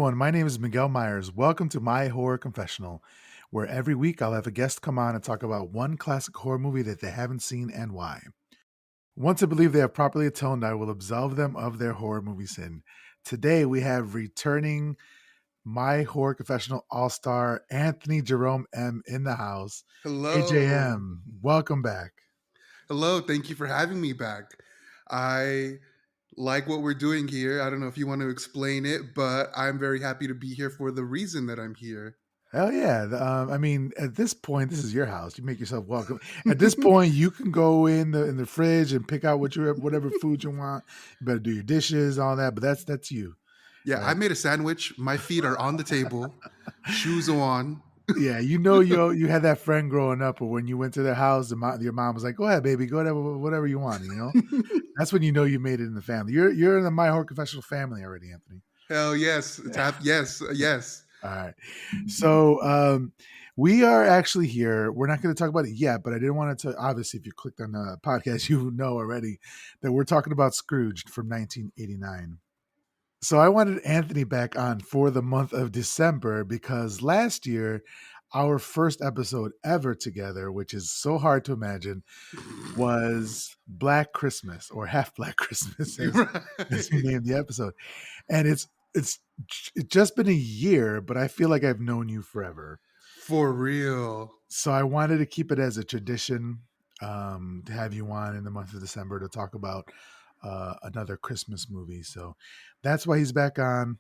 everyone. My name is Miguel Myers. Welcome to my horror confessional, where every week I'll have a guest come on and talk about one classic horror movie that they haven't seen and why. Once I believe they have properly atoned, I will absolve them of their horror movie sin. Today we have returning my horror confessional all-star Anthony Jerome M in the house. Hello. AJM, welcome back. Hello. Thank you for having me back. I like what we're doing here. I don't know if you want to explain it, but I'm very happy to be here for the reason that I'm here. Hell yeah. I mean, at this point, this is your house. You make yourself welcome. At this point, you can go in the fridge and pick out whatever food you want. You better do your dishes, all that, but that's you. Yeah, I Right. made a sandwich. My feet are on the table, shoes on. Yeah, you had that friend growing up, or when you went to their house, your mom was like, "Go ahead, baby, go whatever you want." That's when you know you made it in the family. You're in the My Horror Confessional family already, Anthony. Hell yes. Yes, yes. All right. So we are actually here. We're not going to talk about it yet, but I didn't want to. Obviously, if you clicked on the podcast, you know already that we're talking about Scrooged from 1989. So I wanted Anthony back on for the month of December because last year, our first episode ever together, which is so hard to imagine, was Black Christmas or Half Black Christmas, as we Right. named the episode. And it's just been a year, but I feel like I've known you forever. For real. So I wanted to keep it as a tradition to have you on in the month of December to talk about another Christmas movie. So that's why he's back on.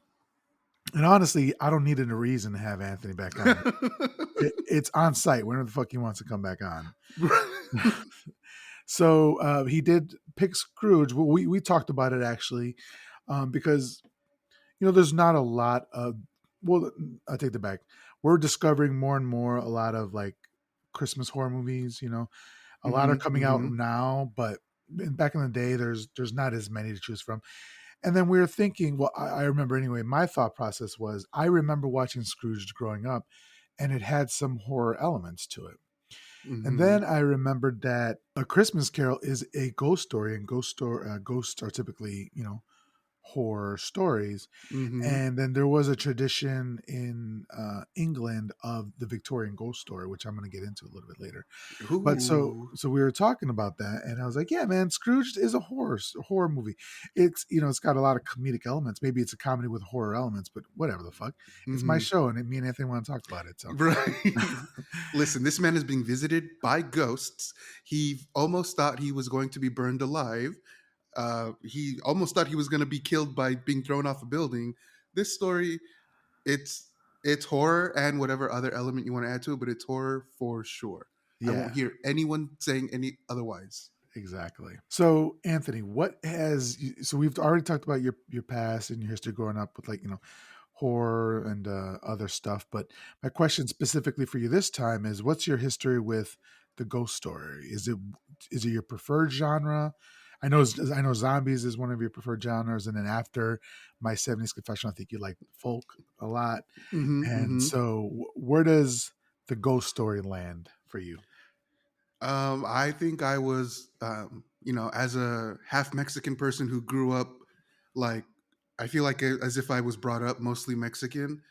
And honestly, I don't need a reason to have Anthony back on. It's on site whenever the fuck he wants to come back on. So he did pick Scrooge. Well, we talked about it actually because there's not a lot of. Well, I take that back. We're discovering more and more a lot of like Christmas horror movies. A lot are Hmm. coming out Hmm. now, but back in the day, there's not as many to choose from. And then we were thinking, well, I remember anyway. My thought process was, I remember watching Scrooge growing up, and it had some horror elements to it. And Hmm. then I remembered that A Christmas Carol is a ghost story, and ghosts are typically, horror stories. Hmm. And then there was a tradition in England of the Victorian ghost story, which I'm going to get into a little bit later. But so Ooh. so we were talking about that, and I was like, "Yeah, man, Scrooge is a horror movie. It's got a lot of comedic elements. Maybe it's a comedy with horror elements, but whatever the fuck. It's my Hmm. show, and me and Anthony want to talk about it. So Right. Listen, this man is being visited by ghosts. He almost thought he was going to be burned alive. He almost thought he was going to be killed by being thrown off a building. This story, it's it's horror and whatever other element you want to add to it, but it's horror for sure. I won't yeah, hear anyone saying any otherwise. exactly. So Anthony, so we've already talked about your past and your history growing up with horror and other stuff. But my question specifically for you this time is, what's your history with the ghost story? Is it your preferred genre? I know zombies is one of your preferred genres, and then after my '70s confession, I think you like folk a lot. Hmm. And Hmm. so, where does the ghost story land for you? I think I was, as a half Mexican person who grew up, like, I feel like as if I was brought up mostly Mexican.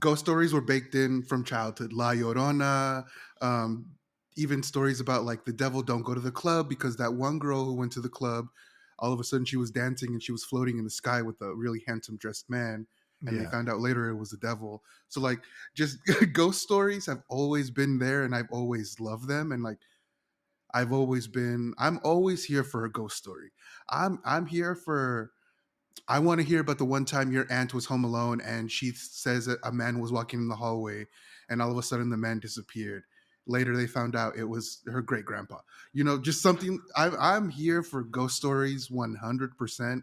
Ghost stories were baked in from childhood. La Llorona, um, even stories about like the devil don't go to the club because that one girl who went to the club, all of a sudden she was dancing and she was floating in the sky with a really handsome dressed man. And they Yeah, found out later it was the devil. So like just ghost stories have always been there and I've always loved them. And like I'm always here for a ghost story. I'm here for I want to hear about the one time your aunt was home alone and she says that a man was walking in the hallway and all of a sudden the man disappeared. Later they found out it was her great grandpa. Just something. I'm here for ghost stories 100%.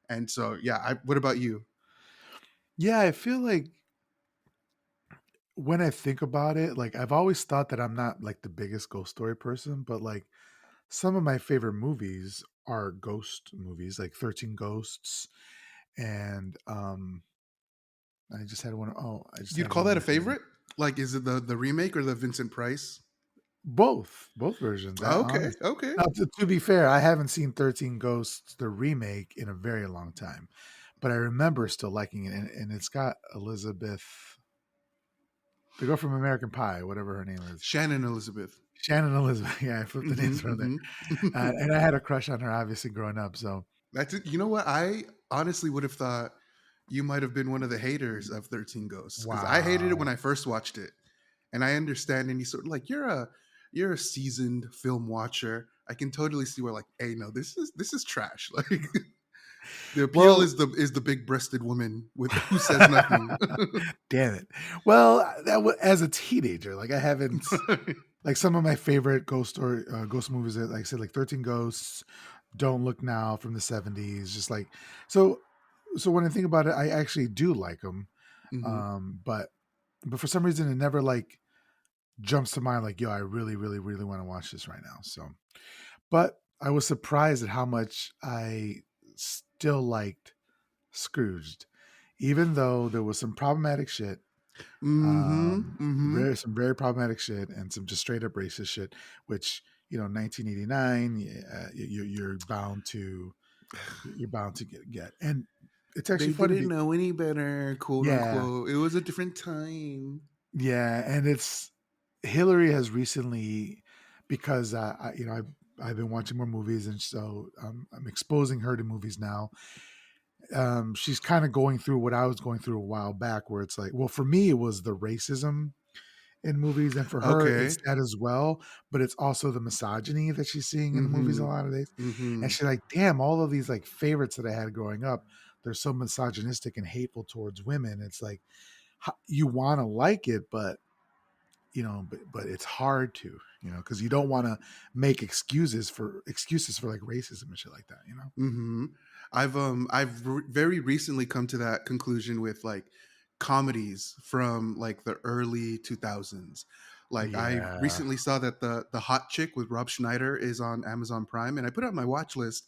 And so yeah, what about you? yeah. I feel like when I think about it, like I've always thought that I'm not like the biggest ghost story person, but like some of my favorite movies are ghost movies, like 13 Ghosts, and I just You'd had call one that a recently. favorite? Like is it the remake or the Vincent Price? Both versions, Okay, honestly. okay. Now, to be fair, I haven't seen 13 Ghosts, the remake, in a very long time. but I remember still liking it, and it's got Elizabeth, the girl from American Pie, whatever her name is, Shannon Elizabeth. Shannon Elizabeth. Yeah, I flipped the Hmm. names around there, Hmm. and I had a crush on her obviously growing up. So That's it. You know what? I honestly would have thought you might have been one of the haters of 13 Ghosts, because I hated it when wow. I first watched it, and I understand any sort of like you're a seasoned film watcher. I can totally see where like, hey, no, this is trash. Like the appeal Well, is the big breasted woman with who says nothing. damn it. Well, as a teenager, like I haven't like some of my favorite ghost movies that, like I said, like 13 Ghosts, Don't Look Now from the 70s, just like so. So when I think about it, I actually do like them, Hmm. but for some reason it never like jumps to mind like, yo, I really, really, really want to watch this right now. So, but I was surprised at how much I still liked Scrooged, even though there was some problematic shit, Hmm. Hmm. some very problematic shit, and some just straight up racist shit, which 1989, you're bound to get. And it's actually They funny. didn't know any better, quote Yeah, unquote. It was a different time. yeah, and it's Hillary has recently, because I've been watching more movies, and so I'm exposing her to movies now. She's kind of going through what I was going through a while back, where it's like, well, for me it was the racism in movies, and for her Okay. it's that as well, but it's also the misogyny that she's seeing in the movies a Hmm. lot of days. And Hmm. she's like, damn, all of these like favorites that I had growing up, they're so misogynistic and hateful towards women. It's like, you want to like it, but but it's hard to, because you don't want to make excuses for like racism and shit like that. Hmm. I've very recently come to that conclusion with like comedies from like the early 2000s. Like I Yeah, recently saw that the Hot Chick with Rob Schneider is on Amazon Prime, and I put it on my watch list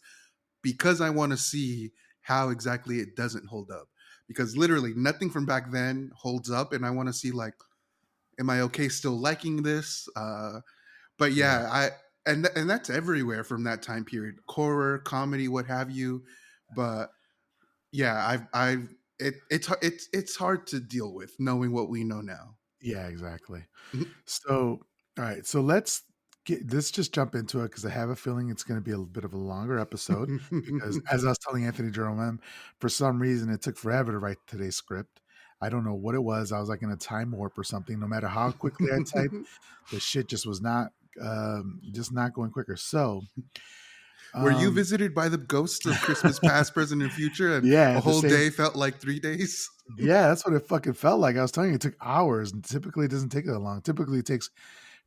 because I want to see how exactly it doesn't hold up. Because literally nothing from back then holds up, and I want to see like, am I okay still liking this? But yeah, yeah, and that's everywhere from that time period, horror, comedy, what have you. But yeah, it's hard to deal with knowing what we know now. yeah, exactly. So, all right, so let's just jump into it, because I have a feeling it's going to be a bit of a longer episode, because as I was telling Anthony Jerome, for some reason it took forever to write today's script. I don't know what it was. I was like in a time warp or something. No matter how quickly I typed, the shit just was not just not going quicker. So, Were you um, visited by the ghosts of Christmas past, present, and future, and yeah, a the whole same. day felt like 3 days? Yeah, that's what it fucking felt like. I was telling you, it took hours, and typically it doesn't take that long. Typically, it takes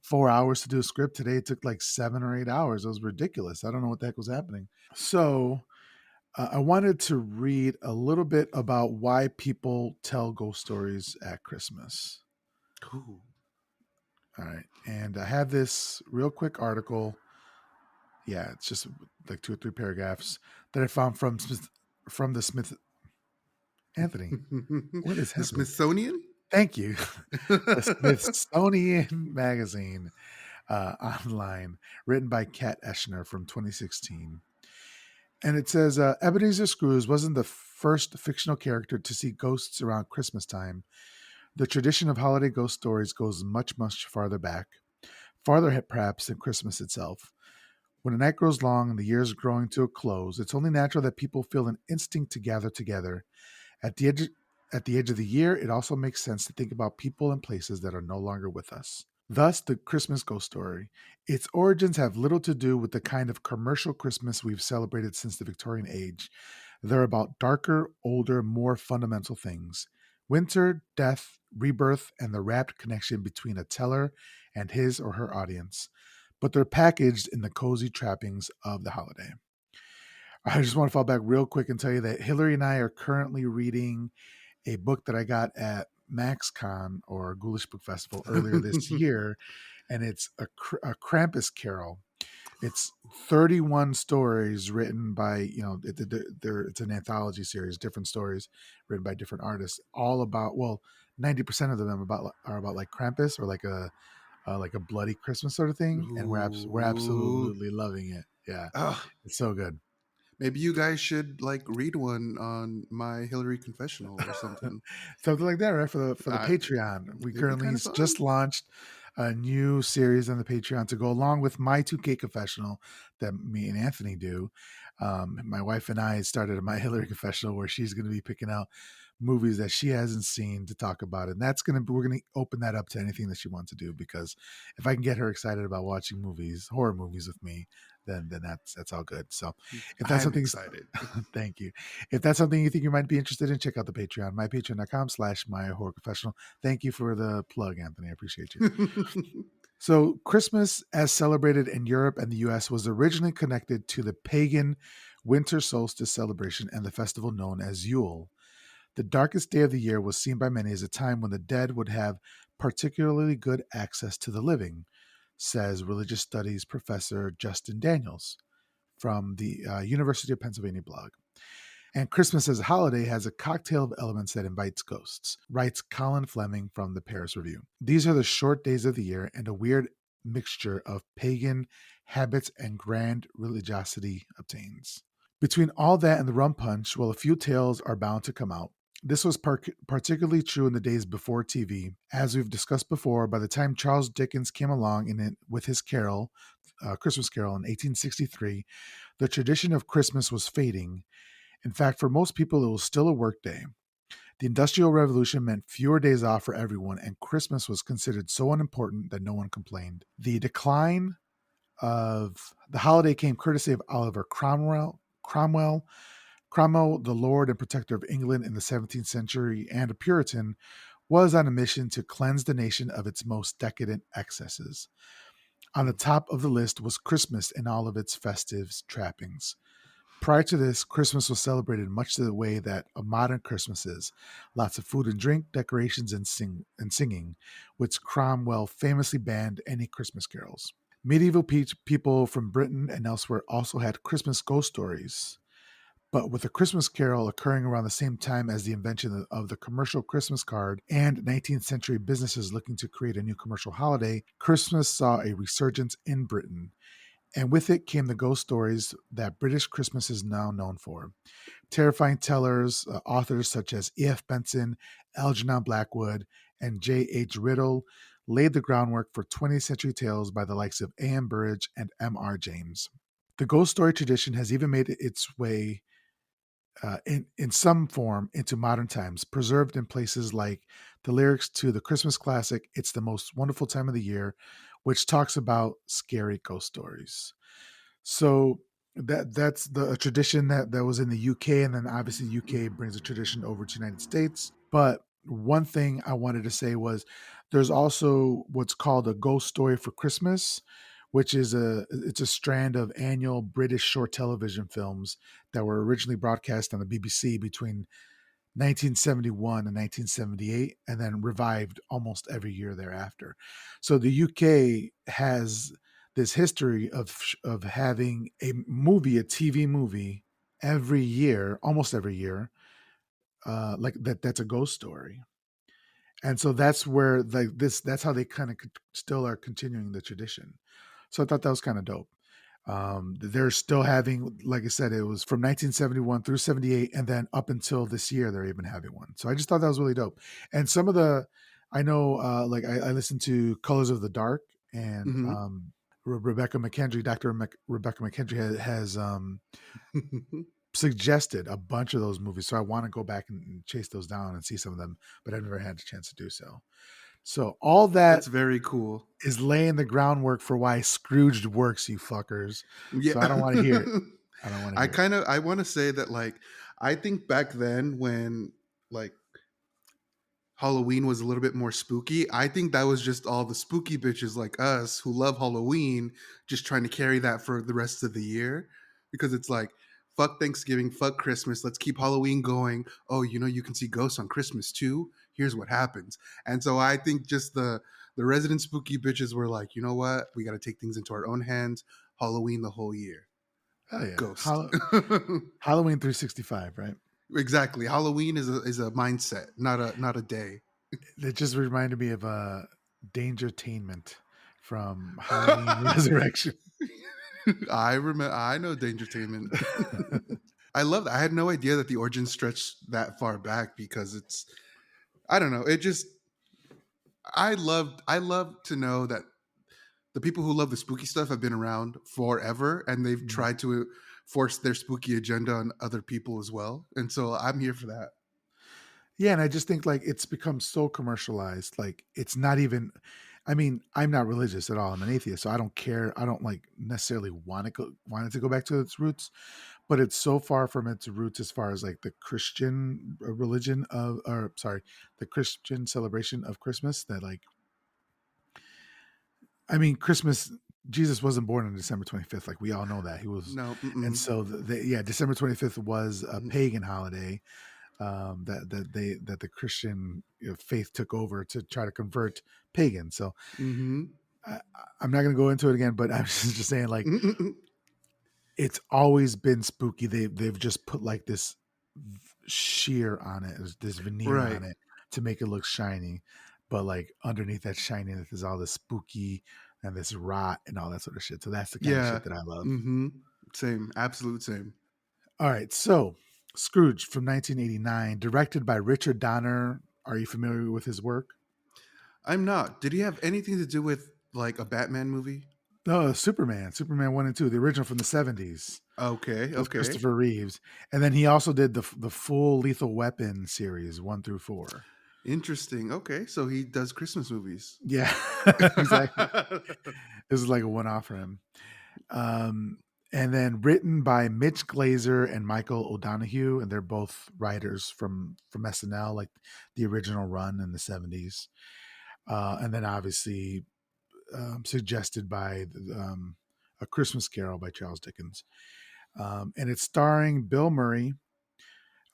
4 hours to do a script. Today, it took like 7 or 8 hours. It was ridiculous. I don't know what the heck was happening. So, I wanted to read a little bit about why people tell ghost stories at Christmas. Ooh. All right, and I have this real quick article. Yeah, it's just like 2 or 3 paragraphs that I found from the Smith. Anthony, what is The happening? Smithsonian. Thank you. The Smithsonian Magazine, online, written by Kat Eschner from 2016. And it says Ebenezer Scrooge wasn't the first fictional character to see ghosts around Christmas time. The tradition of holiday ghost stories goes much, much farther back, farther perhaps than Christmas itself. When the night grows long and the year is growing to a close, it's only natural that people feel an instinct to gather together. At the edge at the edge of the year, it also makes sense to think about people and places that are no longer with us. Thus, the Christmas ghost story. Its origins have little to do with the kind of commercial Christmas we've celebrated since the Victorian age. They're about darker, older, more fundamental things: winter, death, rebirth, and the rapt connection between a teller and his or her audience. But they're packaged in the cozy trappings of the holiday. I just want to fall back real quick and tell you that Hillary and I are currently reading a book that I got at MaxCon, or Ghoulish Book Festival, earlier this year, and it's a Krampus Carol. It's 31 stories written by, it's an anthology series, different stories written by different artists, all about, well, 90% of them are about like Krampus, or like a bloody Christmas sort of thing, and we're Ooh. absolutely loving it. Yeah, Ah, it's so good. Maybe you guys should like read one on my Hillary Confessional or something. Something like that, right? For the I, Patreon, we it'd be currently kind of fun. just launched a new series on the Patreon to go along with my 2K confessional that me and Anthony do. My wife and I started my Hillary confessional where she's going to be picking out movies that she hasn't seen to talk about, and we're going to open that up to anything that she wants to do, because if I can get her excited about watching horror movies with me, then that's all good. So if that's I'm something, excited. thank you. If that's something you think you might be interested in, check out the Patreon, mypatreon.com/myhorrorconfessional. Thank you for the plug, Anthony. I appreciate you. So, Christmas, as celebrated in Europe and the US, was originally connected to the pagan winter solstice celebration and the festival known as Yule. The darkest day of the year was seen by many as a time when the dead would have particularly good access to the living, says religious studies professor Justin Daniels from the University of Pennsylvania blog. And Christmas as a holiday has a cocktail of elements that invites ghosts, writes Colin Fleming from the Paris Review. These are the short days of the year and a weird mixture of pagan habits and grand religiosity obtains. Between all that and the rum punch, well, a few tales are bound to come out. This was particularly true in the days before TV. As we've discussed before, by the time Charles Dickens came along with his carol, Christmas Carol in 1863, the tradition of Christmas was fading. In fact, for most people, it was still a work day. The Industrial Revolution meant fewer days off for everyone, and Christmas was considered so unimportant that no one complained. The decline of the holiday came courtesy of Oliver Cromwell, the Lord and Protector of England in the 17th century and a Puritan, was on a mission to cleanse the nation of its most decadent excesses. On the top of the list was Christmas in all of its festive trappings. Prior to this, Christmas was celebrated much the way that a modern Christmas is. Lots of food and drink, decorations, and singing, which Cromwell famously banned any Christmas carols. Medieval people from Britain and elsewhere also had Christmas ghost stories. But with the Christmas Carol occurring around the same time as the invention of the commercial Christmas card and 19th century businesses looking to create a new commercial holiday, Christmas saw a resurgence in Britain. And with it came the ghost stories that British Christmas is now known for. Terrifying tellers, authors such as E.F. Benson, Algernon Blackwood, and J.H. Riddle laid the groundwork for 20th century tales by the likes of A.M. Burridge and M.R. James. The ghost story tradition has even made its way in some form into modern times, preserved in places like the lyrics to the Christmas classic, It's the Most Wonderful Time of the Year, which talks about scary ghost stories. So that's a tradition that was in the UK, and then obviously the UK brings a tradition over to the United States. But one thing I wanted to say was there's also what's called a ghost story for Christmas, which is it's a strand of annual British short television films that were originally broadcast on the BBC between 1971 and 1978, and then revived almost every year thereafter. So the UK has this history of having a TV movie every year, almost every year, like that's a ghost story. And so that's where that's how they kind of still are continuing the tradition. So I thought that was kind of dope. They're still having, like I said, it was from 1971 through 78, and then up until this year, they're even having one. So I just thought that was really dope. And some of I know, like I listened to Colors of the Dark, and Mm-hmm. Rebecca McKendry, Rebecca McKendry has suggested a bunch of those movies. So I want to go back and chase those down and see some of them, but I've never had a chance to do so. So all that That's very cool. is laying the groundwork for why Scrooged works, you fuckers. Yeah. So I don't want to hear it. I don't want to hear it. I want to say that like I think back then when like Halloween was a little bit more spooky. I think that was just all the spooky bitches like us who love Halloween just trying to carry that for the rest of the year because it's like fuck Thanksgiving, fuck Christmas, let's keep Halloween going. Oh, you know you can see ghosts on Christmas too. Here's what happens. And so I think just the resident spooky bitches were like, "You know what? We got to take things into our own hands. Halloween the whole year. Oh yeah, Ghost." Halloween 365, right? Exactly. Halloween is a mindset, not a day. It just reminded me of Dangertainment from Halloween Resurrection. I remember. I know Dangertainment. I love that. I had no idea that the origin stretched that far back because it's. I don't know. It just. I loved. I love to know that the people who love the spooky stuff have been around forever, and they've Mhm. tried to force their spooky agenda on other people as well. And so I'm here for that. Yeah, and I just think like it's become so commercialized. Like it's not even. I mean, I'm not religious at all. I'm an atheist, so I don't care. I don't like necessarily want it to go back to its roots, but it's so far from its roots as far as like the Christian religion of, or sorry, the Christian celebration of Christmas. That like, I mean, Christmas. Jesus wasn't born on December 25th. Like we all know that he was, No. and Mm-mm, so yeah, December 25th was a mm-mm, pagan holiday that the Christian faith took over to try to convert pagans. So mm-hmm. I, I'm not going to go into it again, but I'm just saying like Mm-mm, it's always been spooky. They've just put like this sheer on it, this veneer right. on it to make it look shiny, but like underneath that shininess is all this spooky and this rot and all that sort of shit. So that's the kind of Yeah. shit that I love. Mm-hmm. Same. Absolute same. All right, so Scrooge from 1989, directed by Richard Donner. Are you familiar with his work? I'm not. Did he have anything to do with like a Batman movie? No, Superman 1 and 2, the original from the 70s Okay. with Okay. Christopher Reeves. And then he also did the full Lethal Weapon series 1 through 4. Interesting. Okay. So he does Christmas movies. Yeah, exactly. This is like a one-off for him. Um, and then written by Mitch Glazer and Michael O'Donoghue, and they're both writers from SNL, like the original run in the 70s. And then obviously suggested by A Christmas Carol by Charles Dickens. And it's starring Bill Murray,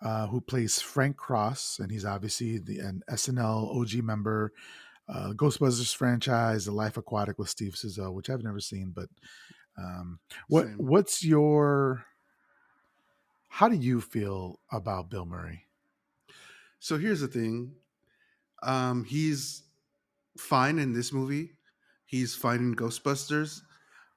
who plays Frank Cross, and he's obviously an SNL OG member, Ghostbusters franchise, The Life Aquatic with Steve Zissou, which I've never seen. But um, Same. what's your how do you feel about Bill Murray? So here's the thing. He's fine in this movie. He's fine in Ghostbusters.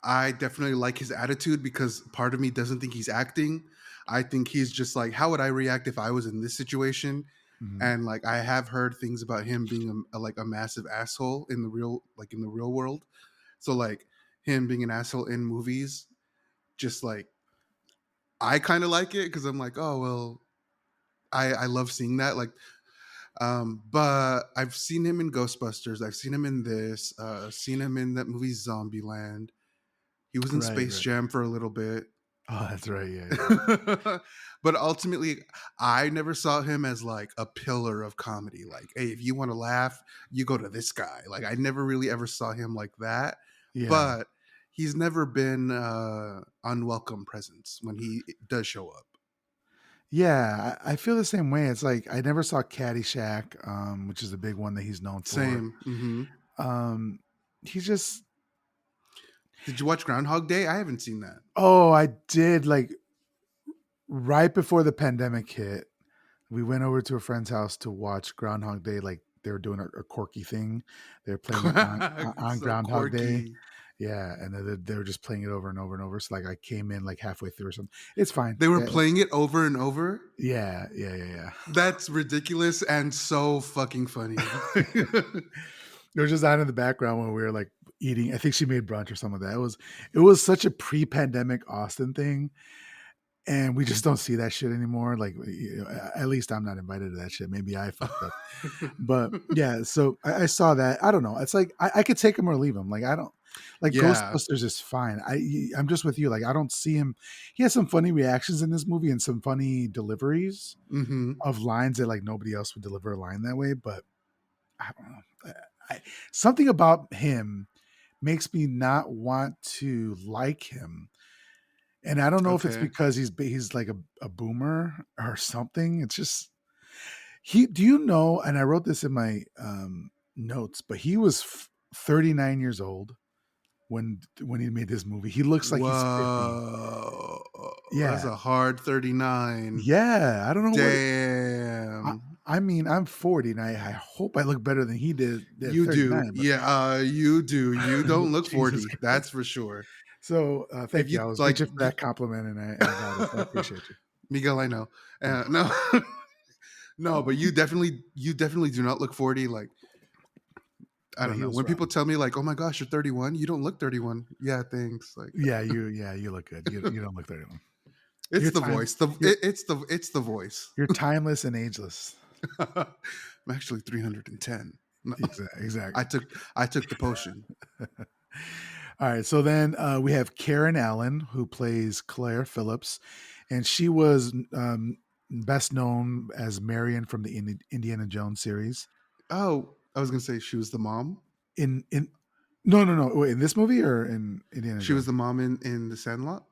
I definitely like his attitude because part of me doesn't think he's acting. I think he's just like, how would I react if I was in this situation? Mhm. And like, I have heard things about him being like a massive asshole in the real, like in the real world. So like him being an asshole in movies, just like I kind of like it because I'm like, oh well, I love seeing that. Like, but I've seen him in Ghostbusters. I've seen him in this. Seen him in that movie Zombieland. He was in Right, Space right. Jam for a little bit. Oh, that's right. Yeah, yeah. But ultimately, I never saw him as like a pillar of comedy. Like, hey, if you want to laugh, you go to this guy. Like, I never really ever saw him like that. Yeah. But he's never been unwelcome presence when he does show up. Yeah, I feel the same way. It's like I never saw Caddyshack, which is a big one that he's known for. Same. Hmm. Um, he just Did you watch Groundhog Day? I haven't seen that. oh, I did like right before the pandemic hit. We went over to a friend's house to watch Groundhog Day. Like they were doing a quirky thing. They were playing it on So Groundhog Day. quirky. Yeah, and they were just playing it over and over and over. So like I came in like halfway through or something. It's fine. They were Yeah, playing it over and over. yeah. That's ridiculous and so fucking funny. It was just on in the background when we were like eating. I think she made brunch or something like that. It was such a pre-pandemic Austin thing, and we just don't see that shit anymore. Like, at least I'm not invited to that shit. Maybe I fucked up, but yeah. So I saw that. I don't know. It's like I could take him or leave him. Like I don't like Yeah. Ghostbusters is fine. I'm just with you. Like I don't see him. He has some funny reactions in this movie and some funny deliveries Hmm. of lines that like nobody else would deliver a line that way. But I don't know. Something about him makes me not want to like him. And I don't know if it's Okay. because he's like a boomer or something. It's just he. Do you know? And I wrote this in my notes, but he was 39 years old when he made this movie. He looks like he's 50. Whoa. That's Yeah, a hard 39. yeah. I don't know what. I, Damn. I mean, I'm 40, and I hope I look better than he did at You do. 39. But Yeah, you do. You don't look Jesus 40. Christ. That's for sure. So If thank you. you I was like reaching for that compliment, and I got it. So I appreciate you. Miguel, I know. Yeah. No, no, but you definitely do not look 40. Like, I But don't he know. was When wrong. people tell me like, "Oh my gosh, you're 31," you don't look 31. Yeah, thanks. Like, Yeah, you look good. You don't look 31. it's You're the time voice. The you're it, it's the voice. you're timeless and ageless. I'm actually 310. No, Exactly. I took the potion. All right. So then we have Karen Allen, who plays Claire Phillips, and she was best known as Marion from the Indiana Jones series. Oh, I was gonna say she was the mom. In no. Wait, in this movie or in Indiana She was Jones? the mom in the Sandlot.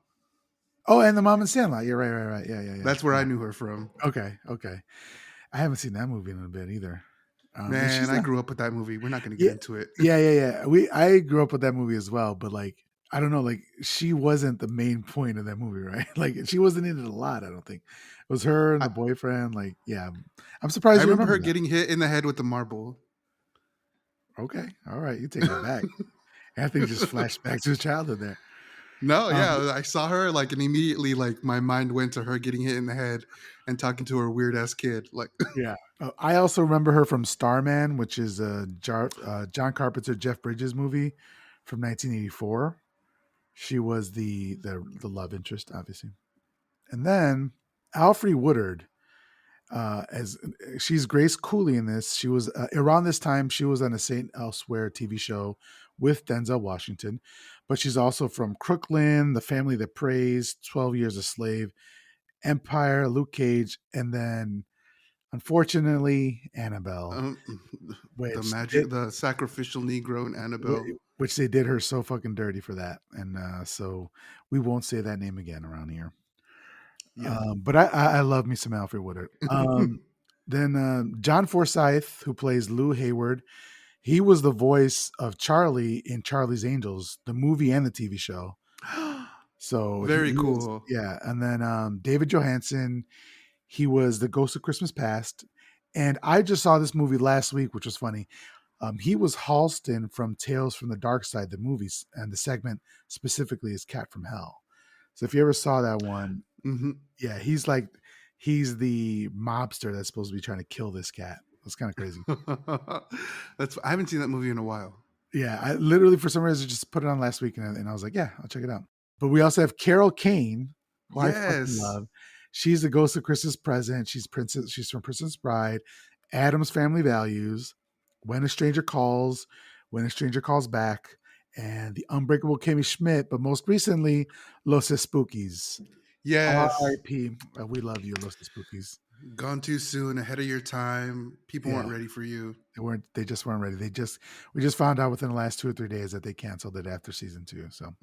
Oh, and the Mom and Sandlot. You're right. Yeah. That's where I knew her from. Okay. I haven't seen that movie in a bit either. And Man, she's I not. grew up with that movie. We're not gonna get Yeah, into it. yeah. I grew up with that movie as well, but like I don't know, like she wasn't the main point of that movie, right? Like she wasn't in it a lot. I don't think it was her and I, the boyfriend. Like, yeah, I'm I surprised you remember remember her that. getting hit in the head with the marble. Okay, all right, you taking it back. Anthony just flashed back to his childhood there. No, Um, yeah, I saw her like, and immediately like my mind went to her getting hit in the head and talking to her weird ass kid. Like, yeah, I also remember her from Starman, which is a John Carpenter, Jeff Bridges movie from 1984. She was the love interest, obviously, and then Alfre Woodard as she's Grace Cooley in this. She was around this time. She was on a Saint Elsewhere TV show with Denzel Washington, but she's also from Crooklyn, The Family That Prays, 12 Years a Slave, Empire, Luke Cage, and then unfortunately Annabelle, um, the which magic, the sacrificial Negro in Annabelle. which they did her so fucking dirty for that, and so we won't say that name again around here. Yep. But I love me some Alfred Woodard. Then John Forsythe, who plays Lou Hayward, he was the voice of Charlie in Charlie's Angels, the movie and the TV show. So Very he was, cool. yeah. And then David Johansen, he was the Ghost of Christmas Past. And I just saw this movie last week, which was funny. He was Halston from Tales from the Dark Side, the movies, and the segment specifically is Cat from Hell. So if you ever saw that one, Hmm. yeah, he's the mobster that's supposed to be trying to kill this cat. It's kind of crazy. I haven't seen that movie in a while. Yeah, I literally for some reason just put it on last week and I was like, yeah, I'll check it out. But we also have Carol Kane, who I fucking Yes. love. She's the Ghost of Christmas Present. She's Princess. She's from Princess Bride, Adam's Family Values, When a Stranger Calls, When a Stranger Calls Back, and the Unbreakable Kimmy Schmidt. But most recently, Los Spookies. Yes. R.I.P. We love you, Los Spookies. Gone too soon, ahead of your time. People Yeah, weren't ready for you. they just weren't ready. We just found out within the last 2 or 3 days that they canceled it after season 2. So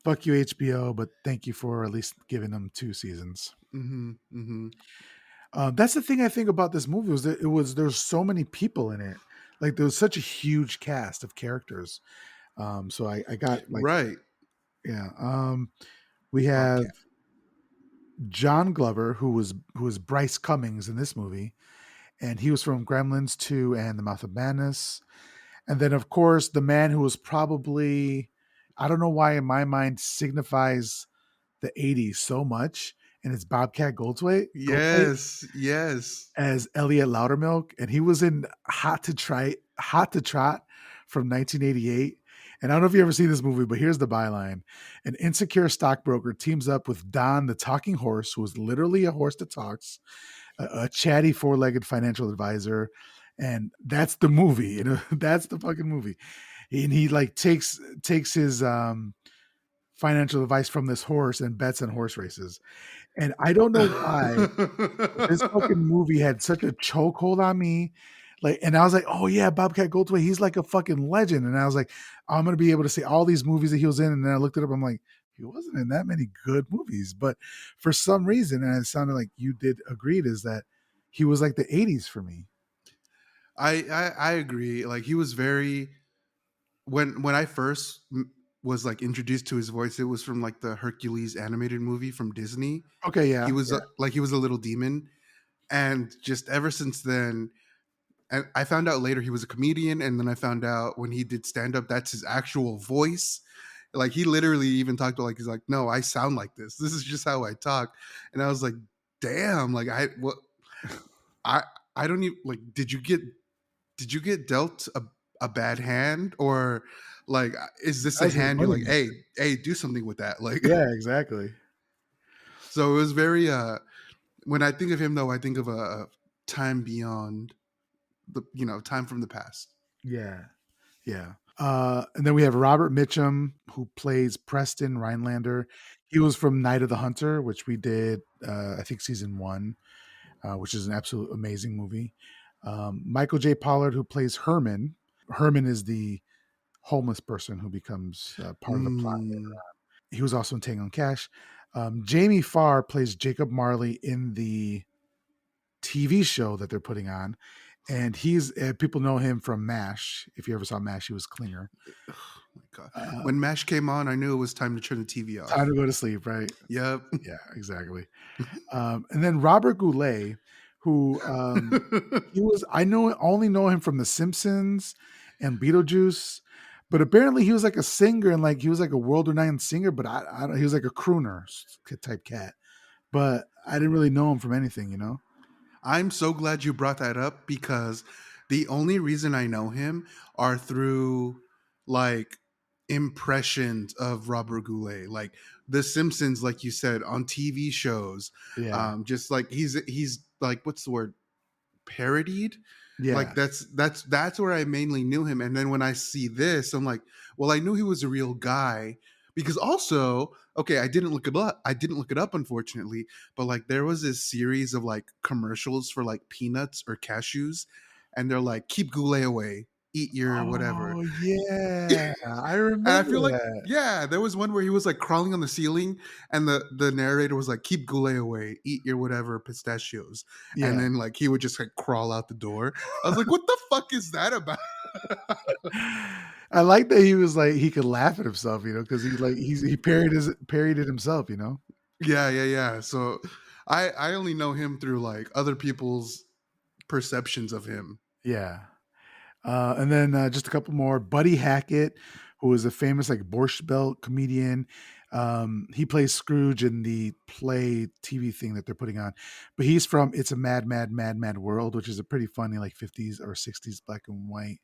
fuck you, HBO, but thank you for at least giving them 2 seasons. Hmm. Hmm. That's the thing I think about this movie was that there's so many people in it. Like there was such a huge cast of characters. So I got like, Right. yeah. We have Bobcat. John Glover, who was Bryce Cummings in this movie, and he was from Gremlins 2 and The Mouth of Madness. And then, of course, the man who was probably, I don't know why in my mind signifies the 80s so much, and it's Bobcat Goldthwait Yes. Yes. as Elliot Loudermilk. And he was in Hot to Trot from 1988. And I don't know if you ever seen this movie, but here's the byline. An insecure stockbroker teams up with Don, the talking horse, who is literally a horse that talks, a chatty four-legged financial advisor, and that's the movie. That's the fucking movie. And he like takes his financial advice from this horse and bets on horse races. And I don't know why, but this fucking movie had such a chokehold on me. Like, and I was like, oh yeah, Bobcat Goldthwait, he's like a fucking legend. And I was like, I'm gonna be able to see all these movies that he was in. And then I looked it up, I'm like, he wasn't in that many good movies. But for some reason, and it sounded like you did agreed, is that he was like the 80s for me. I agree. Like he was very when I first was like introduced to his voice, it was from like the Hercules animated movie from Disney. Okay, He yeah, was yeah. like he was a little demon, and just ever since then, and I found out later he was a comedian, and then I found out when he did stand up, that's his actual voice, Like he literally even talked to like he's like, no, I sound like this. This is just how I talk. And I was like, damn, like I I don't even like. Did you get dealt a bad hand, or like is this a That's his hand you're money like, maker. hey, do something with that, like. Yeah, exactly. So it was very when I think of him though, I think of a time beyond the time from the past. Yeah, yeah. And then we have Robert Mitchum, who plays Preston Rhinelander. He was from Night of the Hunter, which we did, I think, season one, which is an absolute amazing movie. Michael J. Pollard, who plays Herman. Herman is the homeless person who becomes part of the plot. Mm. He was also in Tango and Cash. Jamie Farr plays Jacob Marley in the TV show that they're putting on, and he's people know him from MASH. If you ever saw MASH, he was Klinger. Oh my god. Uh, When MASH came on, I knew it was time to turn the TV Time off. to go to sleep, right? Yep. Yeah, exactly. And then Robert Goulet, who he was, only know him from The Simpsons and Beetlejuice, but apparently he was like a singer and like he was like a world-renowned singer, but I don't, he was like a crooner type cat, but I didn't really know him from anything, you know? I'm so glad you brought that up because the only reason I know him are through like impressions of Robert Goulet, like The Simpsons, like you said, on TV shows. Yeah, Just like he's like, what's the word, parodied. Like yeah. that's where I mainly knew him. And then when I see this, I'm like, well, I knew he was a real guy because also, okay, I didn't look it up, unfortunately, but like there was this series of like commercials for like peanuts or cashews, and they're like, keep Goulet away, eat your whatever. Oh yeah, I And I remember feel like, that. yeah, there was one where he was like crawling on the ceiling, and the narrator was like, "Keep Goulet away, eat your whatever pistachios," and Yeah. then like he would just like crawl out the door. I was like, "What the fuck is that about?" I like that he was like he could laugh at himself, you know, because he parodied himself, you know. Yeah, yeah, yeah. So I only know him through like other people's perceptions of him. Yeah. And then just a couple more. Buddy Hackett, who is a famous like Borscht Belt comedian. He plays Scrooge in the play TV thing that they're putting on, but he's from It's a Mad, Mad, Mad, Mad World, which is a pretty funny like 50s or 60s black and white.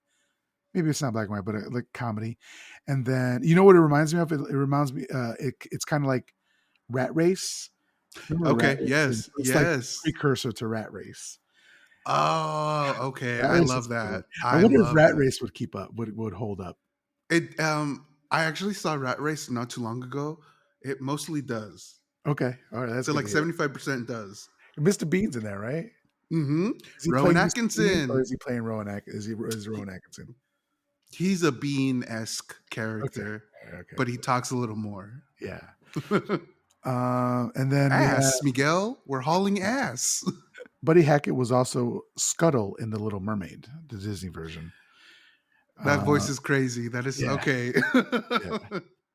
Maybe it's not black and white, but like comedy. And then you know what it reminds me of? It reminds me. It's kind of like Rat Race. Remember Rat Okay. Race? Yes. It's like Yes. precursor to Rat Race. Oh, okay. Rat I Race is love good. that. I I wonder if love Rat that. Race would keep up, would hold up. It. I actually saw Rat Race not too long ago. It mostly does. Okay, all right, that's So good like to hear. 75% does. Mr. Bean's in there, right? Mm-hmm. Is he Rowan playing Mr. Bean or Atkinson. is he playing is Rowan Atkinson? He's a Bean-esque Okay, character, okay, but he talks a little more. yeah. And then we have Ass, Miguel. We're hauling ass. Buddy Hackett was also Scuttle in The Little Mermaid, the Disney version. That Uh, voice is crazy. That is yeah, okay.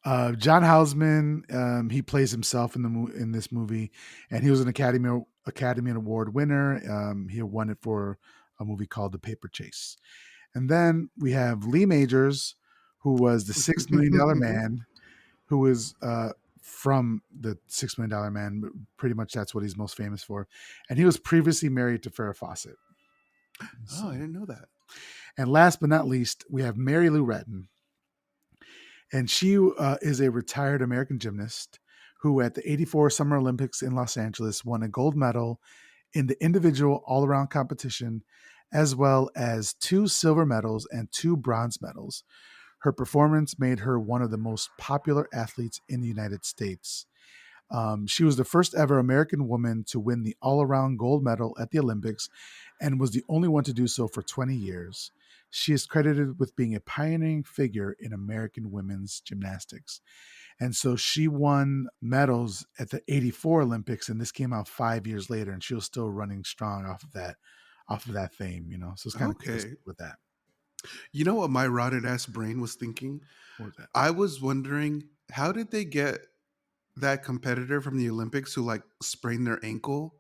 yeah. John Houseman, he plays himself in this movie, and he was an Academy Award winner. He won it for a movie called The Paper Chase. And then we have Lee Majors, who was the $6 Million Man, who was from the $6 Million Man. Pretty much that's what he's most famous for. And he was previously married to Farrah Fawcett. Oh, I So, didn't know that. and last but not least, we have Mary Lou Retton, and she is a retired American gymnast who, at the '84 Summer Olympics in Los Angeles, won a gold medal in the individual all-around competition, as well as 2 silver medals and 2 bronze medals. Her performance made her one of the most popular athletes in the United States. She was the first ever American woman to win the all around gold medal at the Olympics and was the only one to do so for 20 years. She is credited with being a pioneering figure in American women's gymnastics. And so she won medals at the '84 Olympics, and this came out 5 years later, and she was still running strong off of that fame, you know. So it's kind of cool to Okay. stick with that. You know what my rotted ass brain was thinking? What was that? I was wondering, how did they get that competitor from the Olympics who like sprained their ankle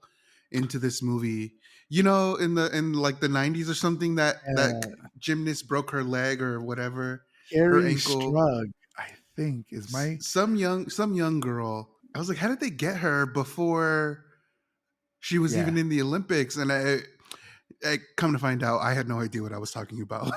into this movie? You know, in like the 90s or something, that Uh, gymnast broke her leg or whatever, her Carrie ankle. Strug, I think is my Some young girl. I was like, how did they get her before she was yeah. even in the Olympics? And I come to find out, I had no idea what I was talking about.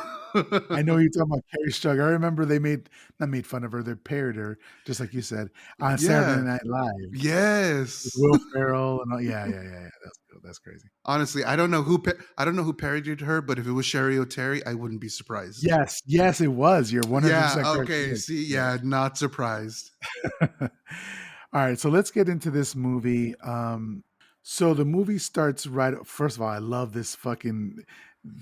I know you're talking about Carrie Strug. I remember they made not made fun of her, they parodied her, just like you said, on Saturday Yeah. Night Live with Yes. Will Ferrell and all. Yeah, yeah, yeah, yeah. That's cool. That's crazy. Honestly, I don't know who parodied her, but if it was Sherry O'Terry, I wouldn't be surprised. Yes, yes, it was. You're Yeah. 100% correct. It Okay. is. See. Yeah. Yeah. Not surprised. All right, so let's get into this movie. So the movie starts right. First of all, I love this fucking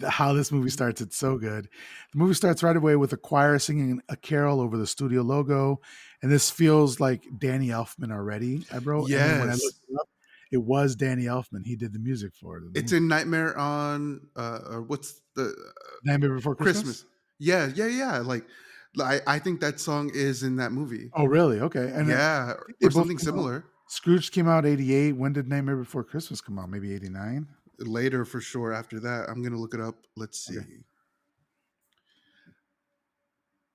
how this movie starts. It's so good. The movie starts right away with a choir singing a carol over the studio logo, and this feels like Danny Elfman already. I wrote, and then when I looked Yes. it up, it was Danny Elfman. He did the music for the It's movie. in Nightmare on or what's the Nightmare Before Christmas. Christmas? Yeah. Yeah. Yeah. Like I think that song is in that movie. Oh, really? Okay, and I Yeah, think they or both something came out. similar. Scrooge came out 88. When did Nightmare Before Christmas come out? Maybe 89. Later for sure after that. I'm gonna look it up. Let's Okay. see.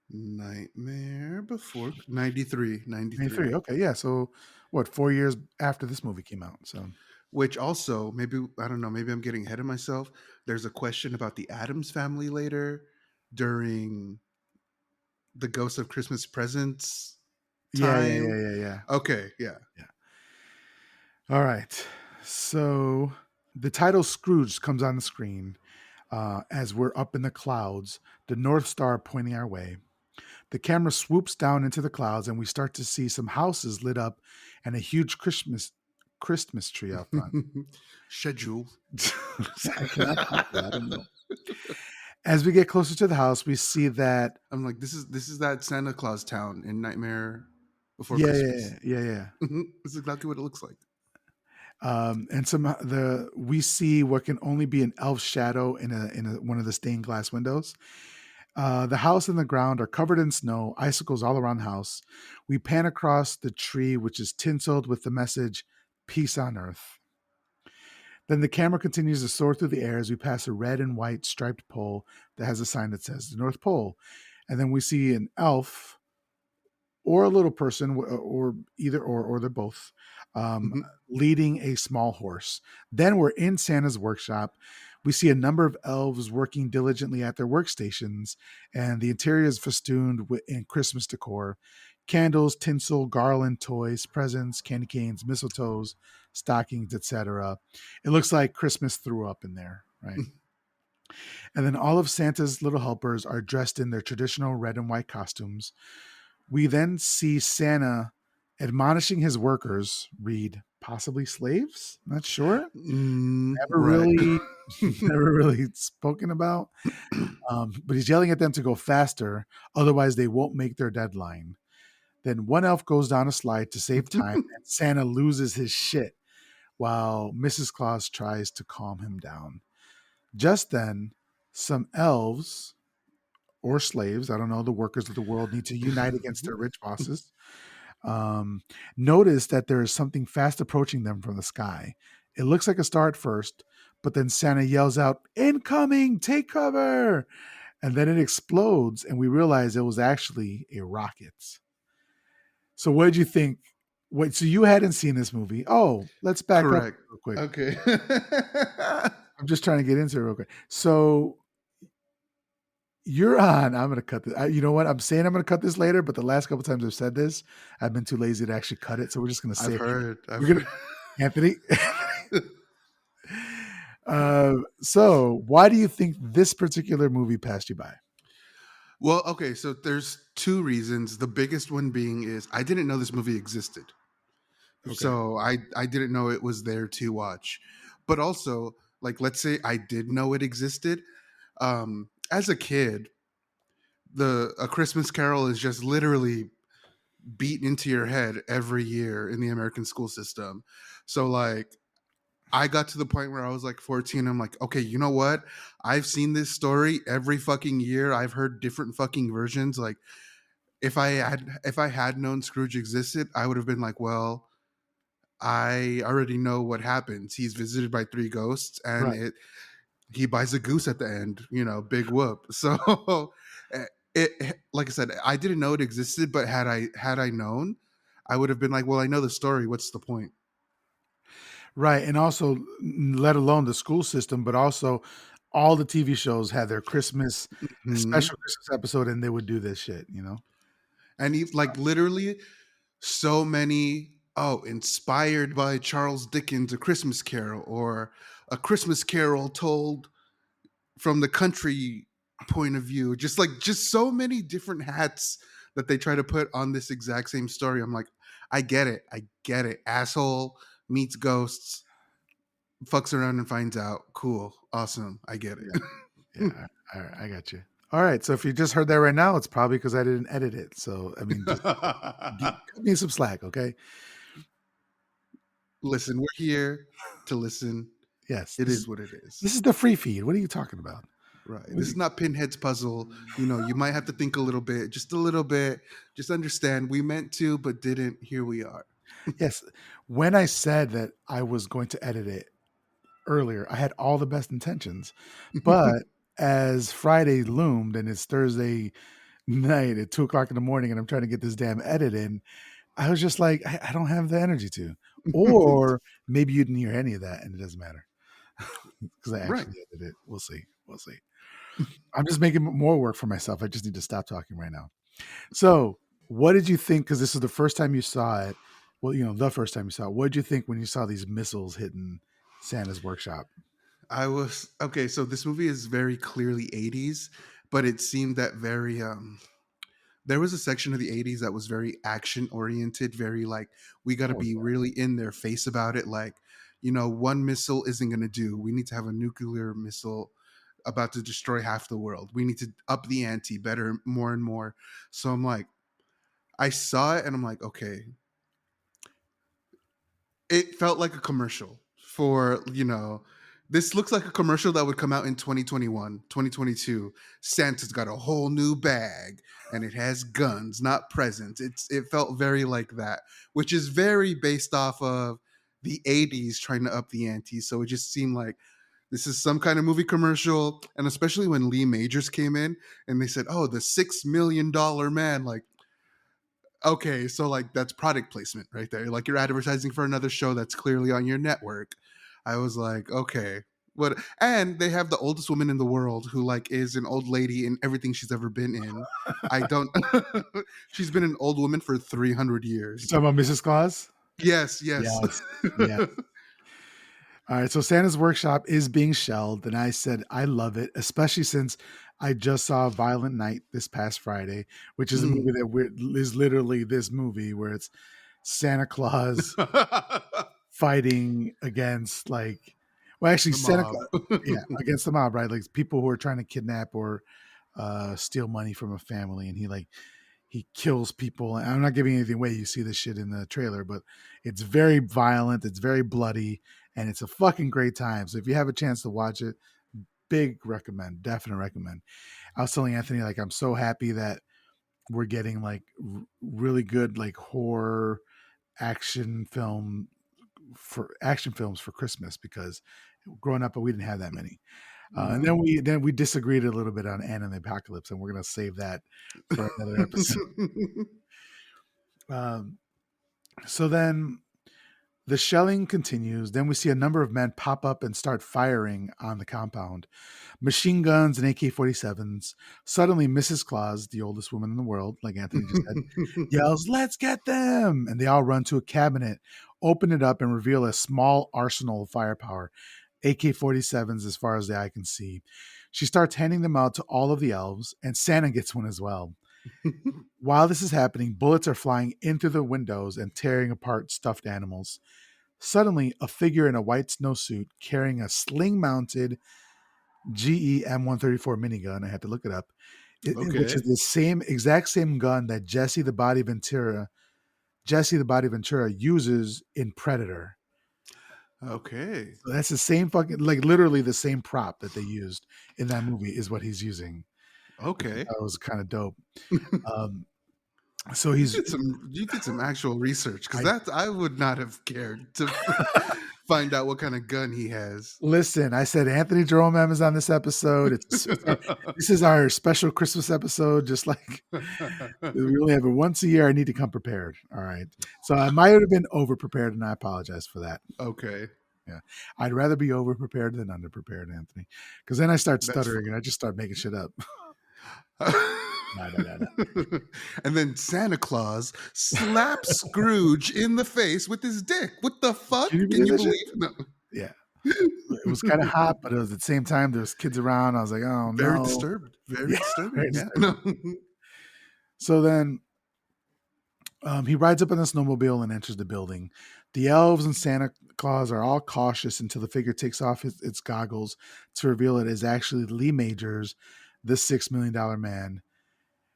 Nightmare Before 93, 93. 93. Okay, yeah. So what, 4 years after this movie came out. So Which also, maybe I don't know, maybe I'm getting ahead of myself. There's a question about the Adams family later during the Ghost of Christmas Presents yeah, yeah, time. yeah, yeah, yeah. Okay, yeah. Yeah. All right. So the title Scrooge comes on the screen as we're up in the clouds, the North Star pointing our way. The camera swoops down into the clouds and we start to see some houses lit up and a huge Christmas tree out front. Schedule. I cannot talk to that. I don't know. As we get closer to the house, we see that I'm like, this is that Santa Claus town in Nightmare Before yeah, yeah, yeah, Christmas. yeah, yeah. It's exactly what it looks like. And some the we see what can only be an elf shadow in one of the stained glass windows. The house and the ground are covered in snow, icicles all around the house. We pan across the tree, which is tinseled with the message "Peace on Earth." Then the camera continues to soar through the air as we pass a red and white striped pole that has a sign that says the North Pole. And then we see an elf or a little person, or either or they're both, um, Mhm. leading a small horse. Then we're in Santa's workshop. We see a number of elves working diligently at their workstations, and the interior is festooned in Christmas decor. Candles, tinsel, garland, toys, presents, candy canes, mistletoes, stockings, etc. It looks like Christmas threw up in there, right? And then all of Santa's little helpers are dressed in their traditional red and white costumes. We then see Santa admonishing his workers, read possibly slaves, not sure. Never Right. really, never really spoken about. But he's yelling at them to go faster, otherwise they won't make their deadline. Then one elf goes down a slide to save time, and Santa loses his shit while Mrs. Claus tries to calm him down. Just then, some elves or slaves, I don't know, the workers of the world need to unite against their rich bosses. Notice that there is something fast approaching them from the sky. It looks like a star at first, but then Santa yells out, "Incoming! Take cover!" And then it explodes, and we realize it was actually a rocket. So, what did you think? Wait, so you hadn't seen this movie? Oh, let's back up Correct. real quick. Okay. I'm just trying to get into it real quick. So, you're on. I'm gonna cut this. You know what? I'm saying I'm gonna cut this later, but the last couple times I've said this, I've been too lazy to actually cut it. So we're just gonna I've say it. heard. We're I've gonna heard. Anthony. So why do you think this particular movie passed you by? Well, okay, so there's two reasons. The biggest one being is I didn't know this movie existed. Okay. So I didn't know it was there to watch. But also, like let's say I did know it existed. As a kid, the A Christmas Carol is just literally beaten into your head every year in the American school system. So like I got to the point where I was like 14. I'm like, okay, you know what? I've seen this story every fucking year. I've heard different fucking versions. Like if I had known Scrooge existed, I would have been like, well, I already know what happens. He's visited by three ghosts and Right. it he buys a goose at the end, you know, big whoop. So like I said, I didn't know it existed, but had I known, I would have been like, well, I know the story. What's the point? Right, and also, let alone the school system, but also all the TV shows had their Christmas a Hmm. special Christmas episode, and they would do this shit, you know? And like literally, so many. Oh, inspired by Charles Dickens, A Christmas Carol, or A Christmas Carol told from the country point of view. Just so many different hats that they try to put on this exact same story. I'm like, I get it. I get it. Asshole meets ghosts, fucks around and finds out. Cool. Awesome. I get Yeah, it. yeah, alright, I got you. Alright, so if you just heard that right now, it's probably because I didn't edit it, so, I mean, just cut me some slack, okay? Listen, we're here to listen. Yes, It is what it is. this is the free feed, what are you talking about? Right. What This are is you not Pinhead's puzzle. You know, you might have to think a little bit, just a little bit. Just understand we meant to, but didn't. Here we are. Yes, when I said that I was going to edit it earlier, I had all the best intentions, but as Friday loomed and it's Thursday night at 2 o'clock in the morning and I'm trying to get this damn edit in, I was just like, I don't have the energy to. Or maybe you didn't hear any of that and it doesn't matter because I Right. actually edited it. We'll see. We'll see. I'm just making more work for myself. I just need to stop talking right now. So, what did you think? Because this is the first time you saw it. Well, the first time you saw it. What did you think when you saw these missiles hitting Santa's workshop? I was okay. So this movie is very clearly 80s, but it seemed that very there was a section of the 80s that was very action oriented, very like we got to Oh, be really in their face about it. Like, one missile isn't going to do. We need to have a nuclear missile about to destroy half the world. We need to up the ante better, more and more. So I'm like, I saw it and I'm like, okay, it felt like a commercial for, this looks like a commercial that would come out in 2021, 2022. Santa's got a whole new bag and it has guns, not presents. It felt very like that, which is very based off of the 80s trying to up the ante. So it just seemed like this is some kind of movie commercial. And especially when Lee Majors came in and they said, oh, the $6 million man, like, okay, so like that's product placement right there. Like you're advertising for another show that's clearly on your network. I was like, okay. What, and they have the oldest woman in the world who like is an old lady in everything she's ever been in. I don't She's been an old woman for 300 you years. talking about Mrs. Claus? Yes, yes. Yes. Yeah. All right. So Santa's workshop is being shelled, and I said I love it, especially since I just saw Violent Night this past Friday, which is a movie is literally this movie where it's Santa Claus fighting against well, actually The Santa mob. Claus, yeah, against the mob, right? Like people who are trying to kidnap or steal money from a family, and he kills people. And I'm not giving anything away. You see this shit in the trailer, but it's very violent. It's very bloody, and it's a fucking great time. So if you have a chance to watch it, big recommend, definite recommend. I was telling Anthony, like, I'm so happy that we're getting like really good like horror action films for Christmas because growing up we didn't have that many. And No. then we disagreed a little bit on Anna and the Apocalypse, and we're gonna save that for another episode. Um, so then the shelling continues. Then we see a number of men pop up and start firing on the compound. Machine guns and AK-47s. Suddenly, Mrs. Claus, the oldest woman in the world, like Anthony just said, yells, "Let's get them!" And they all run to a cabinet, open it up, and reveal a small arsenal of firepower. AK-47s as far as the eye can see. She starts handing them out to all of the elves, and Santa gets one as well. While this is happening, bullets are flying into the windows and tearing apart stuffed animals. Suddenly, a figure in a white snowsuit carrying a sling-mounted GE M134 minigun, I had to look it up, which Okay. is the exact same gun that Jesse the Body Ventura uses in Predator. Okay. So that's the same fucking, like literally the same prop that they used in that movie is what he's using, which I Okay. thought was kind of dope. Um, so You he's, did some actual research because I that I would not have cared to find out what kind of gun he has. Listen, I said Anthony Jerome is on this episode. This is our special Christmas episode. Just like we only have it once a year, I need to come prepared. All right. So I might have been over prepared, and I apologize for that. Okay. Yeah, I'd rather be over prepared than under prepared, Anthony, because then I start That's stuttering and I just start making shit up. No. And then Santa Claus slaps Scrooge in the face with his dick. What the fuck? Can you Can believe you that shit? believe? No. Yeah, it was kind of hot, but it was at the same time there was kids around. I was like, oh Very no, disturbed. Very Yeah, disturbing. very Yeah. disturbing. No. So then he rides up on the snowmobile and enters the building. The elves and Santa Claus are all cautious until the figure takes off its goggles to reveal it is actually Lee Majors, the $6 million man,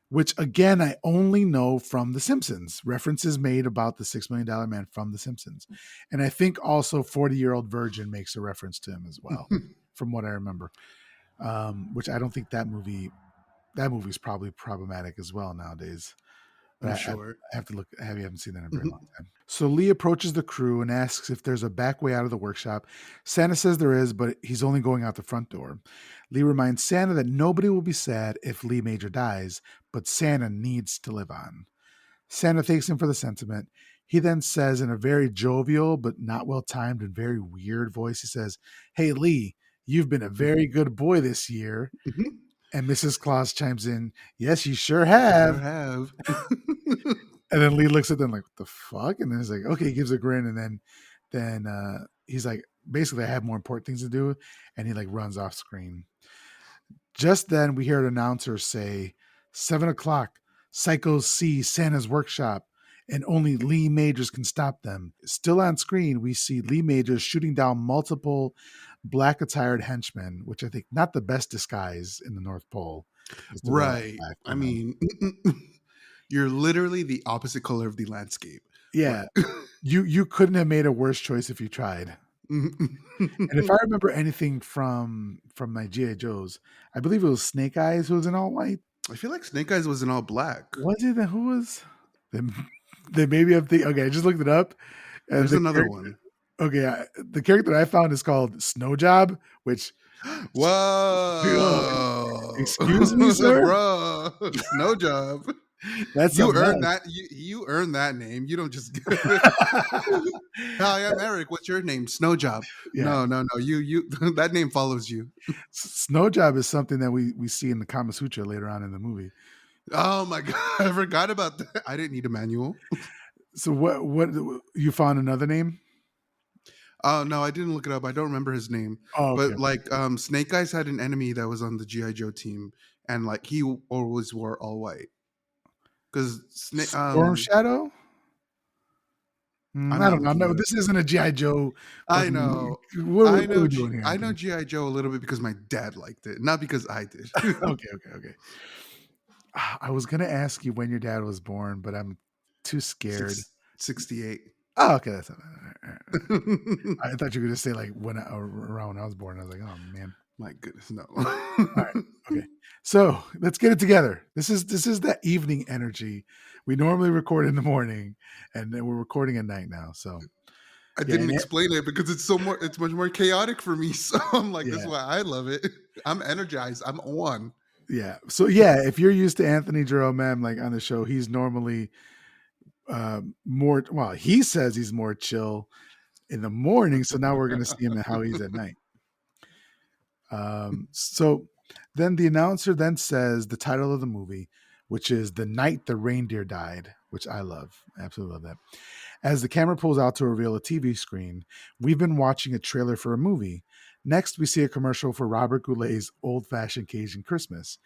which again, I only know from The Simpsons. References made about the $6 million man from The Simpsons. And I think also 40-Year-Old Virgin makes a reference to him as well, from what I remember. Which I don't think that movie's probably problematic as well nowadays. But I'm I sure. have to look. I haven't seen that in a very long time. So Lee approaches the crew and asks if there's a back way out of the workshop. Santa says there is, but he's only going out the front door. Lee reminds Santa that nobody will be sad if Lee Major dies, but Santa needs to live on. Santa thanks him for the sentiment. He then says in a very jovial but not well timed and very weird voice, he says, "Hey Lee, you've been a very good boy this year." Mhm. And Mrs. Claus chimes in, "Yes, you sure Sure have." have. And then Lee looks at them like, "What the fuck?" And then he's like, "Okay," he gives a grin, and then he's like, "Basically, I have more important things to do," and he like runs off screen. Just then, we hear an announcer say, 7 o'clock. Psychos see Santa's workshop, and only Lee Majors can stop them. Still on screen, we see Lee Majors shooting down multiple black-attired henchmen, which I think not the best disguise in the North Pole. Is to wear all Right. black, I you know? mean, you're literally the opposite color of the landscape. Yeah, you couldn't have made a worse choice if you tried. And if I remember anything from my GI Joes, I believe it was Snake Eyes who was in all white. I feel like Snake Eyes was in all black. Was it? Who was? Then maybe I'm thinking. Okay, I just looked it up. And There's another one. Okay, the character that I found is called Snow Job, which. Whoa. Excuse me, sir? Bro. Snow Job. That's You something earned else. that. You earned that name. You don't just. Hi, I'm Eric. What's your name? Snow Job. Yeah. No. You. That name follows you. Snow Job is something that we see in the Kama Sutra later on in the movie. Oh my god! I forgot about that. I didn't need a manual. So what you found another name? Oh no, I didn't look it up. I don't remember his name. Oh, okay. But like, Snake Eyes had an enemy that was on the GI Joe team, and like he always wore all white. Because Storm Shadow? I'm I not don't know. looking No, it up. this isn't a GI Joe. I fucking movie. know. What I are know. we doing here? I know Anthony? GI Joe a little bit because my dad liked it, not because I did. Okay. I was gonna ask you when your dad was born, but I'm too scared. 68. Oh, okay. That's not, I thought you were gonna say like around when I was born. I was like, oh man. My goodness, no. All right. Okay. So let's get it together. This is that evening energy. We normally record in the morning, and then we're recording at night now. So I didn't explain it because it's much more chaotic for me. So I'm like, this is why I love it. I'm energized. I'm on. Yeah. So yeah, if you're used to Anthony Jerome like on the show, he's normally more, well, he says he's more chill in the morning. So now we're gonna see him and how he's at night. So then the announcer then says the title of the movie, which is The Night the Reindeer Died, which I love. I absolutely love that. As the camera pulls out to reveal a TV screen, we've been watching a trailer for a movie. Next, we see a commercial for Robert Goulet's Old Fashioned Cajun Christmas.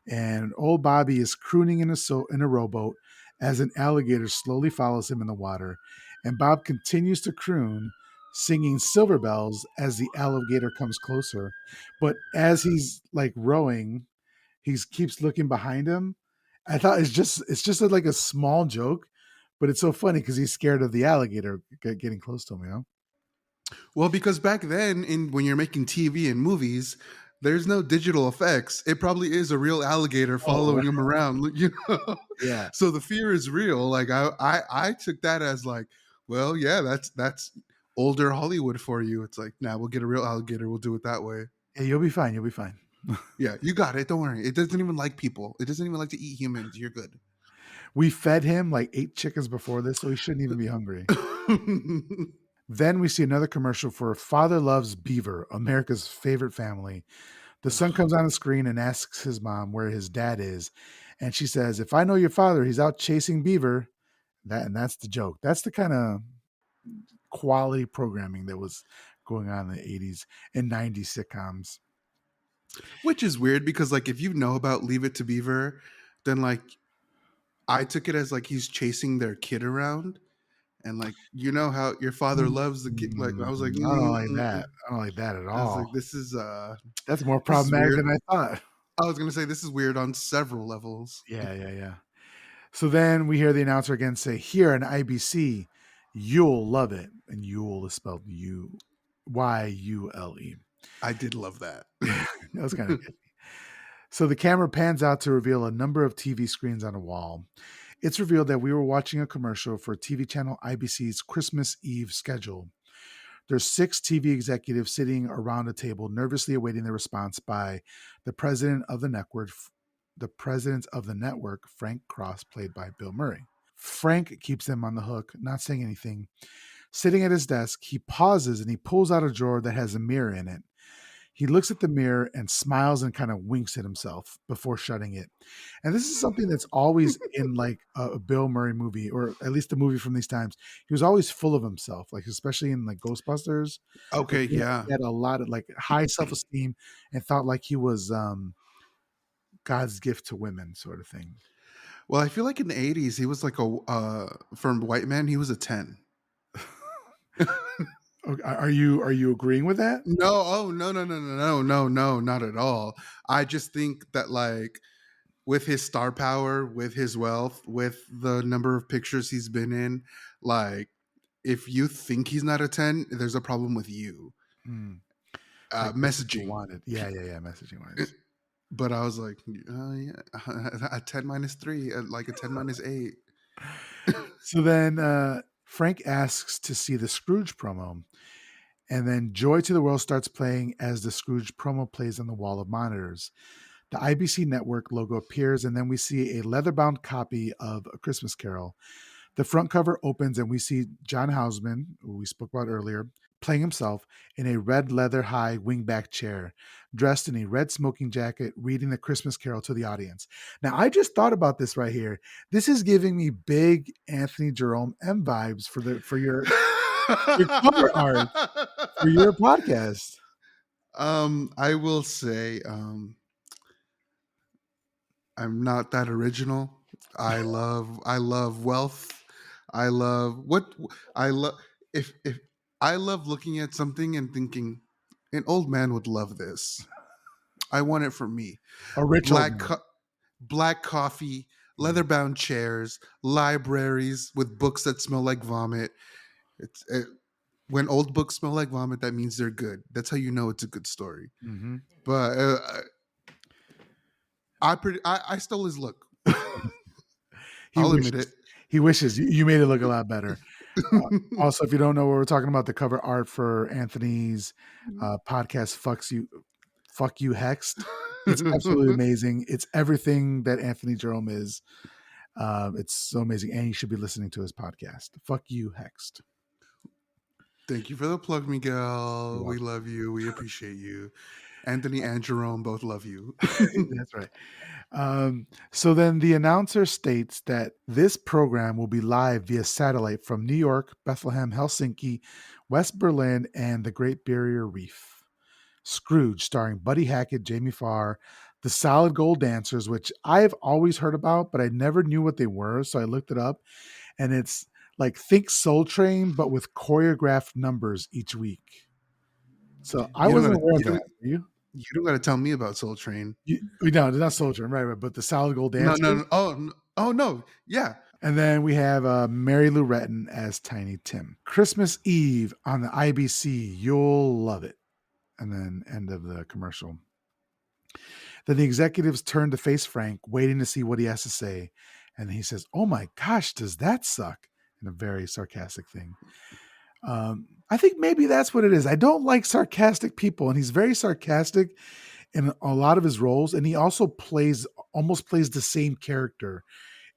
And old Bobby is crooning in a rowboat as an alligator slowly follows him in the water. And Bob continues to croon, singing Silver Bells as the alligator comes closer. But as he's like rowing, he keeps looking behind him. I thought it's just like a small joke, but it's so funny because he's scared of the alligator getting close to him, you know? Well, because back then, when you're making TV and movies, there's no digital effects. It probably is a real alligator following him around, you know. Yeah. So the fear is real. Like I took that as like, well, yeah, that's older Hollywood for you. It's like, nah, we'll get a real alligator. We'll do it that way. Yeah, you'll be fine. You'll be fine. Yeah, you got it. Don't worry. It doesn't even like people. It doesn't even like to eat humans. You're good. We fed him like 8 chickens before this, so he shouldn't even be hungry. Then we see another commercial for Father Loves Beaver, America's favorite family. The son comes on the screen and asks his mom where his dad is. And she says, "If I know your father, he's out chasing beaver." That's the joke. That's the kind of quality programming that was going on in the 80s and 90s sitcoms. Which is weird because, like, if you know about Leave It to Beaver, then, like, I took it as, like, he's chasing their kid around. And, like, you know how your father loves the kid. Like, I was like, I don't like that. I don't like that at I was all. like, this is That's more this is problematic weird. than I thought. I was gonna say this is weird on several levels. Yeah. So then we hear the announcer again say, "Here on IBC, you'll love it." And Yule is spelled Yule. I did love that. That was kind of good. So the camera pans out to reveal a number of TV screens on a wall. It's revealed that we were watching a commercial for TV channel IBC's Christmas Eve schedule. There's 6 TV executives sitting around a table, nervously awaiting the response by the president of the network, Frank Cross, played by Bill Murray. Frank keeps them on the hook, not saying anything. Sitting at his desk, he pauses and he pulls out a drawer that has a mirror in it. He looks at the mirror and smiles and kind of winks at himself before shutting it. And this is something that's always in like a Bill Murray movie, or at least a movie from these times. He was always full of himself, like especially in like Ghostbusters. Like Okay, yeah. he had a lot of like high self-esteem and thought like he was God's gift to women, sort of thing. Well, I feel like in the '80s he was like a from white man. He was a 10. Okay, are you agreeing with that? No, oh no, not at all. I just think that, like, with his star power, with his wealth, with the number of pictures he's been in, like, if you think he's not a 10, there's a problem with you. Hmm. Like what people Messaging. wanted. Yeah. Messaging wise. But I was like, yeah, a 10 minus 3, like a 10 minus 8. So then Frank asks to see the Scrooge promo. And then Joy to the World starts playing as the Scrooge promo plays on the wall of monitors. The IBC network logo appears, and then we see a leather-bound copy of A Christmas Carol. The front cover opens, and we see John Houseman, who we spoke about earlier, playing himself in a red leather high wingback chair, dressed in a red smoking jacket, reading the Christmas Carol to the audience. Now, I just thought about this right here. This is giving me big Anthony Jerome M vibes for your cover art for your podcast. I will say, I'm not that original. I love wealth. I love what I love. If I love looking at something and thinking, an old man would love this. I want it for me. A rich old Black man. black coffee, leather bound chairs, libraries with books that smell like vomit. When old books smell like vomit, that means they're good. That's how you know it's a good story. Mm-hmm. But I stole his look. I'll admit it. He wishes you made it look a lot better. Also, if you don't know what we're talking about, the cover art for Anthony's podcast, Fuck You Hexed. It's absolutely amazing. It's everything that Anthony Jerome is. It's so amazing. And you should be listening to his podcast, Fuck You Hexed. Thank you for the plug, Miguel. We love you. We appreciate you. Anthony and Jerome both love you. That's right. So then the announcer states that this program will be live via satellite from New York, Bethlehem, Helsinki, West Berlin, and the Great Barrier Reef. Scrooge, starring Buddy Hackett, Jamie Farr, the Solid Gold Dancers, which I've always heard about, but I never knew what they were. So I looked it up, and it's like think Soul Train, but with choreographed numbers each week. So I wasn't aware of that. Were you? You don't got to tell me about Soul Train. No, not Soul Train, right? But the Solid Gold Dancers. No. Oh, no. Yeah. And then we have Mary Lou Retton as Tiny Tim. Christmas Eve on the IBC. You'll love it. And then end of the commercial. Then the executives turn to face Frank, waiting to see what he has to say. And he says, "Oh my gosh, does that suck?" In a very sarcastic thing. I think maybe that's what it is. I don't like sarcastic people, and he's very sarcastic in a lot of his roles, and he also almost plays the same character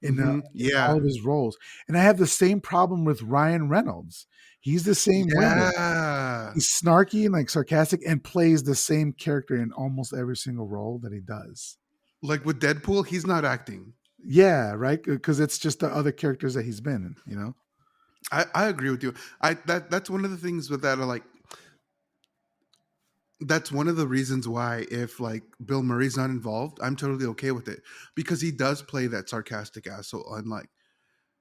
in all Yeah. of his roles. And I have the same problem with Ryan Reynolds. He's the same way. Yeah. He's snarky and like sarcastic and plays the same character in almost every single role that he does. Like with Deadpool, he's not acting. Yeah, right. Because it's just the other characters that he's been in. You know. I agree with you. That's one of the things with that. Like that's one of the reasons why if like Bill Murray's not involved, I'm totally okay with it because he does play that sarcastic asshole. And like,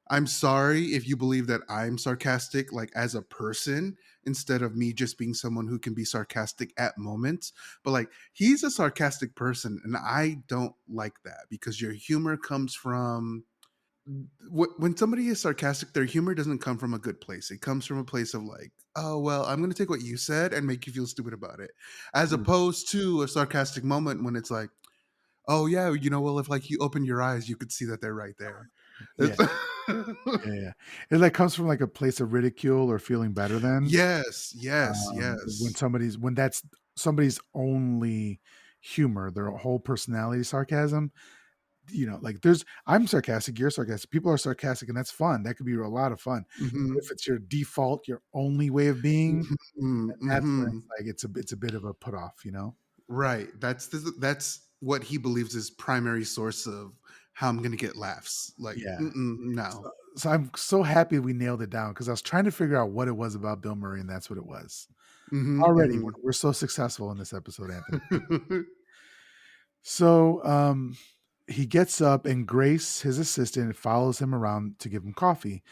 I'm sorry if you believe that I'm sarcastic, like as a person, instead of me just being someone who can be sarcastic at moments. But like, he's a sarcastic person, and I don't like that because your humor comes from when somebody is sarcastic, their humor doesn't come from a good place. It comes from a place of like, oh well, I'm going to take what you said and make you feel stupid about it, as Mm. opposed to a sarcastic moment when it's like, oh yeah, well, if like you open your eyes, you could see that they're right there. Yeah, It's yeah, yeah. It like comes from like a place of ridicule or feeling better than yes, yes, when yes. that's somebody's only humor, their whole personality, sarcasm. You know, like I'm sarcastic, you're sarcastic, people are sarcastic, and that's fun. That could be a lot of fun. But if Hmm. it's your default, your only way of being, Hmm. that's when Hmm. it's like it's a bit of a put off, you know? Right. That's what he believes is primary source of how I'm going to get laughs. Like, Yeah. no. So I'm so happy we nailed it down because I was trying to figure out what it was about Bill Murray, and that's what it was. Already, Hmm. we're so successful in this episode, Anthony. Hmm. So he gets up, and Grace, his assistant, follows him around to give him coffee.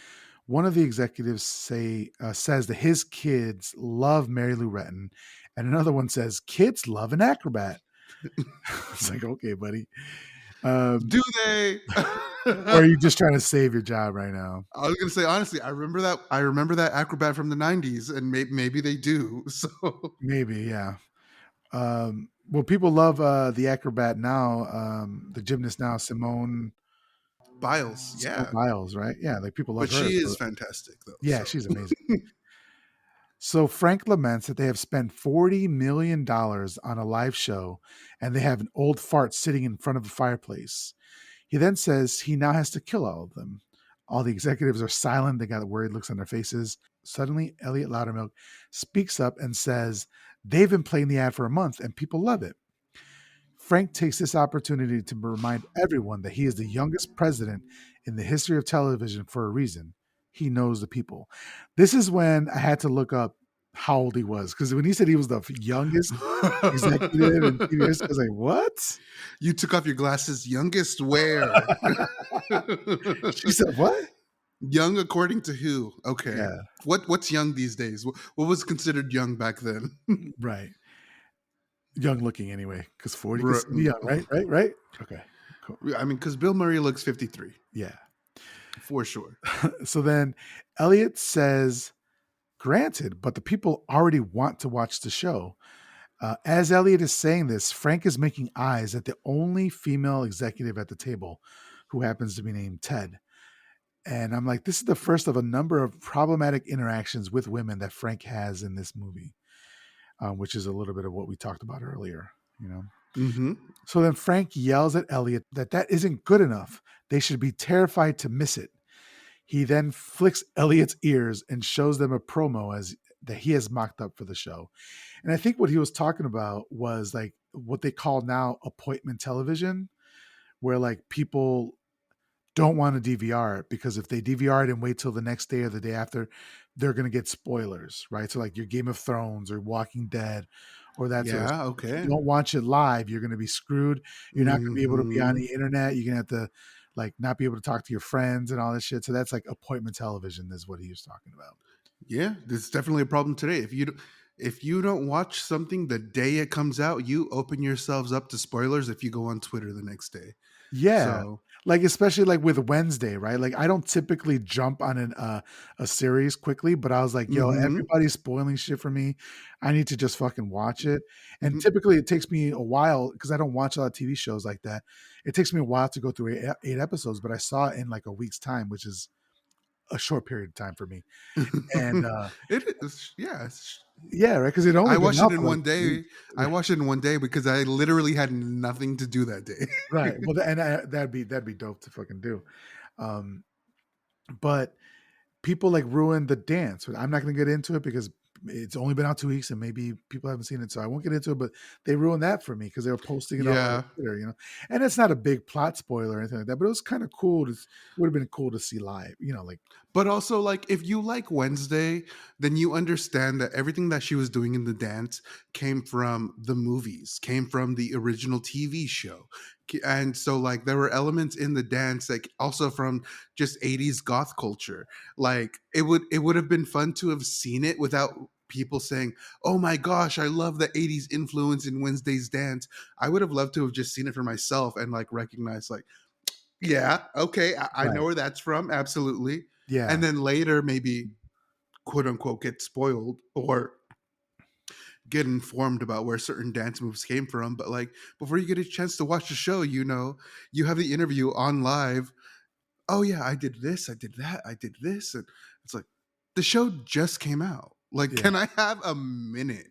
One of the executives says that his kids love Mary Lou Retton, and another one says kids love an acrobat. It's like, okay, buddy. Um, Do they? or I are you just trying to save your job right now? was gonna say honestly, I remember that. I remember that acrobat from the '90s, and maybe they do. So Maybe, yeah. Well, people love the acrobat now, the gymnast now, Biles, Simone yeah, Biles, right? Yeah, like people love but her. she is So, fantastic though. yeah, So she's amazing. So Frank laments that they have spent $40 million on a live show and they have an old fart sitting in front of a fireplace. He then says he now has to kill all of them. All the executives are silent. They got worried looks on their faces. Suddenly, Elliot Loudermilk speaks up and says they've been playing the ad for a month and people love it. Frank takes this opportunity to remind everyone that he is the youngest president in the history of television for a reason. He knows the people. This is when I had to look up how old he was because when he said he was the youngest executive in TBS, I was like, "What?" you took off your glasses. Youngest where? She said, "What?" Young according to who? Okay. Yeah, What's young these days? What was considered young back then? right. Young looking anyway, because 40 could Right. still be young, right? Right? Right? Okay, cool. I mean, because Bill Murray looks 53 Yeah. for sure. So then Elliot says, "Granted, but the people already want to watch the show." As Elliot is saying this, Frank is making eyes at the only female executive at the table, who happens to be named Ted. And I'm like, this is the first of a number of problematic interactions with women that Frank has in this movie, which is a little bit of what we talked about earlier, you know. Hmm. So then Frank yells at Elliot that isn't good enough. They should be terrified to miss it. He then flicks Elliot's ears and shows them a promo as that he has mocked up for the show. And I think what he was talking about was like what they call now appointment television, where like people don't want to DVR it because if they DVR it and wait till the next day or the day after, they're going to get spoilers, right? So like your Game of Thrones or Walking Dead or that sort of Yeah. stuff. If you Okay. don't watch it live, you're going to be screwed. You're not going to be able to be on Hmm. the internet. You're going to have to like not be able to talk to your friends and all this shit. So that's like appointment television is what he was talking about. Yeah, this is definitely a problem today. If you don't watch something the day it comes out, you open yourselves up to spoilers if you go on Twitter the next day. Yeah. So, Like, especially like with Wednesday, right? Like, I don't typically jump on a series quickly, but I was like, yo, hmm. everybody's spoiling shit for me. I need to just fucking watch it. And Hmm. typically it takes me a while because I don't watch a lot of TV shows like that. It takes me a while to go through eight episodes, but I saw it in like a week's time, which is a short period of time for me. And It is, yeah. yeah, right, because it only I been watched it out in for like one 2 day. weeks. I watched it in one day because I literally had nothing to do that day. Right. Well, that'd be dope to fucking do. Um, but people like ruined the dance. I'm not going to get into it because it's only been out 2 weeks and maybe people haven't seen it, so I won't get into it. But they ruined that for me because they were posting it all over Yeah. Twitter, And it's not a big plot spoiler or anything like that, but it was kind of cool. It would have been cool to see live, like But also, like, if you like Wednesday, then you understand that everything that she was doing in the dance came from the movies, came from the original TV show. And so, like, there were elements in the dance, like, also from just 80s goth culture. Like, it would have been fun to have seen it without people saying, "Oh my gosh, I love the 80s influence in Wednesday's dance." I would have loved to have just seen it for myself and like recognized, like, yeah, okay, I know right, where that's from, absolutely. And yeah, then later, maybe quote unquote get spoiled or get informed about where certain dance moves came from. But like before you get a chance to watch the show, you have the interview on live. Oh yeah, I did this, I did that, I did this. And it's like the show just came out. Like, yeah. can I have a minute?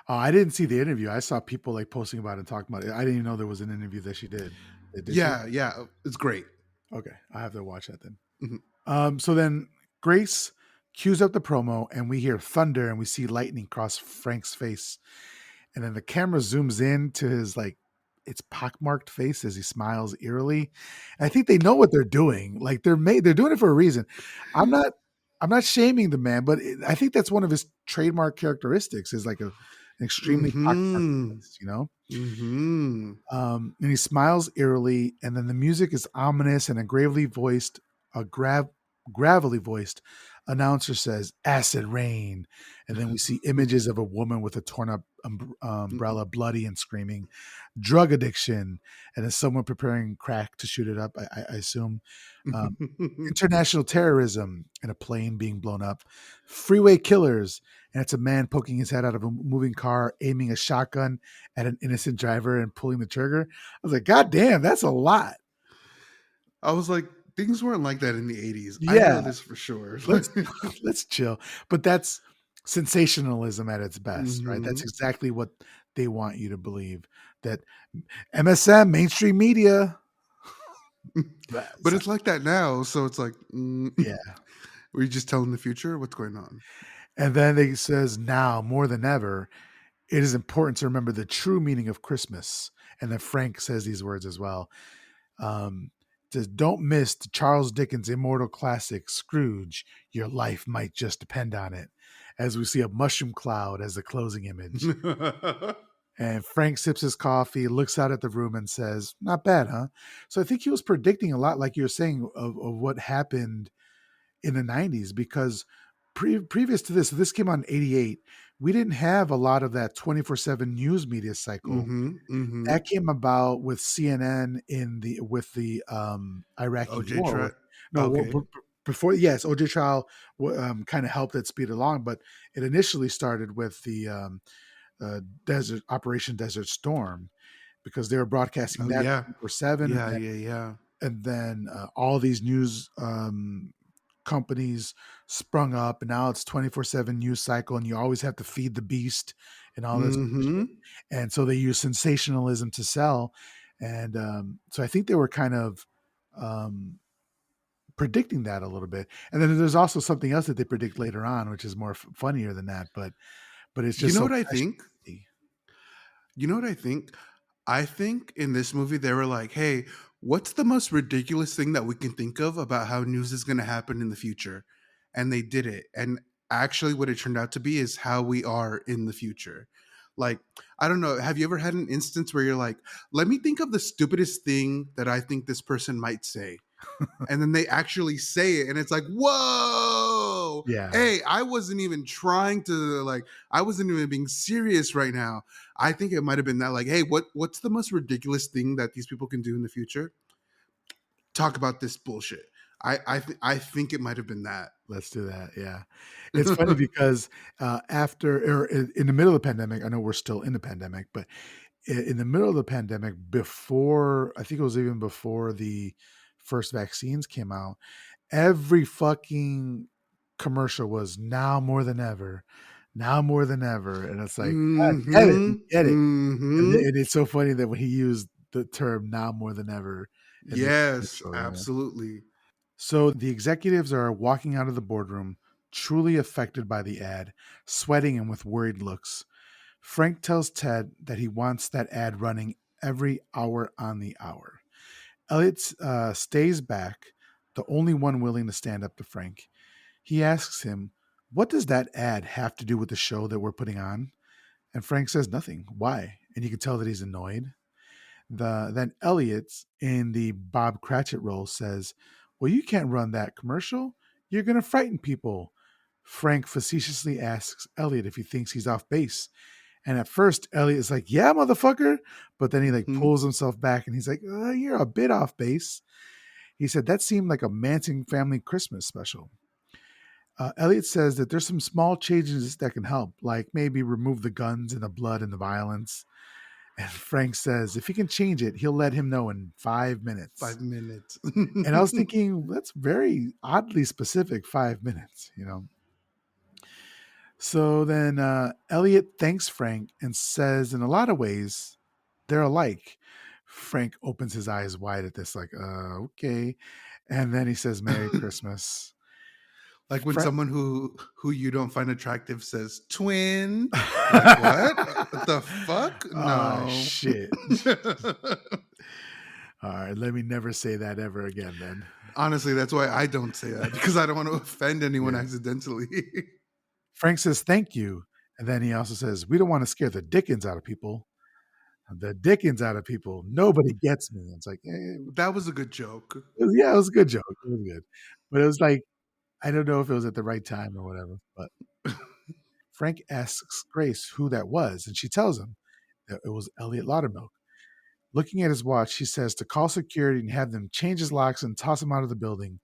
I didn't see the interview. I saw people like posting about it and talking about it. I didn't even know there was an interview that she did. Did she? Yeah, yeah, it's great. Okay, I have to watch that then. Mhm. So then Grace cues up the promo, and we hear thunder, and we see lightning cross Frank's face, and then the camera zooms in to his like it's pockmarked face as he smiles eerily. And I think they know what they're doing. Like they're doing it for a reason. I'm not I'm not shaming the man, but I think that's one of his trademark characteristics is like an extremely pockmarked Mhm. face. Mhm. And he smiles eerily, and then the music is ominous, and a gravelly voiced announcer says "acid rain," and then we see images of a woman with a torn up umbrella, bloody and screaming, drug addiction, and then someone preparing crack to shoot it up. I assume. Um, International terrorism and a plane being blown up, freeway killers, and it's a man poking his head out of a moving car, aiming a shotgun at an innocent driver and pulling the trigger. I was like, God damn, that's a lot. I was like, things weren't like that in the 80s. I Yeah, know this for sure. let's let's chill. But that's sensationalism at its best, right? That's Mhm. exactly what they want you to believe. That MSM, mainstream media. But That's, it's like that now, so it's like, yeah. were you just telling the future? What's going on? And then he says, now more than ever, it is important to remember the true meaning of Christmas. And then Frank says these words as well. Um, says, don't miss the Charles Dickens immortal classic, Scrooge. Your life might just depend on it. As we see a mushroom cloud as the closing image. And Frank sips his coffee, looks out at the room, and says, not bad, huh? So I think he was predicting a lot, like you're saying, of what happened in the 90s because previous to this came out in 88. We didn't have a lot of that 24/7 news media cycle. Mhm, That mhm. came about with CNN with the Iraqi OJ war. Trent. No, well, Okay. before, yes, OJ trial kind of helped it speed along, but it initially started with the Desert Operation Desert Storm because they were broadcasting Oh, that yeah. 24/7, Yeah, yeah, yeah. and then all these news companies sprung up, and now it's 24/7 news cycle, and you always have to feed the beast and all this bullshit. Mhm. And so they use sensationalism to sell. And so I think they were kind of um, predicting that a little bit. And then there's also something else that they predict later on, which is more funnier than that. But it's You just know so what I fresh. think? You know what I think? I think in this movie they were like, "Hey, what's the most ridiculous thing that we can think of about how news is going to happen in the future?" And they did it. And actually what it turned out to be is how we are in the future. Like, I don't know, have you ever had an instance where you're like, "Let me think of the stupidest thing that I think this person might say." And then they actually say it and it's like, whoa, Yeah, hey, I wasn't even trying to, like, I wasn't even being serious right now. I think it might have been that, like, hey, what's the most ridiculous thing that these people can do in the future? Talk about this bullshit. I think it might have been that. let's do that. Yeah. It's funny because after or in the middle of the pandemic, I know we're still in the pandemic, but in the middle of the pandemic, before I think it was even before the first vaccines came out, every fucking commercial was now more than ever, now more than ever. And it's like, God, get it. We Mm-hmm. get it. Mm-hmm. And it's so funny that when he used the term now more than ever in this Yes, commercial, yeah. absolutely. So the executives are walking out of the boardroom, truly affected by the ad, sweating and with worried looks. Frank tells Ted that he wants that ad running every hour on the hour. Elliot stays back, the only one willing to stand up to Frank. He asks him, "What does that ad have to do with the show that we're putting on?" And Frank says nothing. Why? And you can tell that he's annoyed. Then Elliot, in the Bob Cratchit role, says, "Well, you can't run that commercial. You're going to frighten people." Frank facetiously asks Elliot if he thinks he's off base. And at first, Elliot is like, "Yeah, motherfucker." But then he like Mm-hmm. pulls himself back and he's like, "You're a bit off base." He said that seemed like a Manson family Christmas special. Elliot says that there's some small changes that can help, like maybe remove the guns and the blood and the violence. And Frank says if he can change it, he'll let him know in 5 minutes. 5 minutes. And I was thinking, that's very oddly specific, 5 minutes, you know? So then Elliot thanks Frank and says, in a lot of ways, they're alike. Frank opens his eyes wide at this, like, okay. And then he says, "Merry Christmas." Like when Fra- someone who you don't find attractive says twin. Like what? What the fuck? oh, No. shit. All right, let me never say that ever again then. Honestly, that's why I don't say that, because I don't want to offend anyone Yeah. accidentally. Frank says, "Thank you." And then he also says, "We don't want to scare the dickens out of people." The dickens out of people. Nobody gets me. It's like, That was a good joke. yeah, it was a good joke. It was good. But it was like, I don't know if it was at the right time or whatever. But Frank asks Grace who that was, and she tells him that it was Elliot Laudermilk. Looking at his watch, she says to call security and have them change his locks and toss him out of the building.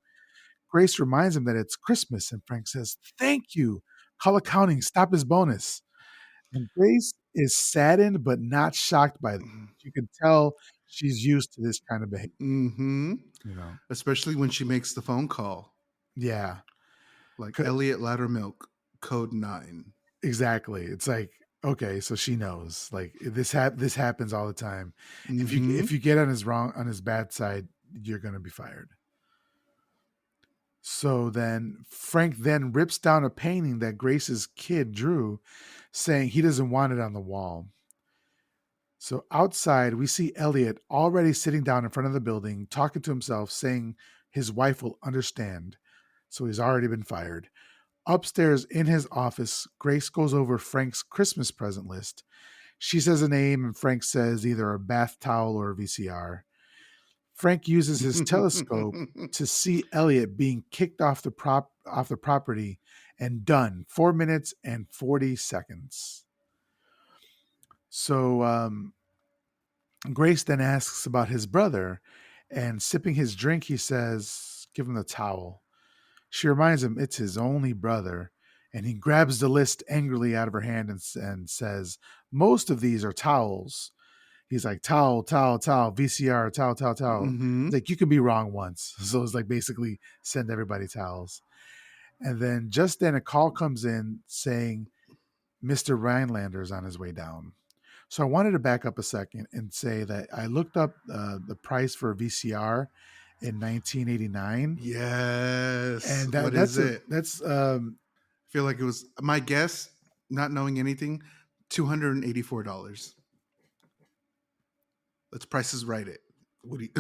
Grace reminds him that it's Christmas, and Frank says, "Thank you. Call accounting, stop his bonus." And Grace is saddened but not shocked by this. You can tell she's used to this kind of behavior, Mm-hmm. you know. Especially when she makes the phone call. Yeah. Like C- Elliot Laddermilk, code 9. exactly. It's like, okay, so she knows. Like this happens all the time. Mm-hmm. If you get on his bad side, you're going to be fired. So then Frank then rips down a painting that Grace's kid drew, saying he doesn't want it on the wall. So outside, we see Elliot already sitting down in front of the building, talking to himself, saying his wife will understand. So he's already been fired. Upstairs in his office, Grace goes over Frank's Christmas present list. She says a name, and Frank says either a bath towel or a VCR. Frank uses his telescope to see Elliot being kicked off the property and done. 4 minutes and 40 seconds. So Grace then asks about his brother, and sipping his drink, he says, "Give him the towel." She reminds him it's his only brother, and he grabs the list angrily out of her hand and says, "Most of these are towels." He's like, "Towel, towel, towel, VCR, towel, towel, towel." Mm-hmm. It's like, you could be wrong once. So it's like basically send everybody towels. And then just then a call comes in saying Mr. Rhinelander's on his way down. So I wanted to back up a second and say that I looked up the price for a VCR in 1989, Yes. and What is it? that's I feel like it was my guess, not knowing anything, $284. Let's prices right it. What do you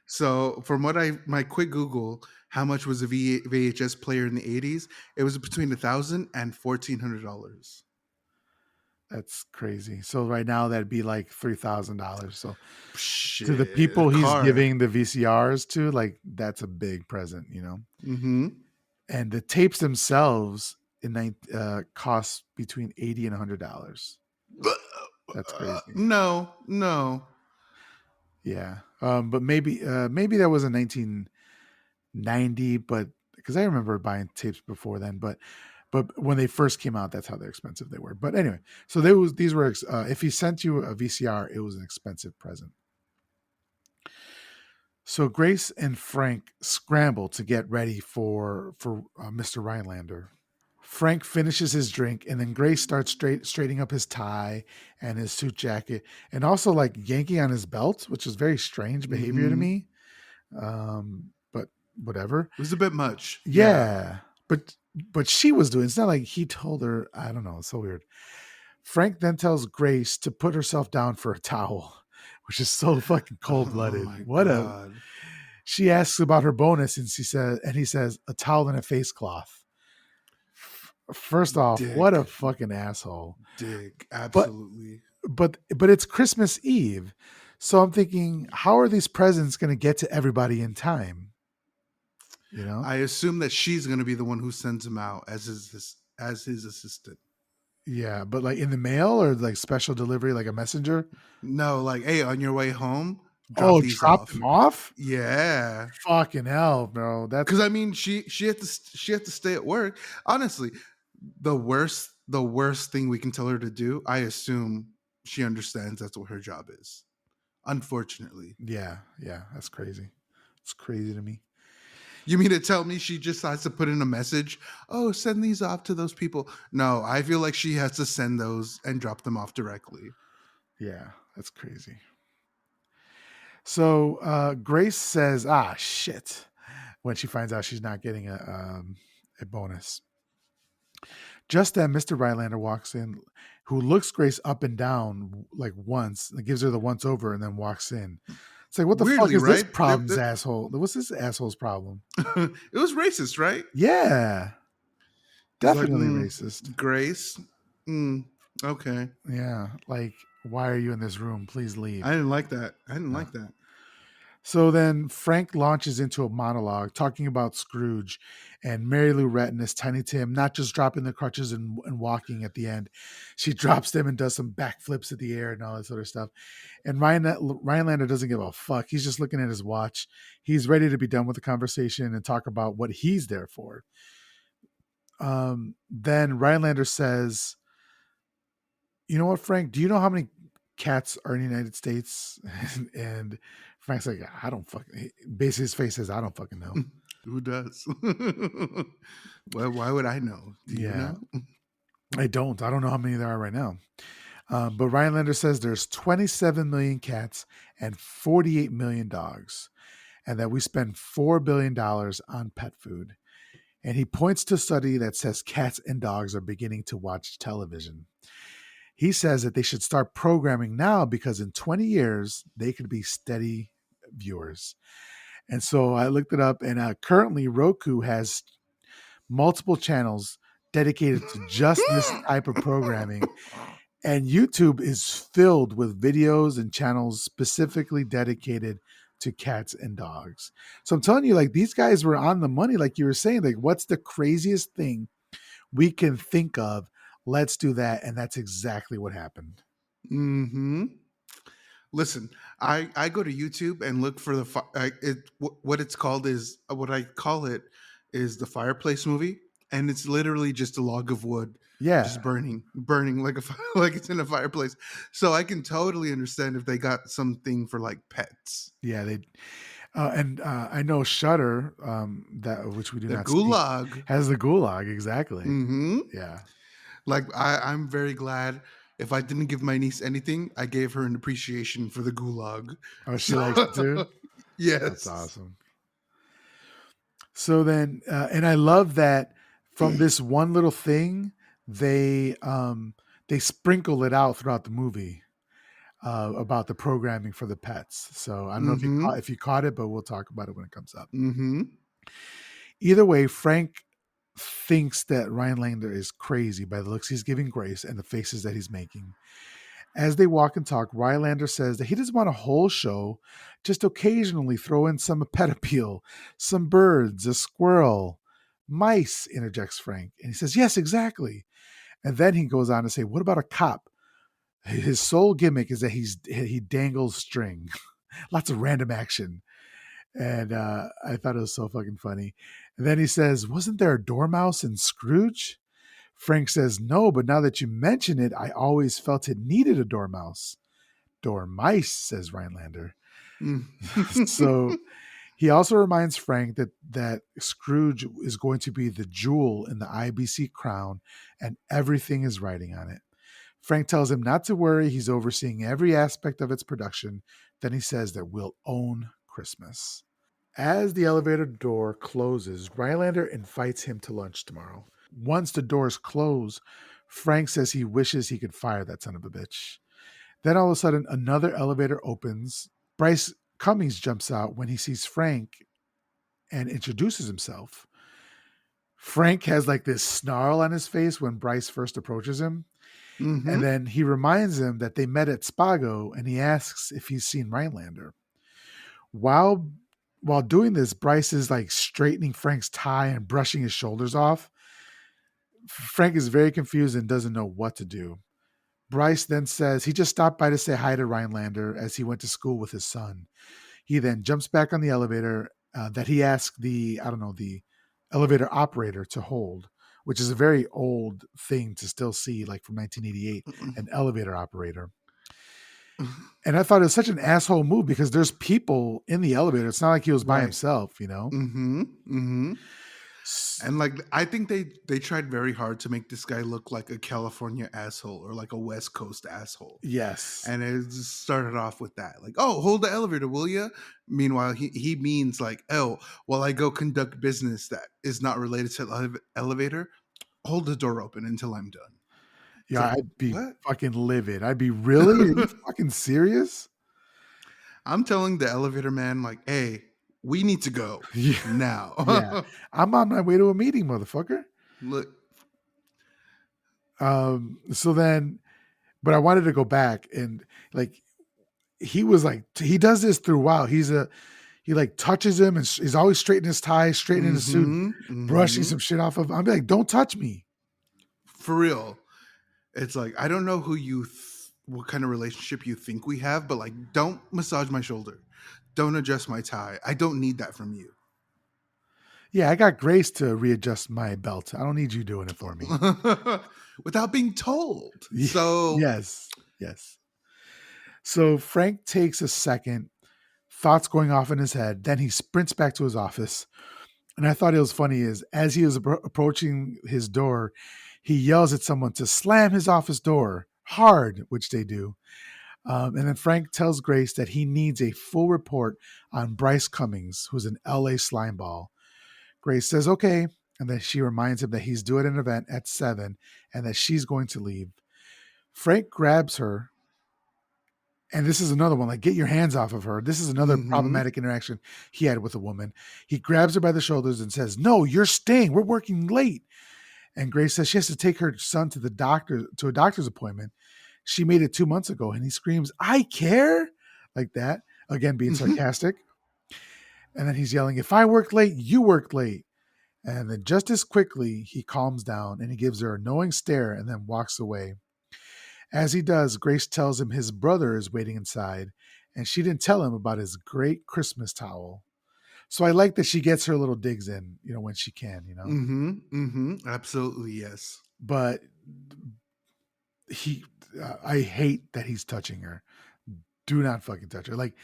So from what my quick Google, how much was a VHS player in the 80s? It was between $1,000 and $1,400. that's crazy. So right now that'd be like $3,000. So to the Shit, a people he's car. giving the VCRs to, like that's a big present, you know. Mm-hmm. And the tapes themselves cost between $80 and $100. That's crazy. No, no. Yeah, but maybe that was in 1990, but because I remember buying tapes before then, but when they first came out, that's how they're expensive they were. But anyway, so these were if he sent you a VCR, it was an expensive present. So Grace and Frank scramble to get ready for Mr. Rhinelander. Frank finishes his drink, and then Grace starts straightening up his tie and his suit jacket, and also like yanking on his belt, which is very strange behavior to Mm-hmm. me. But whatever. It was a bit much. Yeah. Yeah, but she was doing. It's not like he told her. I don't know. It's so weird. Frank then tells Grace to put herself down for a towel, which is so fucking cold Oh blooded. my What a. god. She asks about her bonus, and he says a towel and a face cloth. First off, what a Dick. fucking asshole. Dick. But Absolutely. but it's Christmas Eve, so I'm thinking, how are these presents going to get to everybody in time? You know? I assume that she's going to be the one who sends him out as his assistant. Yeah, but like in the mail or like special delivery, like a messenger. No, like, hey, on your way home, drop Oh, these drop off. them off? Yeah. Fucking hell, bro. That's Because I mean, she had to stay at work. Honestly, the worst thing we can tell her to do, I assume she understands that's what her job is. Unfortunately, yeah, that's crazy. It's crazy to me. you mean to tell me she just has to put in a message? Oh, send these off to those people. No, I feel like she has to send those and drop them off directly. Yeah, that's crazy. So Grace says, "Ah, shit," when she finds out she's not getting a bonus. Just then, Mr. Rylander walks in, who looks Grace up and down like once, and gives her the once over, and then walks in. It's like, what the fuck Weirdly, is this right? problem's asshole? What's this asshole's problem? It was racist, right? Yeah, He's like, definitely racist. Grace. Okay. Yeah, like, why are you in this room? Please leave. I didn't like that. I didn't like that. So then Frank launches into a monologue talking about Scrooge and Mary Lou Retton as Tiny Tim, not just dropping the crutches and walking at the end. She drops them and does some backflips at the air and all that sort of stuff. And Rhinelander doesn't give a fuck. He's just looking at his watch. He's ready to be done with the conversation and talk about what he's there for. Then Rhinelander says, "You know what, Frank? Do you know how many cats are in the United States?" And Frank's like, "I don't fucking." Basically, his face says, "I don't fucking know." Who does? Well, why would I know? Do you Yeah, know? I don't. I don't know how many there are right now. But Rhinelander says there's 27 million cats and 48 million dogs, and that we spend $4 billion on pet food. And he points to a study that says cats and dogs are beginning to watch television. He says that they should start programming now because in 20 years, they could be steady viewers. And so I looked it up, and currently Roku has multiple channels dedicated to just this type of programming. And YouTube is filled with videos and channels specifically dedicated to cats and dogs. So I'm telling you, like, these guys were on the money, like you were saying. Like, what's the craziest thing we can think of? Let's do that. And that's exactly what happened. Mm-hmm. Listen, I go to YouTube and look for what it's called is what I call it is the fireplace movie, and it's literally just a log of wood, Yeah. just burning like like it's in a fireplace. So I can totally understand if they got something for like pets. Yeah. And I know Shutter, that which we do The not speak, gulag. has the gulag. Exactly. Mm-hmm. Yeah. Like I'm very glad. If I didn't give my niece anything, I gave her an appreciation for the gulag. Oh, she likes it too. So, That's yes. awesome. So then, and I love that from this one little thing, they sprinkle it out throughout the movie about the programming for the pets. So I don't know Mm-hmm. if you caught it, but we'll talk about it when it comes up. Mm-hmm. Either way, Frank thinks that Rhinelander is crazy by the looks he's giving Grace and the faces that he's making. As they walk and talk, Rhinelander says that he doesn't want a whole show, just occasionally throw in some pet appeal, some birds, a squirrel, mice, interjects Frank. And he says, yes, exactly. And then he goes on to say, what about a cop? His sole gimmick is that he dangles string. Lots of random action. And I thought it was so fucking funny. And then he says, wasn't there a dormouse in Scrooge? Frank says, no, but now that you mention it, I always felt it needed a dormouse. Dormice, says Rhinelander. Mm. So He also reminds Frank that Scrooge is going to be the jewel in the IBC crown and everything is riding on it. Frank tells him not to worry, he's overseeing every aspect of its production. Then he says that we'll own Christmas. As the elevator door closes, Rhinelander invites him to lunch tomorrow. Once the doors close, Frank says he wishes he could fire that son of a bitch. Then all of a sudden, another elevator opens. Bryce Cummings jumps out when he sees Frank and introduces himself. Frank has like this snarl on his face when Bryce first approaches him. And Mm-hmm. then he reminds him that they met at Spago and he asks if he's seen Rhinelander. While while doing this, Bryce is like straightening Frank's tie and brushing his shoulders off. Frank is very confused and doesn't know what to do. Bryce then says he just stopped by to say hi to Rhinelander as he went to school with his son. He then jumps back on the elevator that he asked the, I don't know, the elevator operator to hold, which is a very old thing to still see, like from 1988, an elevator operator. And I thought it was such an asshole move because there's people in the elevator. It's not like he was by Right. himself, you know? Mm-hmm. Mm-hmm. And like I think they tried very hard to make this guy look like a California asshole or like a West Coast asshole. Yes. And it just started off with that. Like, oh, hold the elevator, will you? Meanwhile, he means like, oh, while I go conduct business that is not related to the elevator, hold the door open until I'm done. It's Yeah, like, I'd be what? fucking livid. I'd be, really? Are you fucking serious? I'm telling the elevator man, like, hey, we need to go Yeah. now. Yeah. I'm on my way to a meeting, motherfucker. Look. So then, but I wanted to go back and like, he was like, he does this throughout. He like touches him and he's always straightening his tie, straightening his suit, Mm-hmm, brushing mm-hmm. some shit off of him. I'm like, don't touch me. For real. It's like, I don't know what kind of relationship you think we have, but like, don't massage my shoulder. Don't adjust my tie. I don't need that from you. Yeah, I got Grace to readjust my belt. I don't need you doing it for me. Without being told. So, Yes. Yes. So Frank takes a second, thoughts going off in his head. Then he sprints back to his office. And I thought it was funny is as he was approaching his door, he yells at someone to slam his office door hard, which they do. And then Frank tells Grace that he needs a full report on Bryce Cummings, who's an LA slimeball. Grace says, okay. And then she reminds him that he's due at an event at 7 and that she's going to leave. Frank grabs her. And this is another one, like, get your hands off of her. This is another mm-hmm. problematic interaction he had with a woman. He grabs her by the shoulders and says, no, you're staying. We're working late. And Grace says she has to take her son to a doctor's appointment. She made it 2 months ago. And he screams, I care, like that. Again, being sarcastic. And then he's yelling, if I work late, you work late. And then just as quickly, he calms down and he gives her a knowing stare and then walks away. As he does, Grace tells him his brother is waiting inside, and she didn't tell him about his great Christmas towel. So I like that she gets her little digs in, when she can, Mm-hmm. Mm-hmm. Absolutely, yes. But I hate that he's touching her. Do not fucking touch her. Like,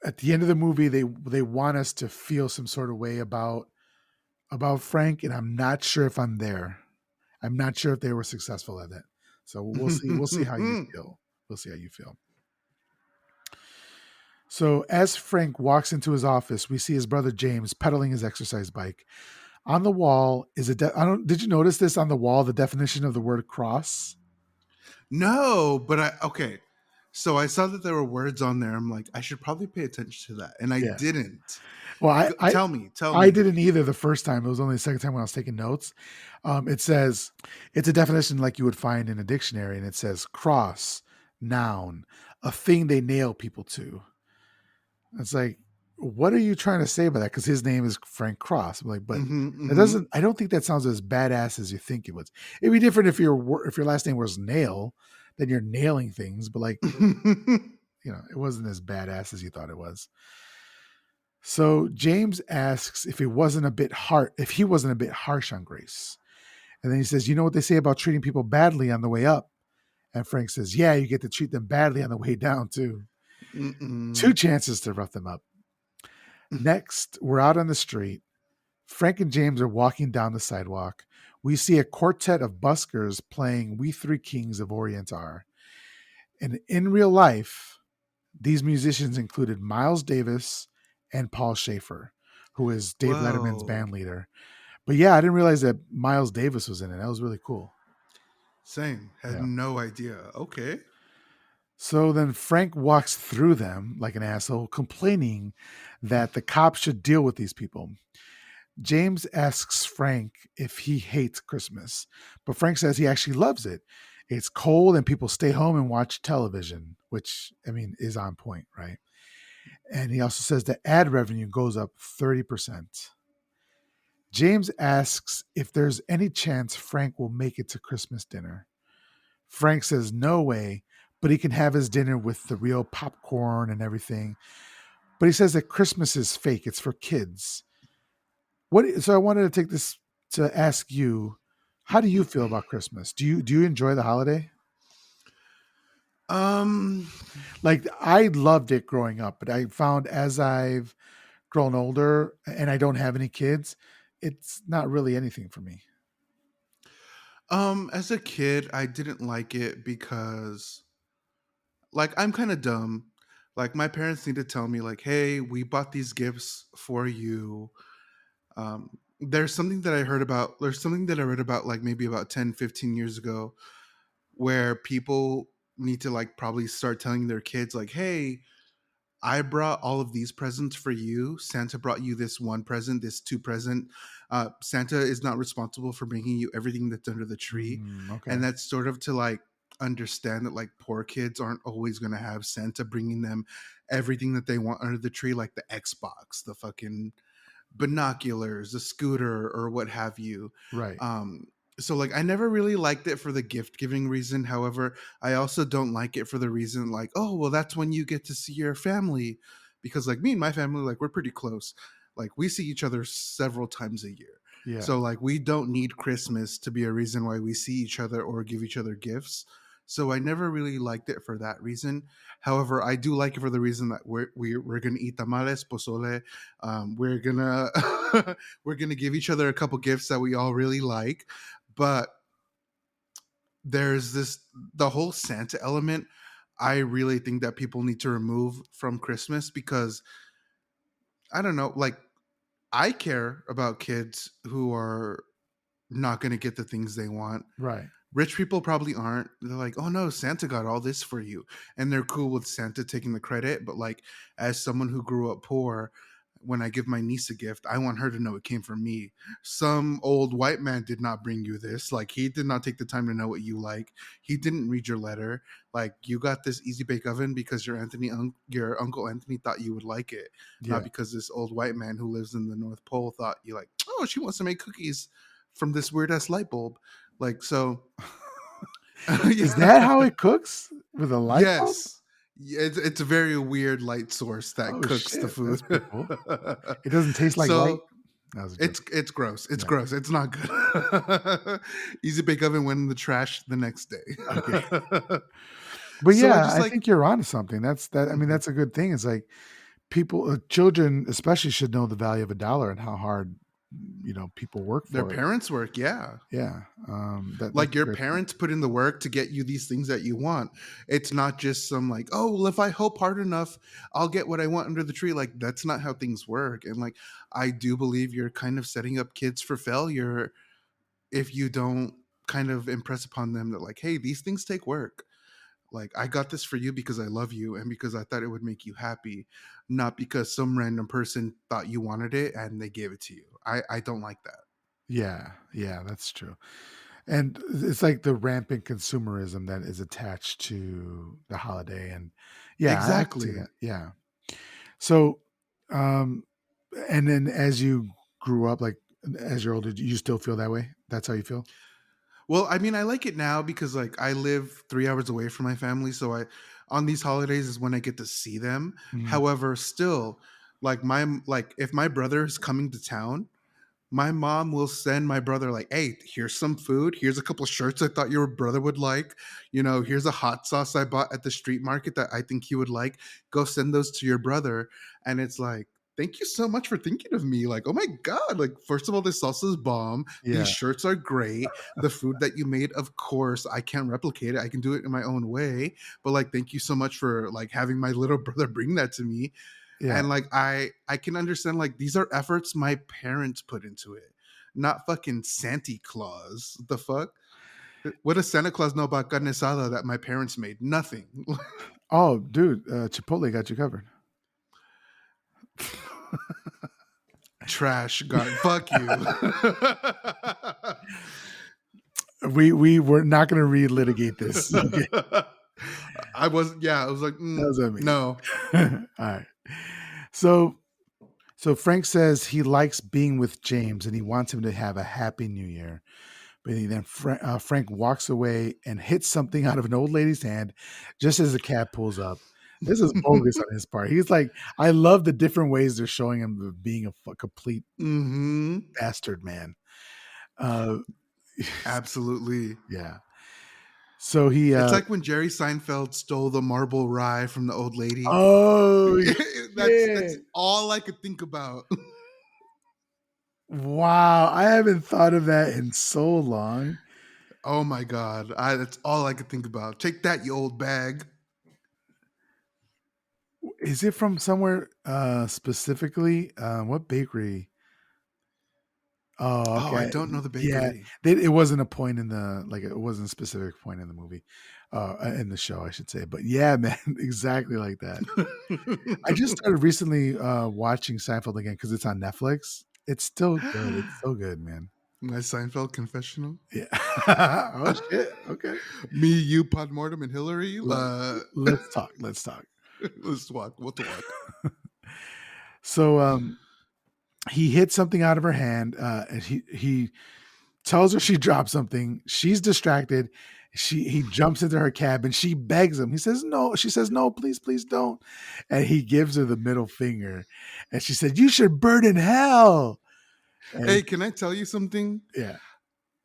at the end of the movie, they want us to feel some sort of way about Frank, and I'm not sure if I'm there. I'm not sure if they were successful at that. So we'll see. We'll see how you feel. We'll see how you feel. So as Frank walks into his office, we see his brother James pedaling his exercise bike. On the wall is did you notice this on the wall, the definition of the word cross? No, but okay. So I saw that there were words on there. I'm like, I should probably pay attention to that. And I Yeah. didn't. Well, Tell me. I didn't either the first time. It was only the second time when I was taking notes. It says, it's a definition like you would find in a dictionary, and it says cross, noun, a thing they nail people to. It's like, what are you trying to say by that? Because his name is Frank Cross. I'm like, but that doesn't. I don't think that sounds as badass as you think it was. It'd be different if your last name was Nail, then you're nailing things. But like, it wasn't as badass as you thought it was. So James asks if he wasn't a bit harsh on Grace, and then he says, "You know what they say about treating people badly on the way up?" And Frank says, "Yeah, you get to treat them badly on the way down too." Two Mm-mm. chances to rough them up. Next, we're out on the street. Frank and James are walking down the sidewalk. We see a quartet of buskers playing We Three Kings of Orient Are. And in real life, these musicians included Miles Davis and Paul Schaefer, who is Dave Letterman's Whoa. band leader. But yeah, I didn't realize that Miles Davis was in it. That was really cool. Same. Had Yeah. no idea. Okay. So then Frank walks through them like an asshole, complaining that the cops should deal with these people. James asks Frank if he hates Christmas, but Frank says he actually loves it. It's cold and people stay home and watch television, which, I mean, is on point, right? And he also says that ad revenue goes up 30%. James asks if there's any chance Frank will make it to Christmas dinner. Frank says no way, but he can have his dinner with the real popcorn and everything. But he says that Christmas is fake, it's for kids. So I wanted to take this to ask you, how do you feel about Christmas? Do you enjoy the holiday? Um Like I loved it growing up, but I found as I've grown older and I don't have any kids, it's not really anything for me. as a kid, I didn't like it because like I'm kind of dumb. Like my parents need to tell me like, "Hey, we bought these gifts for you." There's something that I heard about, there's something that I read about like maybe about 10, 15 years ago where people need to like probably start telling their kids like, "Hey, I brought all of these presents for you. Santa brought you this one present, this two present. Santa is not responsible for bringing you everything that's under the tree." Okay. And that's sort of to like understand that like poor kids aren't always going to have Santa bringing them everything that they want under the tree, like the Xbox, the fucking binoculars, a scooter, or what have you. Right. Um, so like I never really liked it for the gift giving reason. However, I also don't like it for the reason like, oh well, that's when you get to see your family, because like me and my family, like we're pretty close. Like we see each other several times a year. Yeah. So like we don't need Christmas to be a reason why we see each other or give each other gifts. So I never really liked it for that reason. However, I do like it for the reason that we're gonna eat tamales, pozole, we're gonna we're gonna give each other a couple gifts that we all really like, but there's this the whole Santa element. I really think that people need to remove from Christmas because I don't know, like I care about kids who are not going to get the things they want. Right. Rich people probably aren't. They're like, oh no, Santa got all this for you. And they're cool with Santa taking the credit. But like, as someone who grew up poor, when I give my niece a gift, I want her to know it came from me. Some old white man did not bring you this. Like, he did not take the time to know what you like. He didn't read your letter. Like, you got this easy bake oven because your uncle Anthony thought you would like it, not Yeah. because this old white man who lives in the North Pole thought you like. Oh, she wants to make cookies from this weird ass light bulb. Like so, Is that yeah. how it cooks with a light bulb? Yes. Yeah, it's a very weird light source that Oh cooks the shit, food. that's pretty cool. It doesn't taste like light. So That was a joke. it's gross. It's Yeah. gross. It's not good. Easy bake oven went in the trash the next Okay. day. But So I yeah, just I like think you're onto something. I mean, mhm. that's a good thing. It's like people, children especially, should know the value of a dollar and how hard people work Their for it. parents' work, yeah. Yeah, that's Like a your great point. parents put in the work to get you these things that you want. It's not just some like, oh, well, if I hope hard enough, I'll get what I want under the tree. Like that's not how things work. And like I do believe you're kind of setting up kids for failure if you don't kind of impress upon them that like, hey, these things take work. Like I got this for you because I love you and because I thought it would make you happy, not because some random person thought you wanted it and they gave it to you. I don't like that. Yeah, yeah, that's true. And it's like the rampant consumerism that is attached to the holiday. And yeah, I can see Exactly. that. Yeah. So, um, and then as you grew up, like as you're older, do you still feel that way? That's how you feel? Well, I mean, I like it now because like I live 3 hours away from my family, so I on these holidays is when I get to see them. Mhm. However, still, like if my brother is coming to town, My mom will send my brother like, "Hey, here's some food. Here's a couple shirts I thought your brother would like. Here's a hot sauce I bought at the street market that I think he would like. Go send those to your brother." And it's like, "Thank you so much for thinking of me. Like, oh my god, like first of all, this salsa is bomb. These Yeah, shirts are great. The food that you made, of course, I can't replicate it. I can do it in my own way. But like, thank you so much for like having my little brother bring that to me." yeah. And like I can understand like these are efforts my parents put into it, not fucking Santa Claus. The fuck? What does Santa Claus know about carne asada that my parents made? Nothing. Oh, dude, Chipotle got you covered. Trash. God, fuck you. We were not going to relitigate this. Okay, I was, yeah, I was like, that was on me. no. All right. So Frank says he likes being with James and he wants him to have a happy new year. But then Frank walks away and hits something out of an old lady's hand just as the cab pulls up. This is bogus on his part. He's like, I love the different ways they're showing him being a complete Hmm. bastard man. Uh, Absolutely. yeah. So he, It's like when Jerry Seinfeld stole the marble rye from the old lady. oh That's shit. all I could think about. Wow. I haven't thought of that in so long. Oh my god, that's all I could think about. Take that, you old bag. Is it from somewhere specifically? What bakery? Oh, Oh, I okay. don't know the Yeah, bakery. it wasn't a point in the like it wasn't a specific point in the movie, in the show, I should say. But yeah, man, exactly like that. I just started recently watching Seinfeld again because it's on Netflix. It's still good. It's so good, man. My Seinfeld confessional. Yeah. Oh shit. Okay. Me, you, Podmortem, and Hillary. Let, let's talk. Let's talk. Let's walk. What to walk? So he hits something out of her hand, and he tells her she dropped something. She's distracted. He jumps into her cab and she begs him. He says no. She says no, please, please don't. And he gives her the middle finger, and she said, "You should burn in hell." And Hey, can I tell you something? yeah,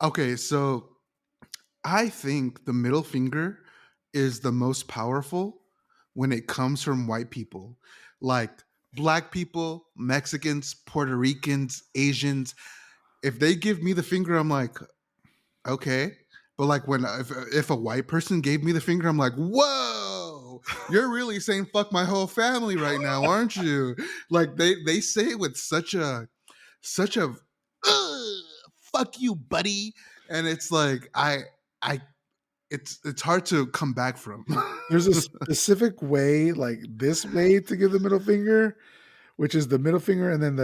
Okay, so I think the middle finger is the most powerful when it comes from white people. Like black people, Mexicans, Puerto Ricans, Asians. If they give me the finger, I'm like, okay. But like when if a white person gave me the finger, I'm like, whoa, you're really saying fuck my whole family right now, aren't you? Like they say it with such a fuck you, buddy. And it's like I it's hard to come back from. there's a specific way, like this way, to give the middle finger, which is the middle finger, and then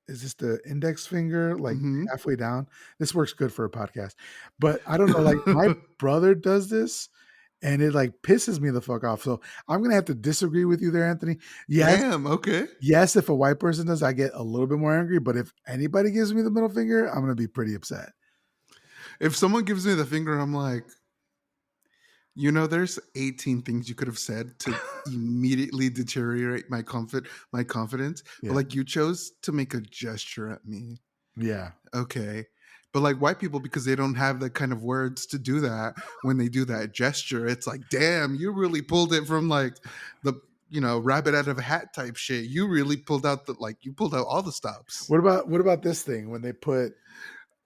is this the index finger, like Hmm. halfway down? This works good for a podcast, but I don't know. Like my brother does this, and it like pisses me the fuck off. So I'm gonna have to disagree with you there, Anthony. Yes, Damn, okay. yes. If a white person does, I get a little bit more angry. But if anybody gives me the middle finger, I'm gonna be pretty upset. If someone gives me the finger, I'm like, there's 18 things you could have said to immediately deteriorate my confidence. But Yeah, like you chose to make a gesture at me. yeah. Okay. But like white people, because they don't have the kind of words to do that, when they do that gesture, it's like, damn, you really pulled it from like the rabbit out of a hat type shit. You really pulled out you pulled out all the stops. What about this thing when they put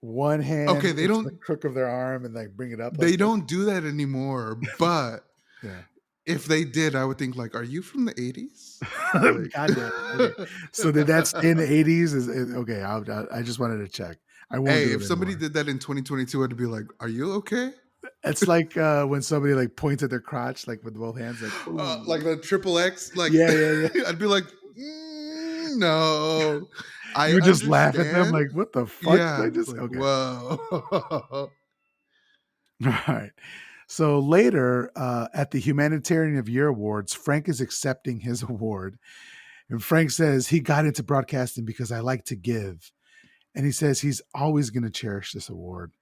one hand Okay, into the crook of their arm and like bring it up like they this? don't do that anymore. But Yeah. if they did, I would think like, are you from the 80s? Like, God damn. Okay. So did that stay in the 80s? Okay? I just wanted to check. I won't hey, do if it somebody anymore. did that in 2022, I'd be like, are you okay? It's like when somebody like points at their crotch like with both hands, like Like ooh. the triple X, like Yeah, yeah, yeah. I'd be like, no, I You just laugh at them understand. like, what the fuck did Yeah, I it's just? like Okay. whoa. All right. So later, at the Humanitarian of Year Awards, Frank is accepting his award. And Frank says he got into broadcasting because I like to give. And he says he's always going to cherish this award.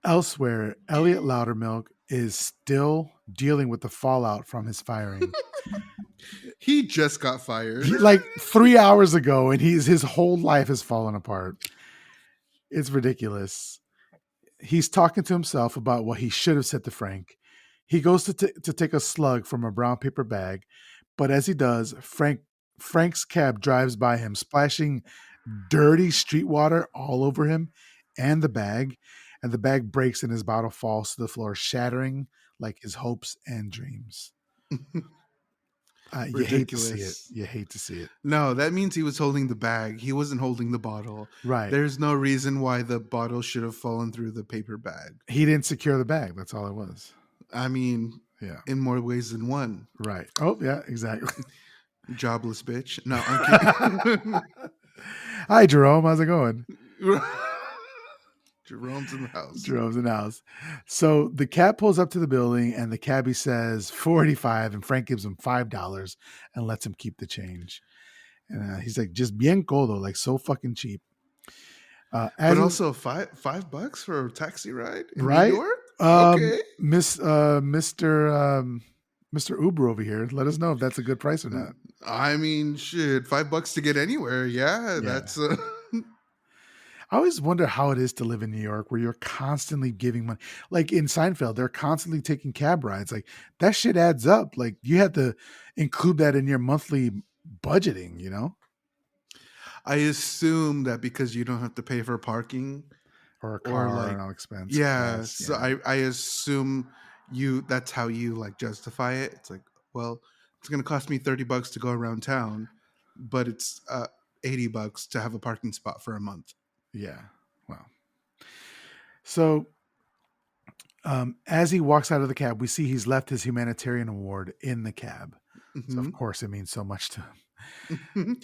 Elsewhere, Elliot Loudermilk is still dealing with the fallout from his firing. He just got fired. Like 3 hours ago, and his whole life has fallen apart. It's ridiculous. He's talking to himself about what he should have said to Frank. He goes to take a slug from a brown paper bag, but as he does, Frank's cab drives by him, splashing dirty street water all over him and the bag breaks and his bottle falls to the floor, shattering like his hopes and dreams. You hate to see it. Ridiculous. You hate to see it. No, that means he was holding the bag. He wasn't holding the bottle. Right. There's no reason why the bottle should have fallen through the paper bag. He didn't secure the bag. That's all it was. I mean, Yeah. in more ways than one. Right. Oh, yeah, exactly. Jobless bitch. No, I'm kidding. Hi, Jerome. How's it going? Jerome's in the house. Jerome's in the house. So the cab pulls up to the building and the cabbie says $4.85 and Frank gives him $5 and lets him keep the change. And he's like, just bien codo, like so fucking cheap. But also $5 for a taxi ride in right? New York? Okay. Mr. Uber over here, let us know if that's a good price or not. I mean, shit, $5 to get anywhere. Yeah. That's I always wonder how it is to live in New York where you're constantly giving money. Like in Seinfeld, they're constantly taking cab rides. Like that shit adds up. Like you have to include that in your monthly budgeting, you know? I assume that because you don't have to pay for parking Or a car or an expense. Yeah. Yes, So yeah. I assume that's how you like justify it. It's like, well, it's gonna cost me $30 to go around town, but it's $80 to have a parking spot for a month. Yeah. Well. So as he walks out of the cab, we see he's left his humanitarian award in the cab. So of course it means so much to him.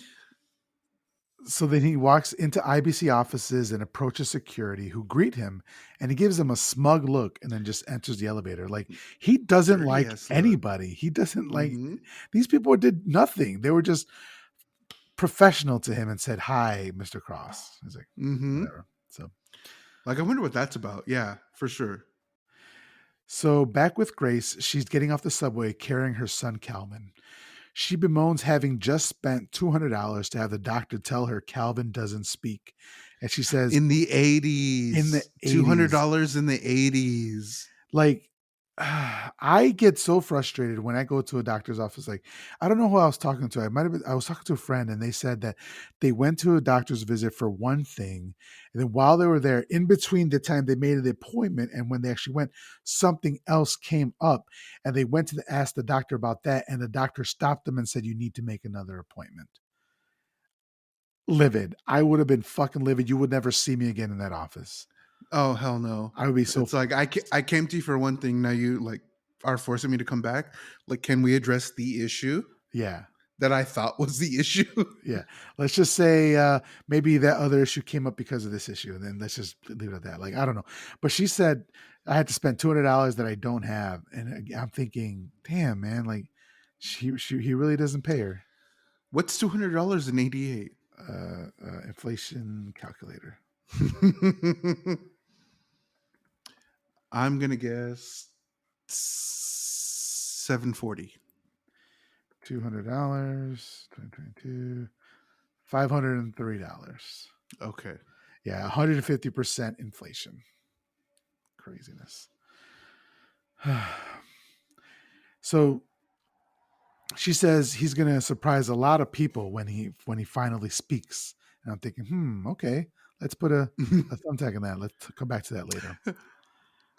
So then he walks into IBC offices and approaches security who greet him and he gives them a smug look and then just enters the elevator. Like he doesn't Dirty like ass look. anybody. He doesn't like these people did nothing. They were just professional to him and said, "Hi, Mr. Cross." He's like, whatever. So like, I wonder what that's about. Yeah, for sure. So back with Grace, she's getting off the subway carrying her son Calvin. She bemoans having just spent $200 to have the doctor tell her Calvin doesn't speak. And she says, in the 80s. In the 80s. $200 in the 80s. Like, I get so frustrated when I go to a doctor's office. Like, I don't know who I was talking to. I was talking to a friend and they said that they went to a doctor's visit for one thing. And then while they were there, in between the time they made the appointment and when they actually went, something else came up and they went to ask the doctor about that. And the doctor stopped them and said, you need to make another appointment. Livid. I would have been fucking livid. You would never see me again in that office. Oh, hell no. I would be so... It's like, I came to you for one thing. Now you like are forcing me to come back. Like, can we address the issue? Yeah. That I thought was the issue. Yeah. Let's just say maybe that other issue came up because of this issue. And then let's just leave it at that. Like, I don't know. But she said I had to spend $200 that I don't have. And I'm thinking, damn, man, like he really doesn't pay her. What's $200 in 88? Inflation calculator. I'm gonna guess $740. $200, 2022, $503. Okay. Yeah, 150% inflation. Craziness. So she says he's going to surprise a lot of people when he finally speaks. And I'm thinking, okay, let's put a thumbtack in that. Let's come back to that later.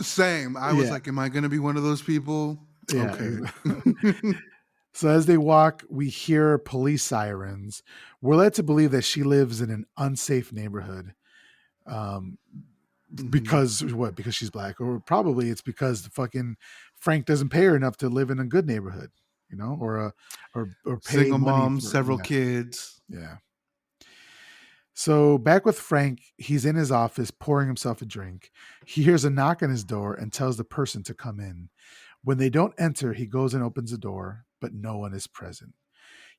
Same. I was like, am I going to be one of those people? Yeah. Okay. So as they walk, we hear police sirens. We're led to believe that she lives in an unsafe neighborhood. Because what? Because she's black, or probably it's because the fucking Frank doesn't pay her enough to live in a good neighborhood, you know, or pay single money mom, for, several kids. Yeah. So back with Frank, he's in his office pouring himself a drink. He hears a knock on his door and tells the person to come in. When they don't enter, he goes and opens the door, but no one is present.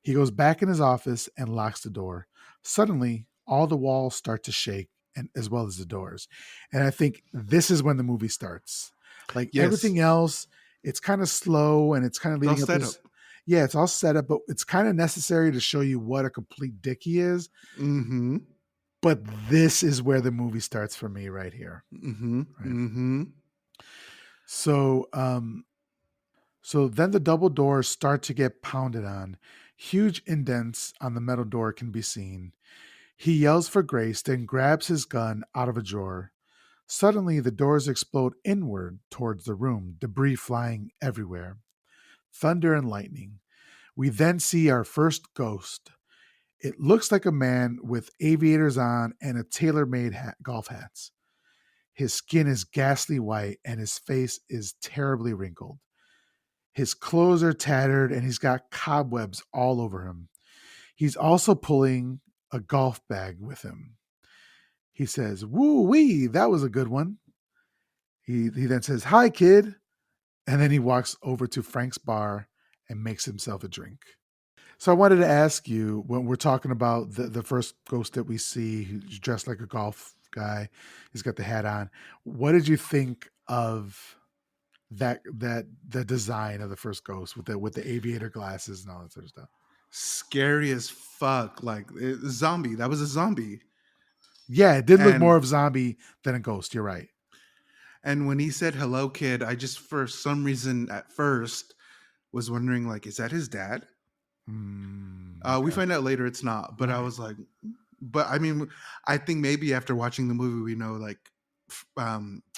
He goes back in his office and locks the door. Suddenly, all the walls start to shake, and as well as the doors. And I think this is when the movie starts. Like everything else, it's kind of slow and it's kind of leading up. Yeah, it's all set up, but it's kind of necessary to show you what a complete dick he is. Mm-hmm. But this is where the movie starts for me right here. Mm-hmm. Right. Mm-hmm. So so then the double doors start to get pounded on. Huge indents on the metal door can be seen. He yells for grace, then grabs his gun out of a drawer. Suddenly, the doors explode inward towards the room, debris flying everywhere. Thunder and lightning. We then see our first ghost. It looks like a man with aviators on and a tailor made golf hats. His skin is ghastly white and his face is terribly wrinkled. His clothes are tattered and he's got cobwebs all over him. He's also pulling a golf bag with him. He says, "Woo wee, that was a good one." He then says, "Hi, kid." And then he walks over to Frank's bar and makes himself a drink. So I wanted to ask you, when we're talking about the first ghost that we see, who's dressed like a golf guy, he's got the hat on. What did you think of that the design of the first ghost with the aviator glasses and all that sort of stuff? Scary as fuck. Like zombie. That was a zombie. Yeah, it did look more And of zombie than a ghost. You're right. and when he said hello, kid, I just for some reason at first was wondering like, is that his dad? We Okay. find out later it's not, but I Right. was like, but I mean, I think maybe after watching the movie, we know like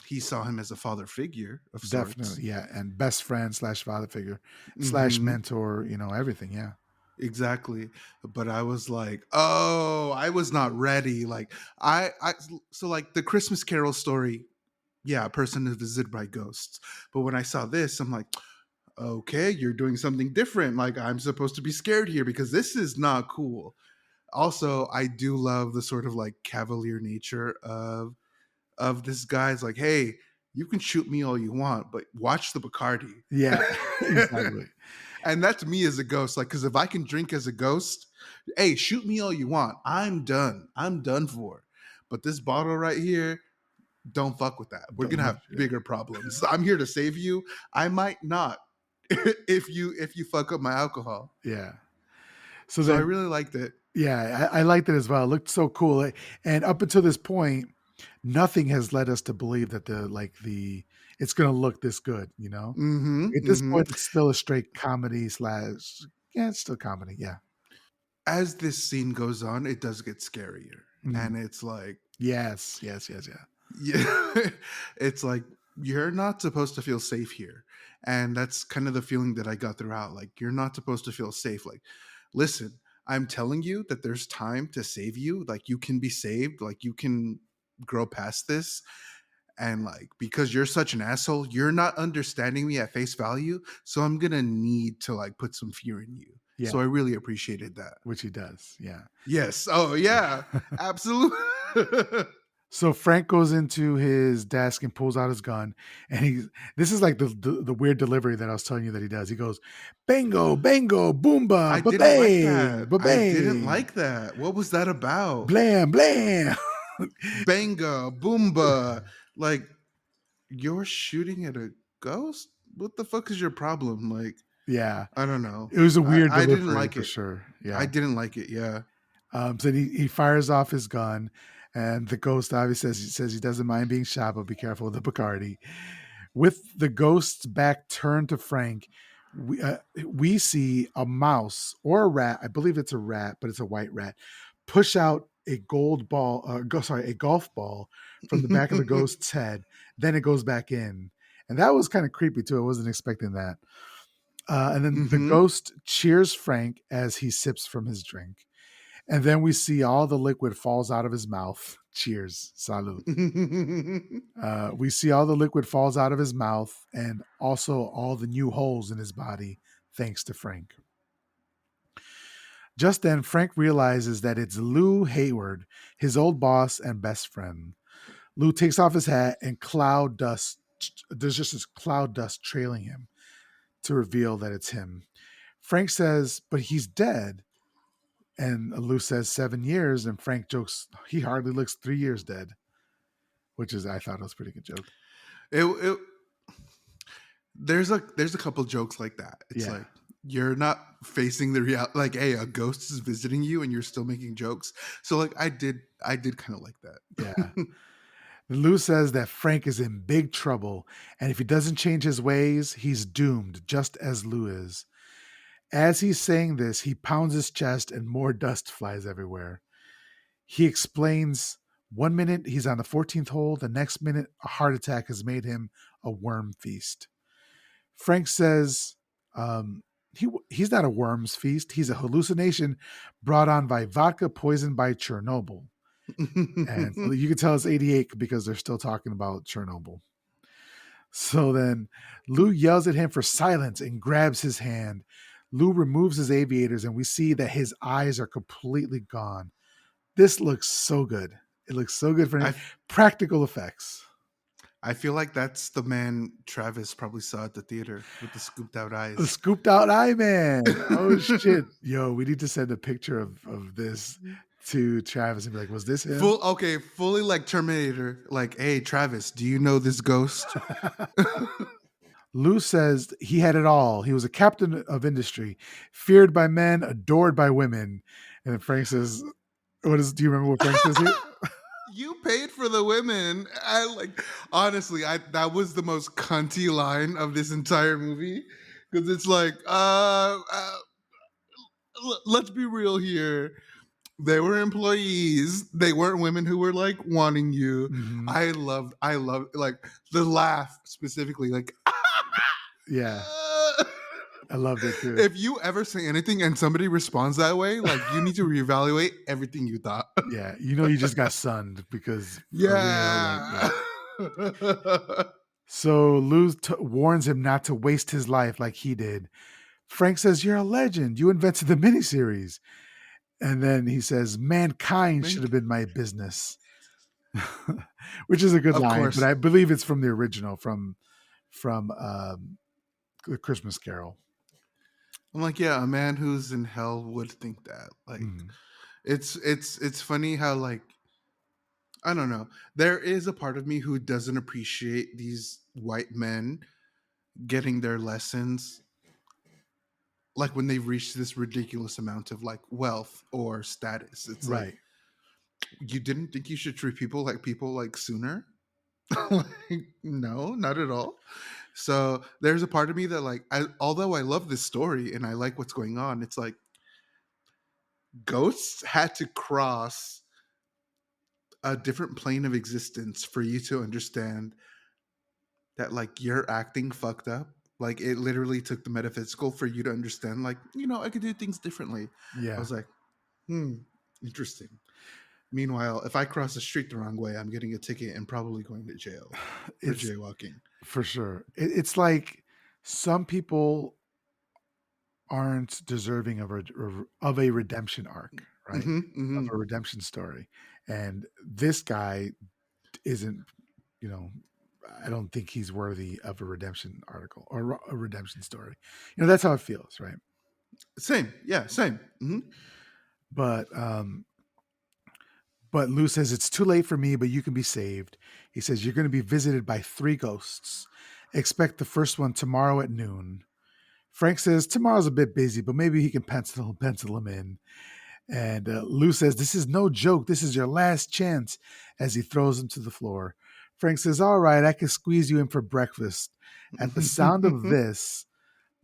he saw him as a father figure of sorts. Definitely. Yeah. And best friend slash father figure slash Hmm. mentor, everything. Yeah. Exactly. But I was like, oh, I was not ready. Like I so like the Christmas Carol story. Yeah, a person is visited by ghosts. But when I saw this, I'm like, okay, you're doing something different. Like I'm supposed to be scared here because this is not cool. Also, I do love the sort of like cavalier nature of this guy's like, hey, you can shoot me all you want, but watch the Bacardi. Yeah. Exactly. And that's me as a ghost. Like, because if I can drink as a ghost, hey, shoot me all you want. I'm done. I'm done for. But this bottle right here, don't fuck with that. We're Don't gonna mess have with it. bigger problems. I'm here to save you. I might not if you fuck up my alcohol. Yeah. So So I then, really liked it. yeah, I liked it as well. It looked so cool. And up until this point, nothing has led us to believe that it's going to look this good. Mm-hmm. At this Mm-hmm. point, it's still a straight comedy slash. Yeah, it's still comedy. Yeah. As this scene goes on, it does get scarier. Mm. And it's like, Yes. Yes. Yes. Yeah. yeah, it's like you're not supposed to feel safe here. And that's kind of the feeling that I got throughout. Like, you're not supposed to feel safe. Like, listen, I'm telling you that there's time to save you. Like, you can be saved. Like, you can grow past this. And like, because you're such an asshole, you're not understanding me at face value. So I'm going to need to like put some fear in you. Yeah. So I really appreciated that. Which he does. Yeah. Yes. Oh, yeah. Absolutely. So Frank goes into his desk and pulls out his gun, and this is like the weird delivery that I was telling you that he does. He goes, "Bango, bango, boomba, I didn't like ba-bang, that. I didn't ba-bang, like that. What was that about? blam, blam." Banga, boomba. Like, you're shooting at a ghost? What the fuck is your problem? Like, Yeah, I don't know. it was a weird I didn't delivery like for it. sure. I Yeah. didn't like it. Yeah. So he fires off his gun, and the ghost obviously says he doesn't mind being shot, but be careful with the Bacardi. With the ghost's back turned to Frank, we see a mouse or a rat. I believe it's a rat, but it's a white rat. Push out a a golf ball from the back of the ghost's head. Then it goes back in, and that was kind of creepy too. I wasn't expecting that. And then the Mm-hmm. ghost cheers Frank as he sips from his drink. And then we see all the liquid falls out of his mouth. Cheers. Salud. We see all the liquid falls out of his mouth and also all the new holes in his body, thanks to Frank. Just then, Frank realizes that it's Lou Hayward, his old boss and best friend. Lou takes off his hat and cloud dust. There's just this cloud dust trailing him to reveal that it's him. Frank says, "But he's dead." And Lou says 7 years, and Frank jokes he hardly looks 3 years dead, which is I thought was a pretty good joke. it, there's a couple jokes like that. It's like, Yeah. You're not facing the reality. Like, hey, a ghost is visiting you, and you're still making jokes. So, like, I did kind of like Yeah. that. Lou says that Frank is in big trouble, and if he doesn't change his ways, he's doomed, just as Lou is. As he's saying this, he pounds his chest and more dust flies everywhere. He explains 1 minute he's on the 14th hole, the next minute a heart attack has made him a worm feast. Frank says he's not a worm's feast, he's a hallucination brought on by vodka poisoned by Chernobyl. And you can tell it's 88 because they're still talking about Chernobyl. So then Lou yells at him for silence and grabs his hand. Lou removes his aviators and we see that his eyes are completely gone. This looks so good. It looks so good for I practical effects. I feel like that's the man Travis probably saw at the theater with the scooped out A eyes. scooped out eye man. Oh shit. Yo, we need to send a picture of this to Travis and be like, was this him? Fully like Terminator. Like, hey, Travis, do you know this ghost? Lou says he had it all. He was a captain of industry, feared by men, adored by women. And then Frank says, do you remember what Frank says here? You paid for the women. I like honestly, I that was the most cunty line of this entire movie. Because it's like, let's be real here. They were employees. They weren't women who were like wanting you. Mm-hmm. I love like the laugh specifically. Like, Yeah, I loved it too. if you ever say anything and somebody responds that way, like you need to reevaluate everything you thought. Yeah, you know you just got sunned because for real, like yeah. Yeah. So Lou warns him not to waste his life like he did. Frank says, "You're a legend. You invented the miniseries." And then he says, "Mankind should have been my business," which is a good Of line, but course. I believe it's from the original from the Christmas Carol. I'm like, yeah, a man who's in hell would think that. Like, Mm, it's funny how like I don't know. There is a part of me who doesn't appreciate these white men getting their lessons like when they've reached this ridiculous amount of like wealth or status. It's like right. you didn't think you should treat people like sooner? Like, no, not at all. So there's a part of me that like although I love this story and I like what's going on, it's like ghosts had to cross a different plane of existence for you to understand that like you're acting fucked up. Like it literally took the metaphysical for you to understand, like, I could do things differently. I Yeah. was like, interesting. Meanwhile, if I cross the street the wrong way, I'm getting a ticket and probably going to jail for It's jaywalking. for sure. It's like some people aren't deserving of a redemption arc, right? Hmm, Of hmm. a redemption story. And this guy isn't, you know, I don't think he's worthy of a redemption article or a redemption story. That's how it feels, right? Same. Yeah, same. Hmm. But Lou says it's too late for me, but you can be saved. He says you're going to be visited by 3 ghosts. Expect the first one tomorrow at noon. Frank says tomorrow's a bit busy, but maybe he can pencil him in. And Lou says, "This is no joke. This is your last chance," as he throws him to the floor. Frank says, "All right, I can squeeze you in for breakfast." At the sound of this,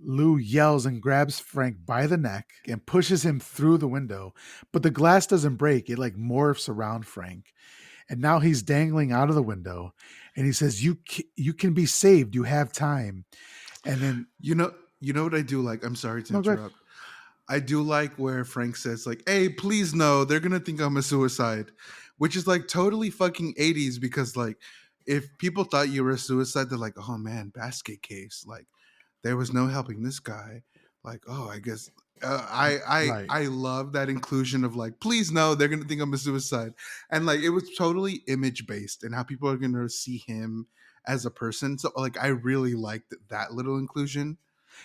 Lou yells and grabs Frank by the neck and pushes him through the window. But the glass doesn't break. It like morphs around Frank. And now he's dangling out of the window. And he says, you can be saved. You have time." And then, you know what I do like? I'm sorry to no, go ahead. interrupt. I do like where Frank says like, "Hey, please no, they're gonna think I'm a suicide," which is like totally fucking 80s because like if people thought you were a suicide, they're like, "Oh man, basket case." Like there was no helping this guy. Like, oh, I guess Right. I love that inclusion of like, please no, they're gonna think I'm a suicide, and like it was totally image based and how people are gonna see him as a person. So like, I really liked that little inclusion.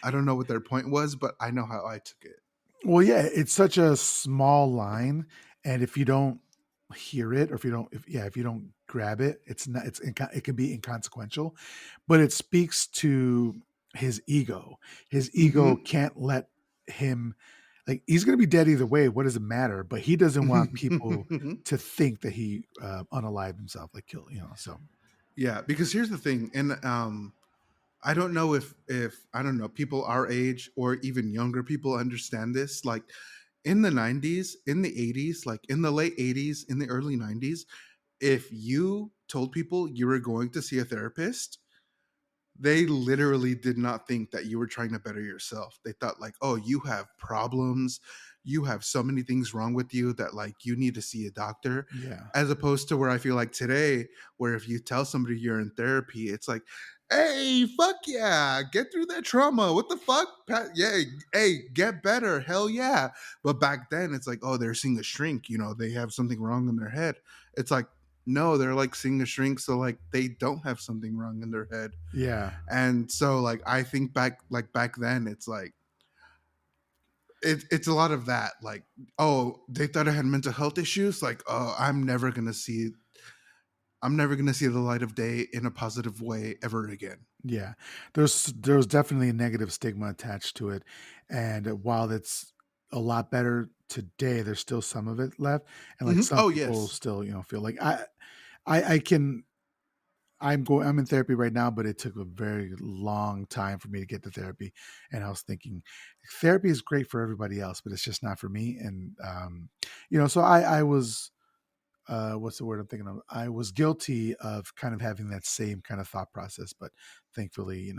I don't know what their point was, but I know how I took it. Well, yeah, it's such a small line, and if you don't hear it, or if you don't grab it, it can be inconsequential, but it speaks to his ego. His ego Mm-hmm. can't let him, like, he's going to be dead either way. What does it matter? But he doesn't want people to think that he unalived himself, like kill, so. Yeah, because here's the thing, and I don't know if I don't know people our age or even younger people understand this. Like in the 90s, in the 80s, like in the late 80s, in the early 90s, if you told people you were going to see a therapist, they literally did not think that you were trying to better yourself. They thought like, "Oh, you have problems. You have so many things wrong with you that like you need to see a doctor." Yeah. As opposed to where I feel like today, where if you tell somebody you're in therapy, it's like, "Hey, fuck yeah, get through that trauma. What the fuck? Yeah, hey, get better. Hell yeah." But back then, it's like, "Oh, they're seeing a shrink. You know, they have something wrong in their head." It's like, no, they're like seeing a shrink, so like they don't have something wrong in their head. Yeah. And so like I think back then it's like it's a lot of that, like, oh, they thought I had mental health issues, like, oh, I'm never gonna see the light of day in a positive way ever again. Yeah. There's definitely a negative stigma attached to it. And while it's a lot better today, there's still some of it left. And like some Oh people yes. still, feel like I can I'm in therapy right now, but it took a very long time for me to get to therapy. And I was thinking therapy is great for everybody else, but it's just not for me. And so I was what's the word I'm thinking of? I was guilty of kind of having that same kind of thought process, but thankfully,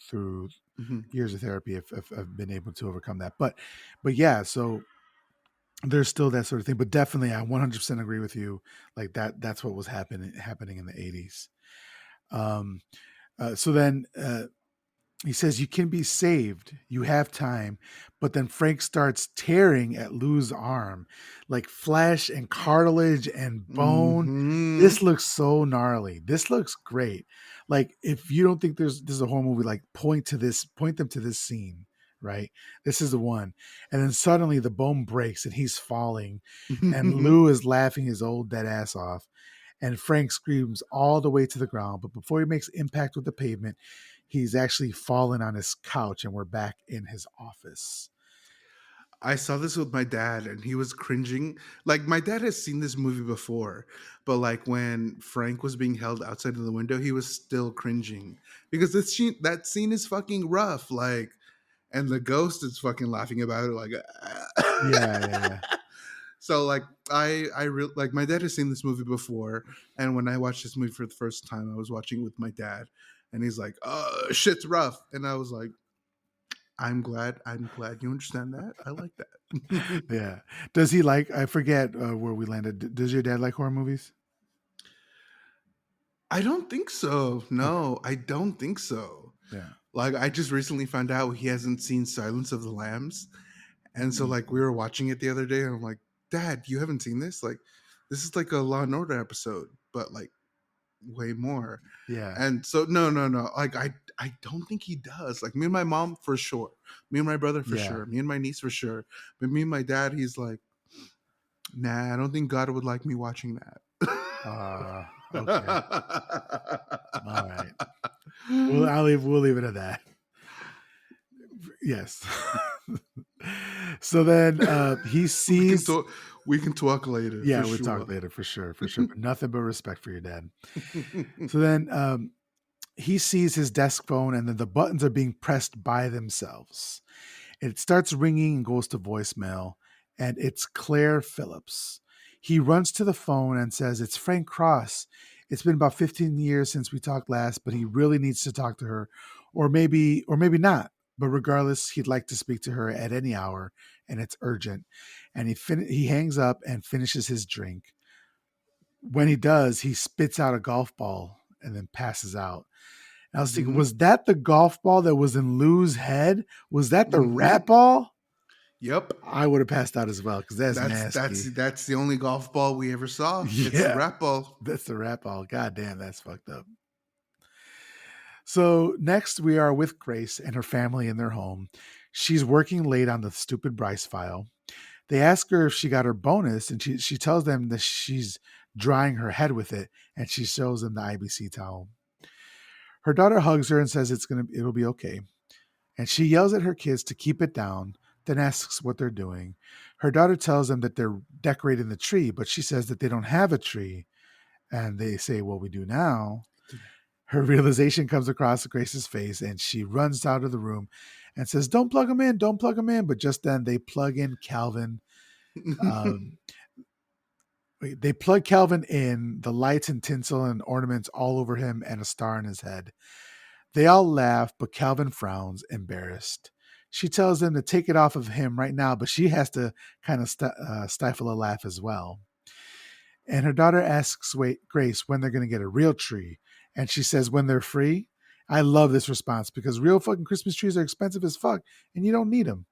through Hmm. years of therapy, I've been able to overcome that. But yeah, so there's still that sort of thing. But definitely, I 100% agree with you. Like that's what was happening in the 80s. Um, so then he says you can be saved. You have time. But then Frank starts tearing at Lou's arm, like flesh and cartilage and bone. Hmm. This looks so gnarly. This looks great. Like if you don't think this is a horror movie, like point them to this scene, right? This is the one. And then suddenly the bone breaks and he's falling, and Lou is laughing his old dead ass off. And Frank screams all the way to the ground. But before he makes impact with the pavement, he's actually fallen on his couch, and we're back in his office. I saw this with my dad and he was cringing. Like my dad has seen this movie before, but like when Frank was being held outside of the window, he was still cringing because that scene is fucking rough. Like, and the ghost is fucking laughing about it. Like, Yeah, yeah, yeah. so like like my dad has seen this movie before, and when I watched this movie for the first time, I was watching it with my dad, and he's like, shit's rough," and I was like, I'm glad you understand that. I like that. Yeah. Does he like? I forget where we landed. Does your dad like horror movies? I don't think so. Okay. No, I don't think so. Yeah. Like I just recently found out he hasn't seen Silence of the Lambs. And so like we were watching it the other day and I'm like, "Dad, you haven't seen this? Like this is like a Law and Order episode, but like way more." Yeah. And so no, no, no. Like I don't think he does. Like me and my mom for sure. Me and my brother for Yeah. sure. Me and my niece for sure. But me and my dad, he's like, "Nah, I don't think God would like me watching that." Okay. All right. We'll leave it at that. Yes. So then he we can sees. talk we can talk later for Yeah, we'll talk sure. later for sure, for sure. But nothing but respect for your dad. So then he sees his desk phone, and then the buttons are being pressed by themselves. It starts ringing and goes to voicemail, and it's Claire Phillips. He runs to the phone and says, "It's Frank Cross. It's been about 15 years since we talked last, but he really needs to talk to her, or maybe not. But regardless, he'd like to speak to her at any hour, and it's urgent." And he hangs up and finishes his drink. When he does, he spits out a golf ball and then passes out. And I was thinking, Hmm. was that the golf ball that was in Lou's head? Was that the Hmm. rat ball? Yep. I would have passed out as well because that's nasty. That's the only golf ball we ever saw. It's the Yeah, rat ball. that's the rat ball. God damn, that's fucked up. So next we are with Grace and her family in their home. She's working late on the stupid Bryce file. They ask her if she got her bonus, and she tells them that she's drying her head with it, and she shows them the IBC towel. Her daughter hugs her and says it'll be okay. And she yells at her kids to keep it down, then asks what they're doing. Her daughter tells them that they're decorating the tree, but she says that they don't have a tree. And they say, well, we do now. Her realization comes across Grace's face, and she runs out of the room and says, don't plug him in, don't plug him in. But just then they plug in Calvin. Um, they plug Calvin in, the lights and tinsel and ornaments all over him, and a star in his head. They all laugh, but Calvin frowns, embarrassed. She tells them to take it off of him right now, but she has to kind of stifle a laugh as well. And her daughter asks Grace when they're going to get a real tree. And she says, when they're free. I love this response because real fucking Christmas trees are expensive as fuck, and you don't need them.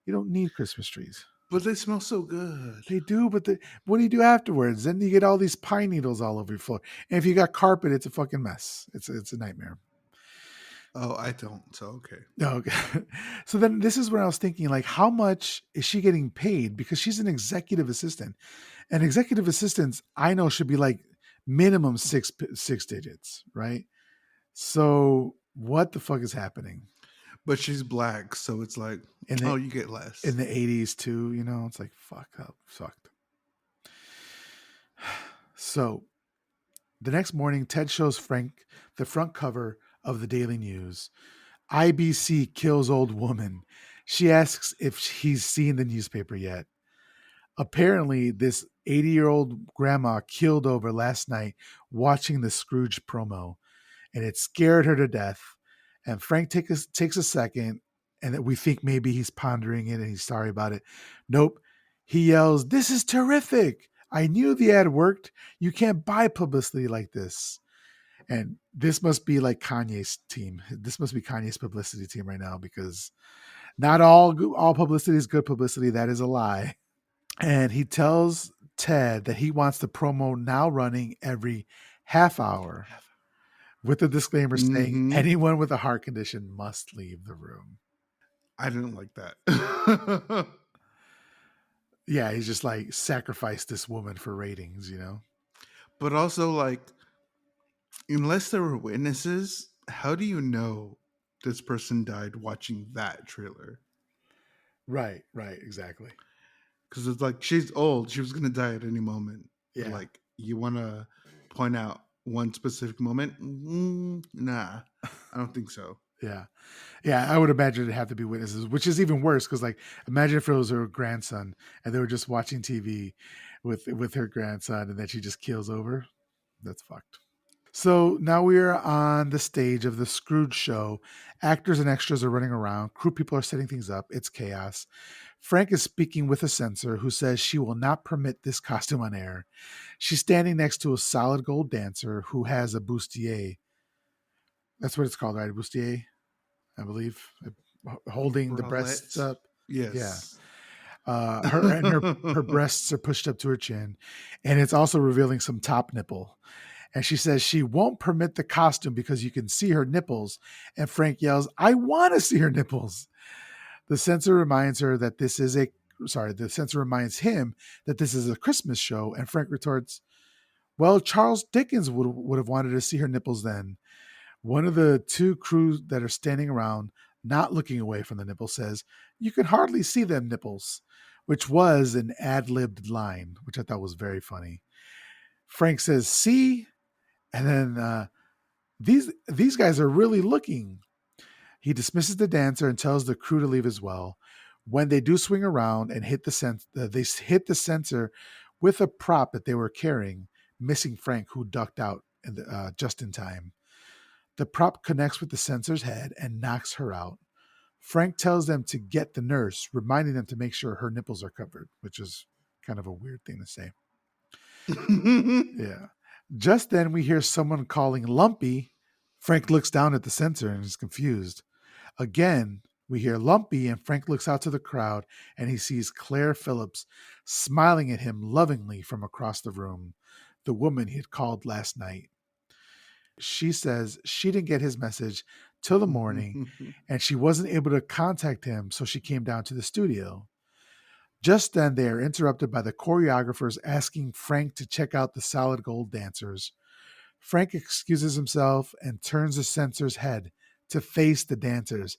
You don't need Christmas trees. But they smell so good. They do, but what do you do afterwards? Then you get all these pine needles all over your floor. And if you got carpet, it's a fucking mess. It's a nightmare. Oh, I don't. So okay. Okay. So then this is where I was thinking, like, how much is she getting paid? Because she's an executive assistant. And executive assistants, I know, should be like minimum six digits, right? So what the fuck is happening? But she's black, so it's like, In the, you get less. in the 80s too, it's like sucked. So the next morning, Ted shows Frank the front cover of the Daily News. IBC kills old woman. She asks if he's seen the newspaper yet. Apparently, this 80-year-old grandma killed over last night watching the Scrooge promo, and it scared her to death. And Frank takes a second, and we think maybe he's pondering it and he's sorry about it. Nope. He yells, "This is terrific. I knew the ad worked. You can't buy publicity like this." And this must be like Kanye's team. This must be Kanye's publicity team right now, because not all publicity is good publicity. That is a lie. And he tells Ted that he wants the promo now running every half hour, with the disclaimer saying anyone with a heart condition must leave the room. I didn't like that. Yeah, he's just like, sacrificed this woman for ratings, But also, like, unless there were witnesses, how do you know this person died watching that trailer? Right, exactly. Because it's like, she's old. She was going to die at any moment. Yeah. But like, you want to point out one specific moment? Nah, I don't think so. Yeah. I would imagine it'd have to be witnesses, which is even worse because, like, imagine if it was her grandson and they were just watching TV with her grandson and then she just keels over. That's fucked. So now we are on the stage of the Scrooge show. Actors and extras are running around. Crew people are setting things up. It's chaos. Frank is speaking with a censor who says she will not permit this costume on air. She's standing next to a solid gold dancer who has a bustier. That's what it's called, right? A bustier, I believe. Holding the breasts up. Yes. Yeah. Her breasts are pushed up to her chin, and it's also revealing some top nipple. And she says she won't permit the costume because you can see her nipples. And Frank yells, "I want to see her nipples." The censor reminds him that this is a Christmas show. And Frank retorts, "Well, Charles Dickens would have wanted to see her nipples then." One of the two crews that are standing around, not looking away from the nipple, says, "You can hardly see them nipples," which was an ad-libbed line, which I thought was very funny. Frank says, "See?" And then these guys are really looking. He dismisses the dancer and tells the crew to leave as well. When they do swing around and hit they hit the censor with a prop that they were carrying, missing Frank, who ducked out just in time. The prop connects with the censor's head and knocks her out. Frank tells them to get the nurse, reminding them to make sure her nipples are covered, which is kind of a weird thing to say. Yeah. Just then we hear someone calling Lumpy. Frank looks down at the censor and is confused. Again, we hear Lumpy, and Frank looks out to the crowd and he sees Claire Phillips smiling at him lovingly from across the room, the woman he had called last night. She says she didn't get his message till the morning and she wasn't able to contact him, so she came down to the studio. Just then, they are interrupted by the choreographers asking Frank to check out the solid gold dancers. Frank excuses himself and turns the censor's head to face the dancers.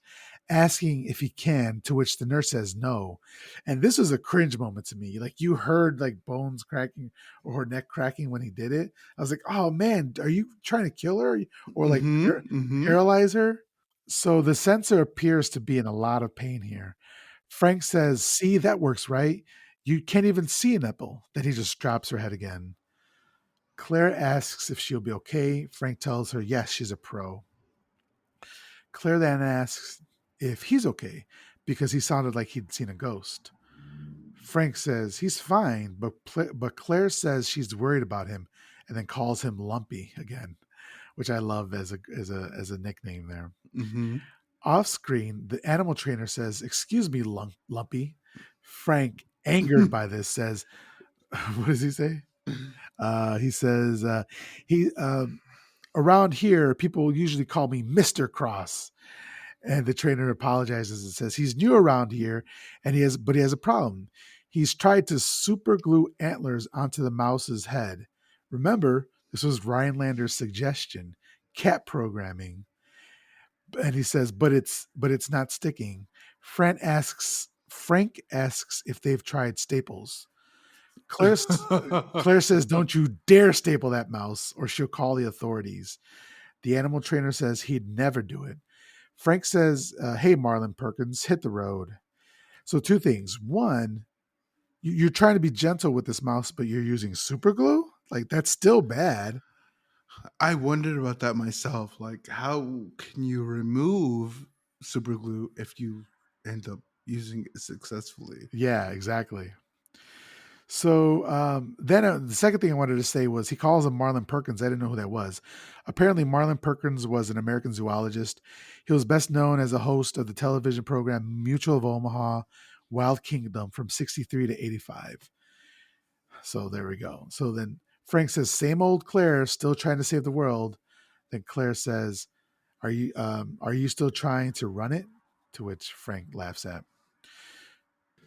asking if he can, to which the nurse says no. And this was a cringe moment to me. Like you heard like bones cracking or her neck cracking when he did it. I was like, oh man, are you trying to kill her or like Mm-hmm. Mm-hmm. paralyze her? So the censor appears to be in a lot of pain here. Frank says, see, that works, right? You can't even see a nipple. Then he just drops her head again. Claire asks if she'll be okay. Frank tells her, yes, she's a pro. Claire then asks if he's okay because he sounded like he'd seen a ghost. Frank says he's fine, but Claire says she's worried about him and then calls him Lumpy again, which I love as a nickname there. Mm-hmm. Off screen, the animal trainer says, "Excuse me, Lumpy." Frank, angered by this, says, "What does he say?" He says, "He around here, people usually call me Mister Cross." And the trainer apologizes and says he's new around here, and he has a problem. He's tried to super glue antlers onto the mouse's head. Remember, this was Rhinelander's suggestion, cat programming. And he says, but it's not sticking. Frank asks if they've tried staples. Claire Claire says, "Don't you dare staple that mouse, or she'll call the authorities." The animal trainer says he'd never do it. Frank says, "Hey, Marlon Perkins, hit the road." So two things: one, you're trying to be gentle with this mouse, but you're using super glue. Like that's still bad. I wondered about that myself. Like, how can you remove super glue if you end up using it successfully? Yeah, exactly. So then the second thing I wanted to say was he calls him Marlon Perkins. I didn't know who that was. Apparently, Marlon Perkins was an American zoologist. He was best known as a host of the television program Mutual of Omaha, Wild Kingdom from 63 to 85. So there we go. So then Frank says, same old Claire, still trying to save the world. Then Claire says, are you still trying to run it? To which Frank laughs at.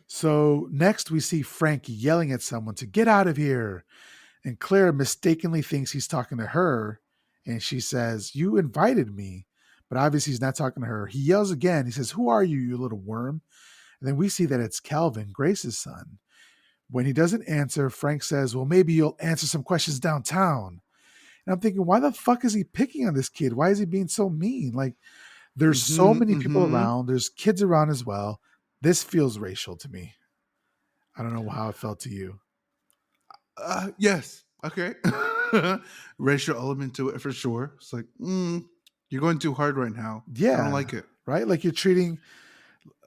So next we see Frank yelling at someone to get out of here. And Claire mistakenly thinks he's talking to her. And she says, you invited me. But obviously he's not talking to her. He yells again. He says, who are you, you little worm? And then we see that it's Calvin, Grace's son. When he doesn't answer, Frank says, well, maybe you'll answer some questions downtown. And I'm thinking, why the fuck is he picking on this kid? Why is he being so mean? Like, there's so Mm-hmm. many people Mm-hmm. around. There's kids around as well. This feels racial to me. I don't know how it felt to you. Yes. Okay. Racial element to it for sure. It's like, you're going too hard right now. I don't Yeah, like it. right? Like you're treating,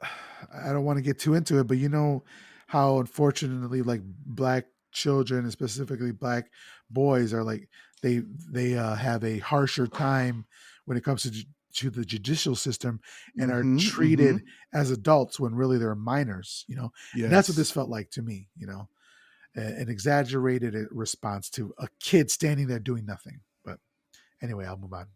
I don't want to get too into it, but you know how unfortunately like black children and specifically black boys are like they have a harsher time when it comes to the judicial system and are Mm-hmm. Mm-hmm. treated as adults when really they're minors, you know. And that's what this Yes. felt like to me, you know. An exaggerated response to a kid standing there doing nothing. But anyway, I'll move on.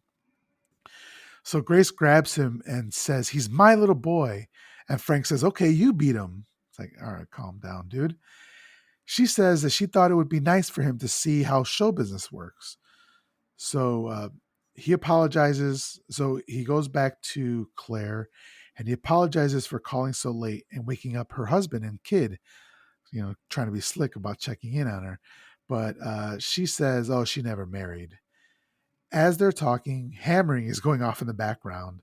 So Grace grabs him and says, he's my little boy. And Frank says, okay, you beat him. It's like, all right, calm down, dude. She says that she thought it would be nice for him to see how show business works. So he apologizes. So he goes back to Claire and he apologizes for calling so late and waking up her husband and kid, you know, trying to be slick about checking in on her. But she says, oh, she never married. As they're talking, hammering is going off in the background.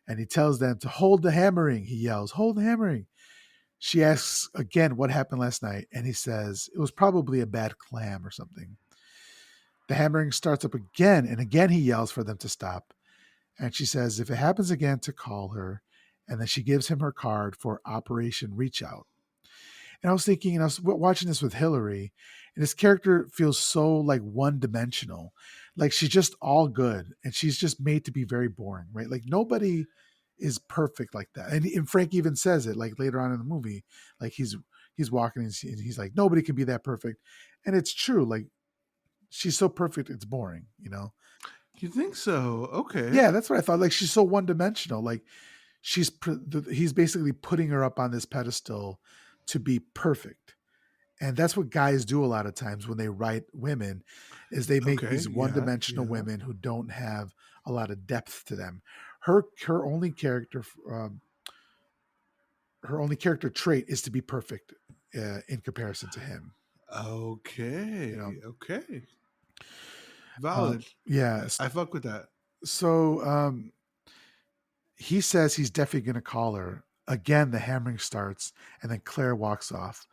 And he tells them to hold the hammering. He yells, hold the hammering. She asks again what happened last night. And he says, it was probably a bad clam or something. The hammering starts up again. And again, he yells for them to stop. And she says, if it happens again, to call her. And then she gives him her card for Operation Reach Out. And I was thinking, and I was watching this with Hillary, and this character feels so like one dimensional. Like she's just all good, and she's just made to be very boring, right? Like nobody is perfect like that. And Frank even says it like later on in the movie, like he's walking and he's like, nobody can be that perfect. And it's true. Like she's so perfect, it's boring, you know? You think so? Okay. Yeah, that's what I thought. Like she's so one dimensional. Like he's basically putting her up on this pedestal to be perfect. And that's what guys do a lot of times when they write women is they make Okay. these Yeah. one-dimensional Yeah. women who don't have a lot of depth to them. Her only character her only character trait is to be perfect in comparison to him. You know, Okay. Okay. uh, Valid. yeah. I fuck with that. So he says he's definitely going to call her. Again, the hammering starts, and then Claire walks off.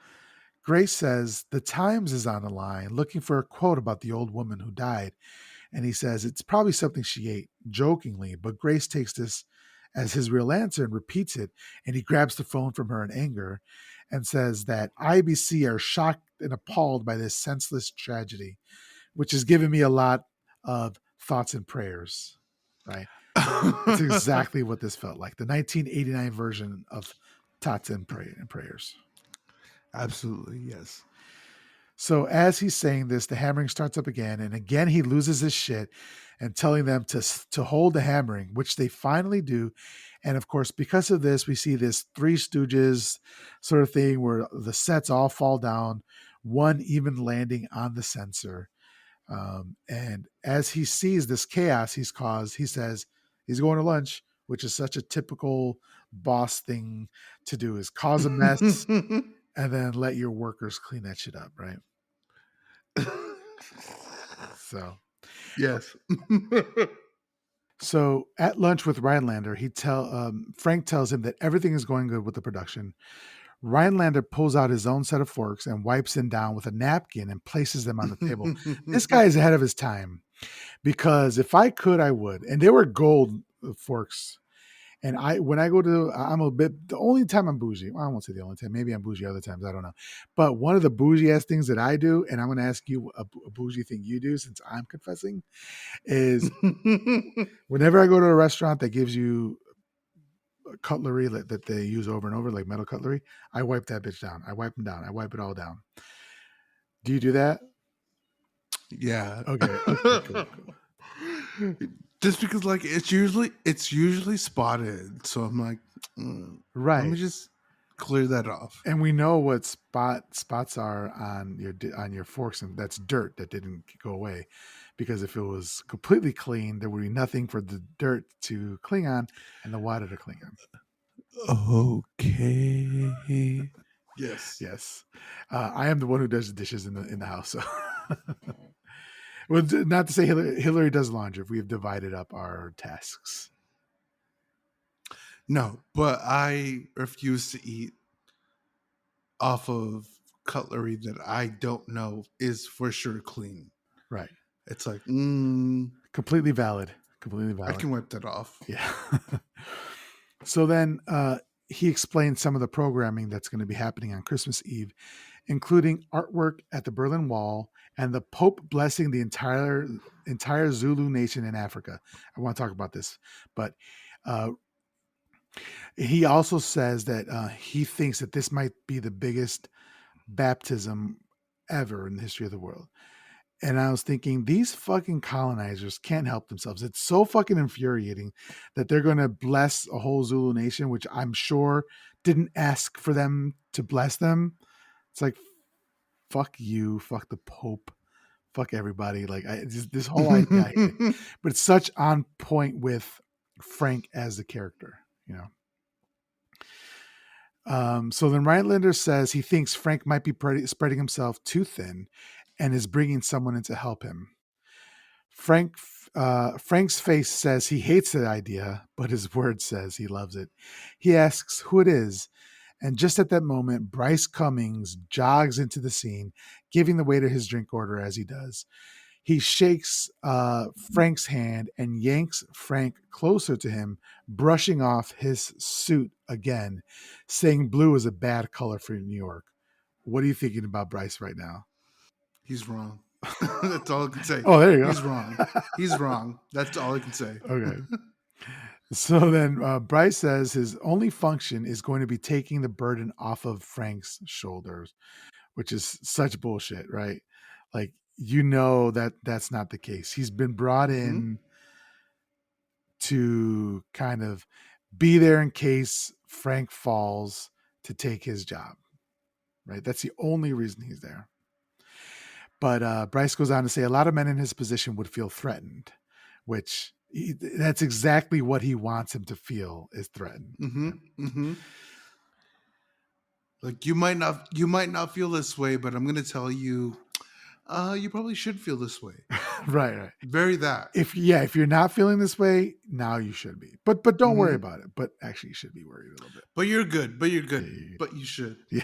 Grace says the Times is on the line looking for a quote about the old woman who died. And he says it's probably something she ate, jokingly, but Grace takes this as his real answer and repeats it. And he grabs the phone from her in anger and says that IBC are shocked and appalled by this senseless tragedy, which has given me a lot of thoughts and prayers, right? That's exactly what this felt like. The 1989 version of thoughts and prayers. Absolutely, yes. So as he's saying this, the hammering starts up again, and again he loses his shit and telling them to hold the hammering, which they finally do. And of course, because of this, we see this Three Stooges sort of thing where the sets all fall down, one even landing on the censor. And as he sees this chaos he's caused, he says he's going to lunch, which is such a typical boss thing to do: is cause a mess and then let your workers clean that shit up, right? So, Yes. so at lunch with Rhinelander, Frank tells him that everything is going good with the production. Rhinelander pulls out his own set of forks and wipes them down with a napkin and places them on the table. This guy is ahead of his time, because if I could, I would. And they were gold forks. And when I go to, I'm a bit, the only time I'm bougie, well, I won't say the only time, maybe I'm bougie other times, I don't know. But one of the bougie ass things that I do, and I'm going to ask you a bougie thing you do since I'm confessing, is whenever I go to a restaurant that gives you cutlery that they use over and over, like metal cutlery, I wipe that bitch down. I wipe them down. I wipe it all down. Do you do that? Yeah. Okay. Okay. Cool. Cool. Just because like it's usually spotted, so I'm like, let Right. me just clear that off. And we know what spots are on your forks, and that's dirt that didn't go away. Because if it was completely clean, there would be nothing for the dirt to cling on and the water to cling on. Okay. Yes. Yes, I am the one who does the dishes in the house. So, well, not to say Hillary does laundry. If we have divided up our tasks. No, but I refuse to eat off of cutlery that I don't know is for sure clean. Right. It's like, Completely valid. Completely I valid. can wipe that off. Yeah. So then he explains some of the programming that's going to be happening on Christmas Eve, including artwork at the Berlin Wall and the Pope blessing the entire Zulu nation in Africa. I want to talk about this, but uh, he also says that he thinks that this might be the biggest baptism ever in the history of the world. And I was thinking, these fucking colonizers can't help themselves. It's so fucking infuriating that they're going to bless a whole Zulu nation, which I'm sure didn't ask for them to bless them. It's like, fuck you, fuck the Pope, fuck everybody. Like, this whole idea, I hate it. But it's such on point with Frank as the character, you know. So then Rhinelander says he thinks Frank might be spreading himself too thin and is bringing someone in to help him. Frank's face says he hates the idea, but his word says he loves it. He asks who it is, and just at that moment, Bryce Cummings jogs into the scene, giving the waiter his drink order as he does. He shakes Frank's hand and yanks Frank closer to him, brushing off his suit again, saying blue is a bad color for New York. What are you thinking about Bryce right now? He's wrong. That's all I can say. Oh, there you go. He's wrong. He's wrong. That's all I can say. Okay. So then Bryce says his only function is going to be taking the burden off of Frank's shoulders, which is such bullshit, right? Like, you know that that's not the case. He's been brought in to kind of be there in case Frank falls to take his job, right? That's the only reason he's there. But Bryce goes on to say a lot of men in his position would feel threatened, which that's exactly what he wants him to feel, is threatened. Like you might not feel this way, but I'm gonna tell you, you probably should feel this way. Right, right. Very that. If you're not feeling this way, now you should be. But don't worry Hmm. about it. But actually, you should be worried a little bit. But you're good. But you're Yeah, good. yeah, But you should. yeah.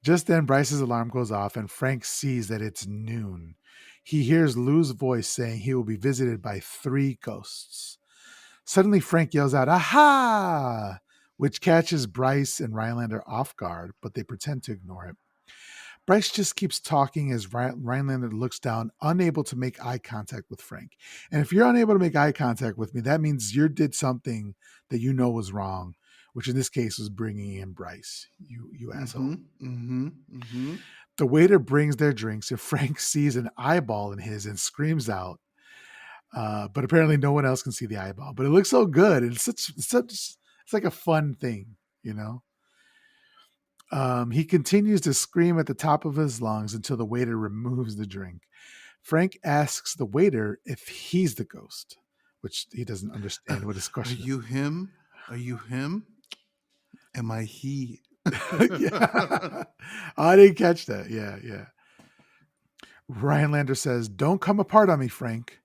Just then, Bryce's alarm goes off, and Frank sees that it's noon. He hears Lou's voice saying he will be visited by 3 ghosts. Suddenly, Frank yells out, "Aha!" which catches Bryce and Rhinelander off guard, but they pretend to ignore it. Bryce just keeps talking as Rhinelander looks down, unable to make eye contact with Frank. And if you're unable to make eye contact with me, that means you did something that you know was wrong, which in this case was bringing in Bryce. You asshole. Mm-hmm. Mm-hmm. Mm-hmm. The waiter brings their drinks, and Frank sees an eyeball in his and screams out. But apparently, no one else can see the eyeball. But it looks so good. It's like a fun thing, you know. He continues to scream at the top of his lungs until the waiter removes the drink. Frank asks the waiter if he's the ghost, which he doesn't understand what his Are question you him? Are you him? Am I he? is. Yeah. I didn't catch that. Yeah, yeah. Rhinelander says, "Don't come apart on me, Frank."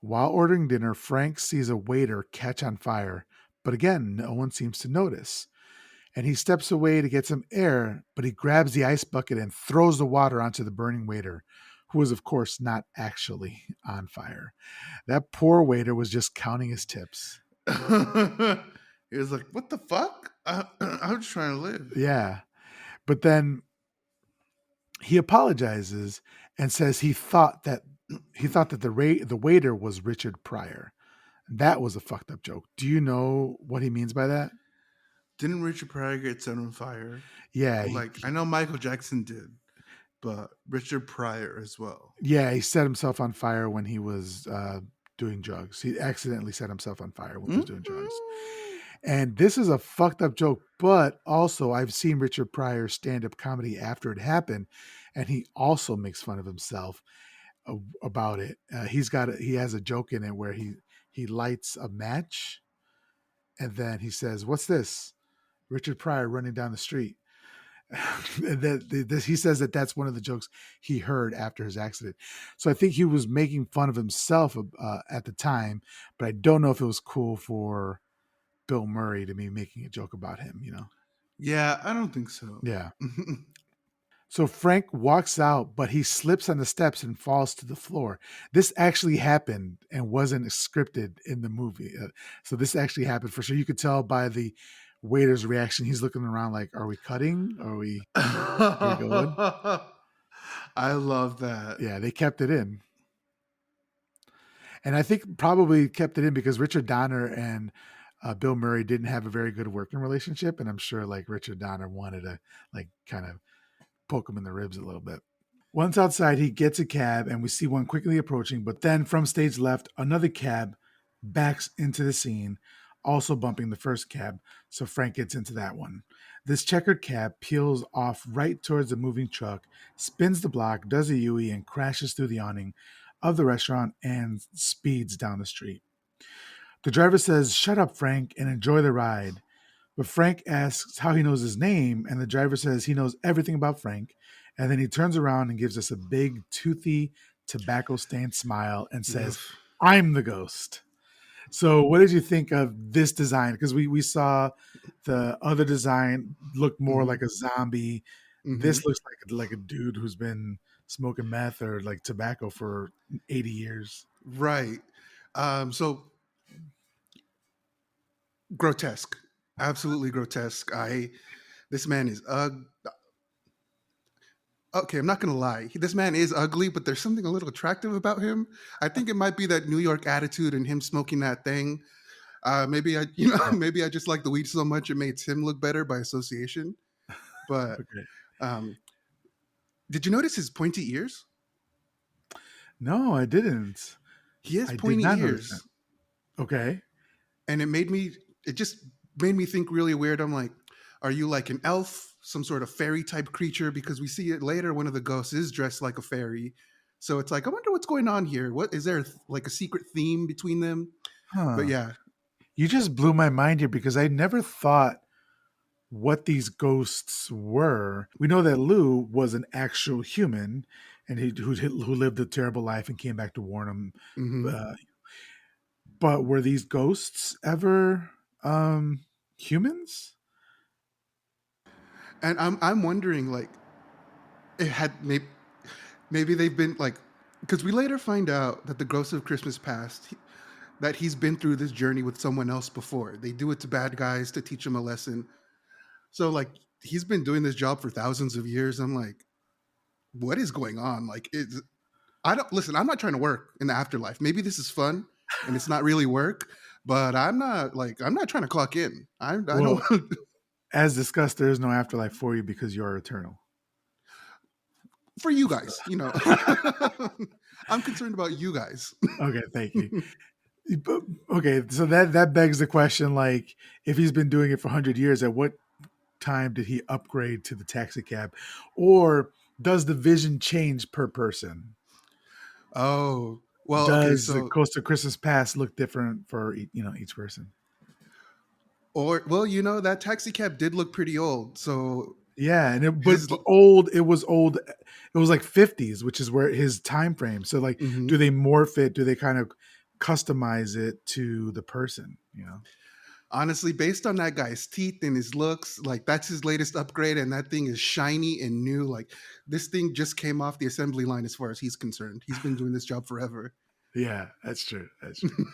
While ordering dinner, Frank sees a waiter catch on fire, but again, no one seems to notice. And he steps away to get some air, but he grabs the ice bucket and throws the water onto the burning waiter, who was, of course, not actually on fire. That poor waiter was just counting his tips. He was like, "What the fuck? I'm just trying to live." Yeah. But then he apologizes and says he thought that the waiter was Richard Pryor. That was a fucked up joke. Do you know what he means by that? Didn't Richard Pryor get set on fire? Yeah, Like I know Michael Jackson did, but Richard Pryor as well. he set himself on fire when he was doing drugs. He accidentally set himself on fire when he was doing drugs. Mhm. And this is a fucked up joke, but also I've seen Richard Pryor's stand up comedy after it happened, and he also makes fun of himself about it. He has a joke in it where he lights a match and then he says, "What's this?" Richard Pryor running down the street. And he says that that's one of the jokes he heard after his accident. So I think he was making fun of himself at the time, but I don't know if it was cool for Bill Murray to be making a joke about him, you know? Yeah, I don't think so. Yeah. So Frank walks out, but he slips on the steps and falls to the floor. This actually happened and wasn't scripted in the movie. So this actually happened for sure. You could tell by the waiter's reaction. He's looking around like, "Are we cutting? Are we going?" I love that. Yeah, they kept it in. And I think probably kept it in because Richard Donner and Bill Murray didn't have a very good working relationship. And I'm sure like Richard Donner wanted to like kind of poke him in the ribs a little bit. Once outside, he gets a cab and we see one quickly approaching. But then from stage left, another cab backs into the scene, also bumping the first cab. So Frank gets into that one. This checkered cab peels off right towards the moving truck, spins the block, does a U-E, and crashes through the awning of the restaurant and speeds down the street. The driver says, "Shut up, Frank, and enjoy the ride." But Frank asks how he knows his name, and the driver says he knows everything about Frank. And then he turns around and gives us a big, toothy, tobacco stained smile and says, Oof. "I'm the ghost." So, what did you think of this design? Because we saw the other design look more Hmm. like a zombie. Hmm. This looks like a dude who's been smoking meth or like tobacco for 80 years. Right. So grotesque, absolutely grotesque. This man is okay. I'm not gonna lie. This man is ugly, but there's something a little attractive about him. I think it might be that New York attitude and him smoking that thing. Maybe Yeah. maybe I just like the weed so much it makes him look better by association. But Okay. um, did you notice his pointy ears? No, I didn't. He has I did pointy not notice that. ears, Okay. and it just made me think really weird. I'm like, are you like an elf, some sort of fairy type creature? Because we see it later, one of the ghosts is dressed like a fairy. So it's like, I wonder what's going on here. What is there like a secret theme between them? But Huh. yeah. You just blew my mind here because I never thought what these ghosts were. We know that Lou was an actual human, and who lived a terrible life and came back to warn him. Hmm. Uh, but were these ghosts ever humans? And I'm wondering, like, it had maybe they've been like, because we later find out that the Ghost of Christmas Past, that he's been through this journey with someone else before. They do it to bad guys to teach him a lesson. So like he's been doing this job for thousands of years. I'm like, what is going on? Like, I don't listen. I'm not trying to work in the afterlife. Maybe this is fun and it's not really work, but I'm not trying to clock in. I don't. Well, as discussed, there is no afterlife for you because you are eternal. For you guys, you know. I'm concerned about you guys. Okay, thank you. Okay, so that begs the question: like, if he's been doing it for 100 years, at what time did he upgrade to the taxi cab, or does the vision change per person? Oh, well, okay, Does the so Coast of Christmas Past look different for each person? or well, you know, that taxi cab did look pretty old. So Yeah, and his but old. It was old. It was like 50s, which is where his time frame. So like, do mhm. they morph it? Do they kind of customize it to the person? Honestly, based on that guy's teeth and his looks, like that's his latest upgrade, and that thing is shiny and new. Like this thing just came off the assembly line as far as he's concerned. He's been doing this job forever. Yeah, that's true. That's true.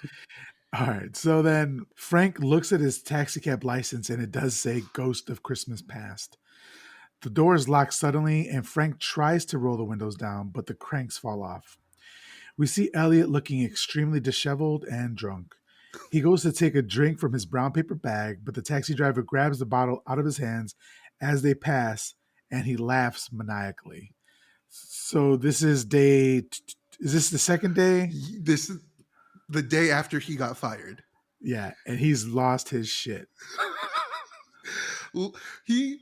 All right. So then Frank looks at his taxicab license and it does say Ghost of Christmas Past. The door is locked suddenly and Frank tries to roll the windows down, but the cranks fall off. We see Elliot looking extremely disheveled and drunk. He goes to take a drink from his brown paper bag, but the taxi driver grabs the bottle out of his hands as they pass and he laughs maniacally. So this is is this the second day? This is the day after he got fired. Yeah, and he's lost his shit. Well, he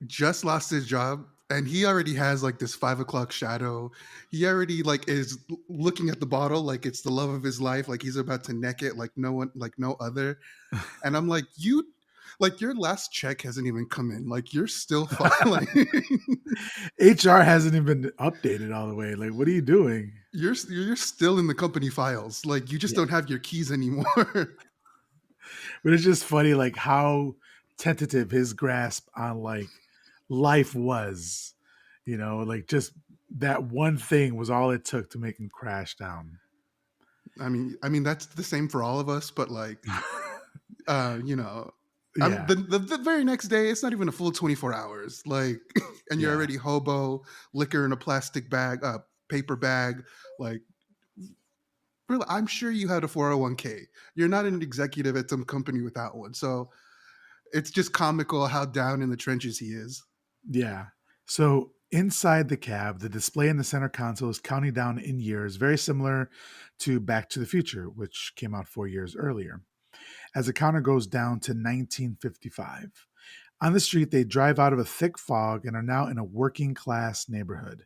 just lost his job and he already has like this 5 o'clock shadow. He already like is looking at the bottle like it's the love of his life, like he's about to neck it like no one, like no other. And I'm like, you, like your last check hasn't even come in, like you're still filing. HR hasn't even been updated all the way. Like, what are you doing? You're still in the company files, like you just Yeah. don't have your keys anymore. But it's just funny, like how tentative his grasp on like life was. Like just that one thing was all it took to make him crash down. I mean that's the same for all of us, but like you know, Yeah, the very next day, it's not even a full 24 hours. Like, and you're yeah, already hobo, liquor in a plastic bag, paper bag. Like, really, I'm sure you had a 401k. You're not an executive at some company without one. So it's just comical how down in the trenches he is. yeah. So inside the cab, the display in the center console is counting down in years, very similar to Back to the Future, which came out 4 years earlier, as the counter goes down to 1955. On the street, they drive out of a thick fog and are now in a working class neighborhood.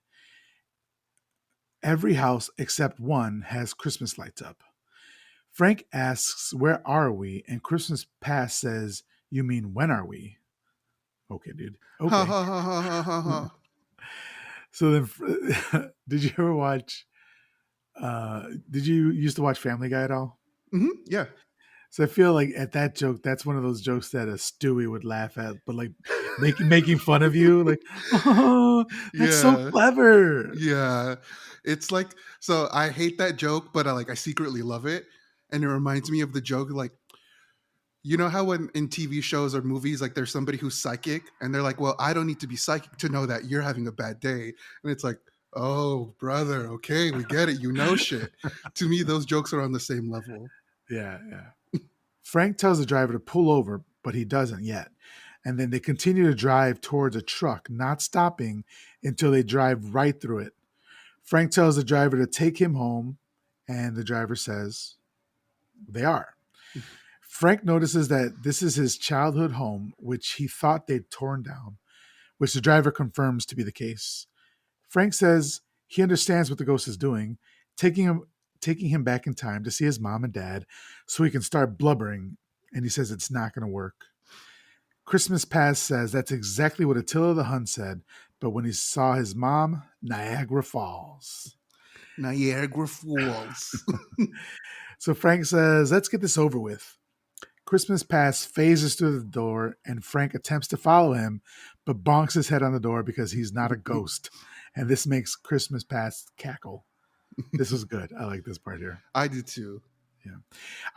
Every house except one has Christmas lights up. Frank asks, "Where are we?" And Christmas Past says, "You mean when are we?" Okay, dude. Ha Okay. ha ha ha ha ha ha. So then, did you ever watch? Did you used to watch Family Guy at all? Yeah. So I feel like at that joke, that's one of those jokes that a Stewie would laugh at, but like making fun of you, like, oh, that's so Yeah. clever. Yeah. It's like, so I hate that joke, but I secretly love it. And it reminds me of the joke, like, you know how when in TV shows or movies, like there's somebody who's psychic and they're like, well, I don't need to be psychic to know that you're having a bad day. And it's like, oh, brother, okay, we get it. You know shit. To me, those jokes are on the same level. Yeah, yeah. Frank tells the driver to pull over, but he doesn't yet. And then they continue to drive towards a truck, not stopping until they drive right through it. Frank tells the driver to take him home, and the driver says they are. Frank notices that this is his childhood home, which he thought they'd torn down, which the driver confirms to be the case. Frank says he understands what the ghost is doing, taking him taking him back in time to see his mom and dad so he can start blubbering, and he says it's not going to work. Christmas Past says that's exactly what Attila the Hun said, but when he saw his mom, Niagara Falls. Niagara Falls. So Frank says, let's get this over with. Christmas Past phases through the door, and Frank attempts to follow him, but bonks his head on the door because he's not a ghost. And this makes Christmas Past cackle. This was good. I like this part here. I did too. Yeah.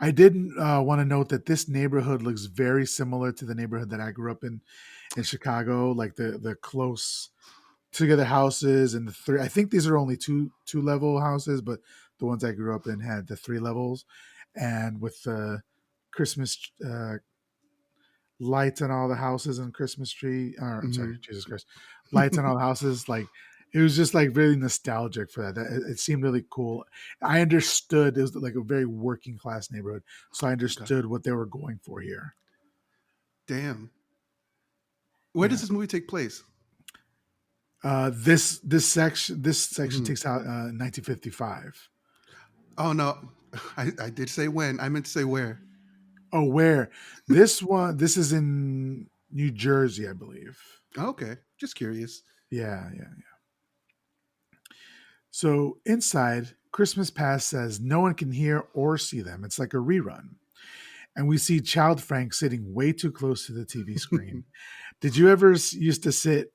I did want to note that this neighborhood looks very similar to the neighborhood that I grew up in Chicago, like the close together houses and the three. I think these are only two level houses, but the ones I grew up in had the three levels, and with the Christmas lights on all the houses and Christmas tree. Or I'm sorry, Hmm. Jesus Christ, lights on all the houses. Like it was just like really nostalgic for that. It seemed really cool. I understood it was like a very working class neighborhood, so I Okay. understood what they were going for here. Damn. Where does Yeah. this movie take place? This section Hmm. takes out 1955. Oh no, I did say when. I meant to say where. Oh, where this is in New Jersey, I believe. Okay, just curious. Yeah, yeah. So inside, Christmas Past says no one can hear or see them. It's like a rerun. And we see Child Frank sitting way too close to the TV screen. Did you ever used to sit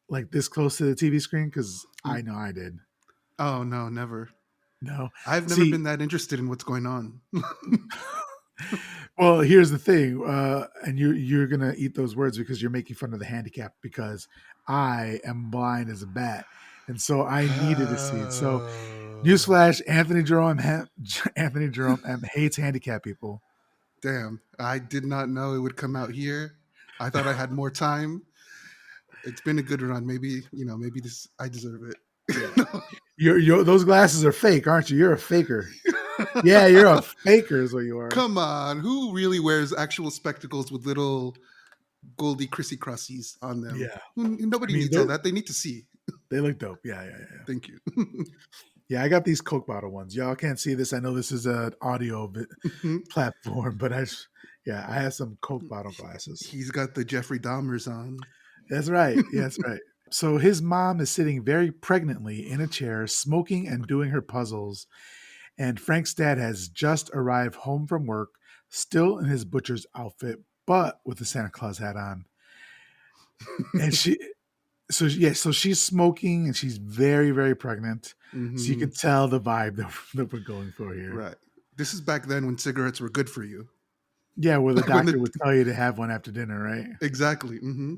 like this close to the TV screen? Because I know I did. Oh no, never. No. I've never See, been that interested in what's going on. well, here's the thing, and you're gonna eat those words because you're making fun of the handicap. Because I am blind as a bat, and so I needed to see it. So, Oh, newsflash: Anthony Jerome hates handicapped people. damn. I did not know it would come out here. I thought I had more time. It's been a good run. Maybe, maybe this I deserve Yeah, it. you're those glasses are fake, aren't you? You're a faker. Yeah, you're a faker, is what you are. Come on, who really wears actual spectacles with little goldy crissy crossies on them? Yeah, I Nobody mean needs all that. They need to see. they look dope. Yeah, yeah, yeah. Thank you. Yeah, I got these Coke bottle ones. Y'all can't see this. I know this is an audio platform, but yeah, I have some Coke bottle glasses. He's got the Jeffrey Dahmers on. That's right. Yeah, that's right. So his mom is sitting very pregnantly in a chair, smoking and doing her puzzles. And Frank's dad has just arrived home from work, still in his butcher's outfit, but with the Santa Claus hat on. And so she's smoking and she's very, very pregnant. So you Hmm. can tell the vibe that we're going for here. Right. This is back then when cigarettes were good for you. Yeah, where the Like when doctor the would tell you to have one after dinner, right? exactly. Hmm.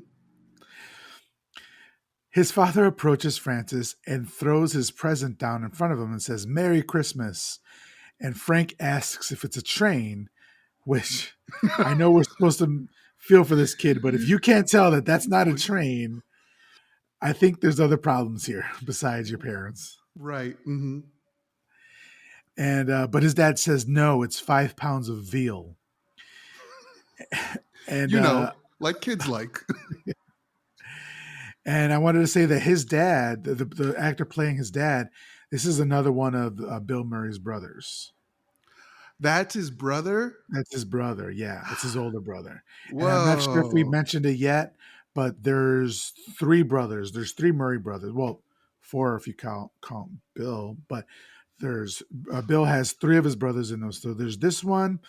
His father approaches Francis and throws his present down in front of him and says, "Merry Christmas." And Frank asks if it's a train, which I know we're supposed to feel for this kid, but if you can't tell that that's not a train, I think there's other problems here besides your parents. Right. Hmm. And but his dad says no, it's 5 pounds of veal. And Like kids like. and I wanted to say that his dad, the actor playing his dad, this is another one of Bill Murray's brothers. That's his brother. That's his brother. Yeah, it's his older brother. And I'm not sure if we Whoa. mentioned it yet, but there's three brothers. There's three Murray brothers. Well, four if you count Bill, but there's Bill has three of his brothers in those. So there's this one,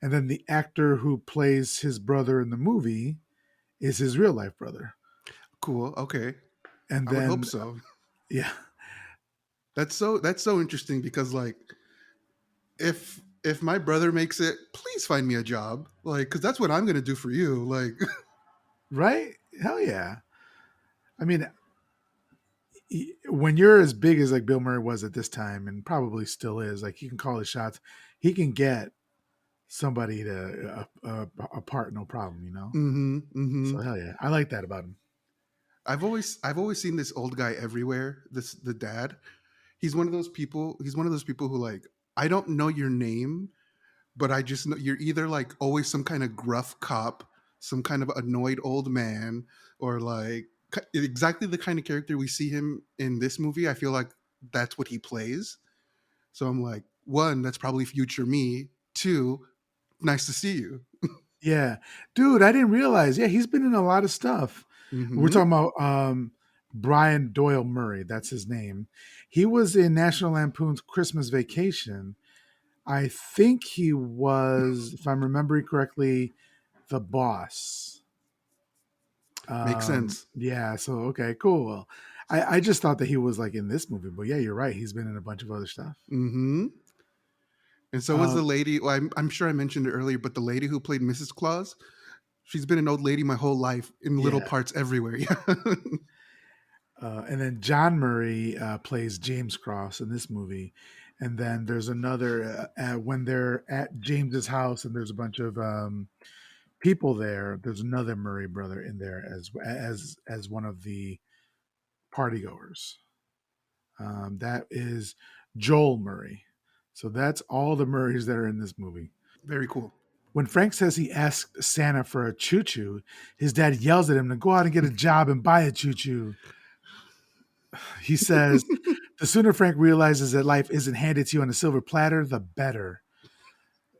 and then the actor who plays his brother in the movie is his real life brother. Cool. Okay. And I would hope then so. yeah, That's so interesting because like if my brother makes it, please find me a job. Like, because that's what I'm gonna do for you. Like, right? Hell yeah. I mean, when you're as big as like Bill Murray was at this time, and probably still is, like he can call his shots. He can get somebody to a part, no problem, you know. mm-hmm, mm-hmm. So hell yeah, I like that about him. I've always seen this old guy everywhere. The dad. He's one of those people. He's one of those people who like I don't know your name, but I just know you're either like always some kind of gruff cop, some kind of annoyed old man, or like exactly the kind of character we see him in this movie. I feel like that's what he plays. So I'm like, one, that's probably future me. Two, nice to see you. Yeah. Dude, I didn't realize. Yeah, he's been in a lot of stuff. We're Hmm. talking about Brian Doyle Murray. That's his name. He was in National Lampoon's Christmas Vacation. I think he was, if I'm remembering correctly, the boss. Makes sense. Yeah, so okay, cool. Well, I just thought that he was like in this movie, but yeah, you're right. He's been in a bunch of other stuff. Hmm. And so was Um, the lady. Well, I'm sure I mentioned it earlier, but the lady who played Mrs. Claus, she's been an old lady my whole life in little yeah. parts everywhere. And then John Murray plays James Cross in this movie. And then there's another when they're at James's house and there's a bunch of people there. There's another Murray brother in there as one of the partygoers. That is Joel Murray. So that's all the Murrays that are in this movie. Very cool. When Frank says he asked Santa for a choo choo, his dad yells at him to go out and get a job and buy a choo choo. He says, the sooner Frank realizes that life isn't handed to you on a silver platter, the better.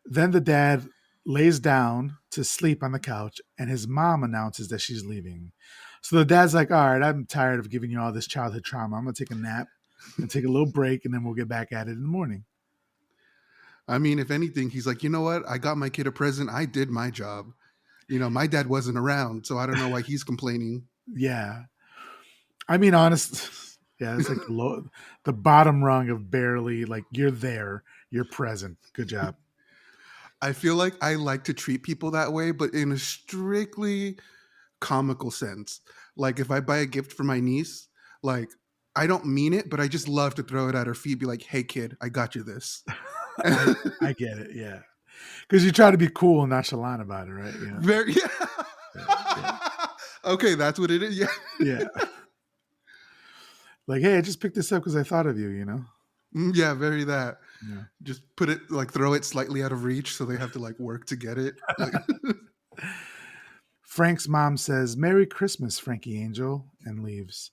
Then the dad lays down to sleep on the couch, and his mom announces that she's leaving. So the dad's like, all right, I'm tired of giving you all this childhood trauma. I'm going to take a nap and take a little break, and then we'll get back at it in the morning. I mean, if anything, he's like, you know what? I got my kid a present. I did my job. My dad wasn't around, so I don't know why he's complaining. Yeah. I mean, honest. Yeah, it's like the bottom rung of barely like you're there, you're present. Good job. I feel like I like to treat people that way, but in a strictly comical sense. Like if I buy a gift for my niece, like I don't mean it, but I just love to throw it at her feet, be like, hey kid, I got you this. I get it. Yeah, because you try to be cool and nonchalant about it, right? Yeah, Very yeah, yeah. Okay, that's what it is. Yeah. Yeah. Like, hey, I just picked this up because I thought of you. Yeah, very that. Yeah. Just put it like throw it slightly out of reach so they have to like work to get it. Like Frank's mom says, "Merry Christmas, Frankie Angel," and leaves.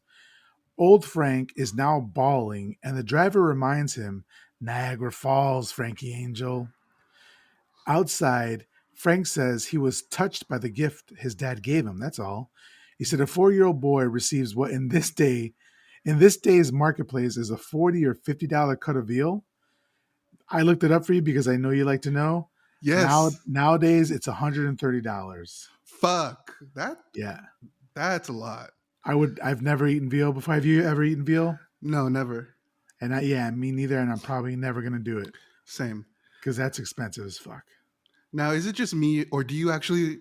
Old Frank is now bawling, and the driver reminds him, "Niagara Falls, Frankie Angel." Outside, Frank says he was touched by the gift his dad gave him. That's all. He said a 4-year-old boy receives what in this day's marketplace is a $40 or $50 cut of veal. I looked it up for you because I know you like to know. yes. Nowadays it's $130. Fuck. Yeah. That's a lot. I've never eaten veal before. Have you ever eaten veal? No, never. And yeah, me neither, and I'm probably never gonna do it Same. because that's expensive as fuck. Now, is it just me or do you actually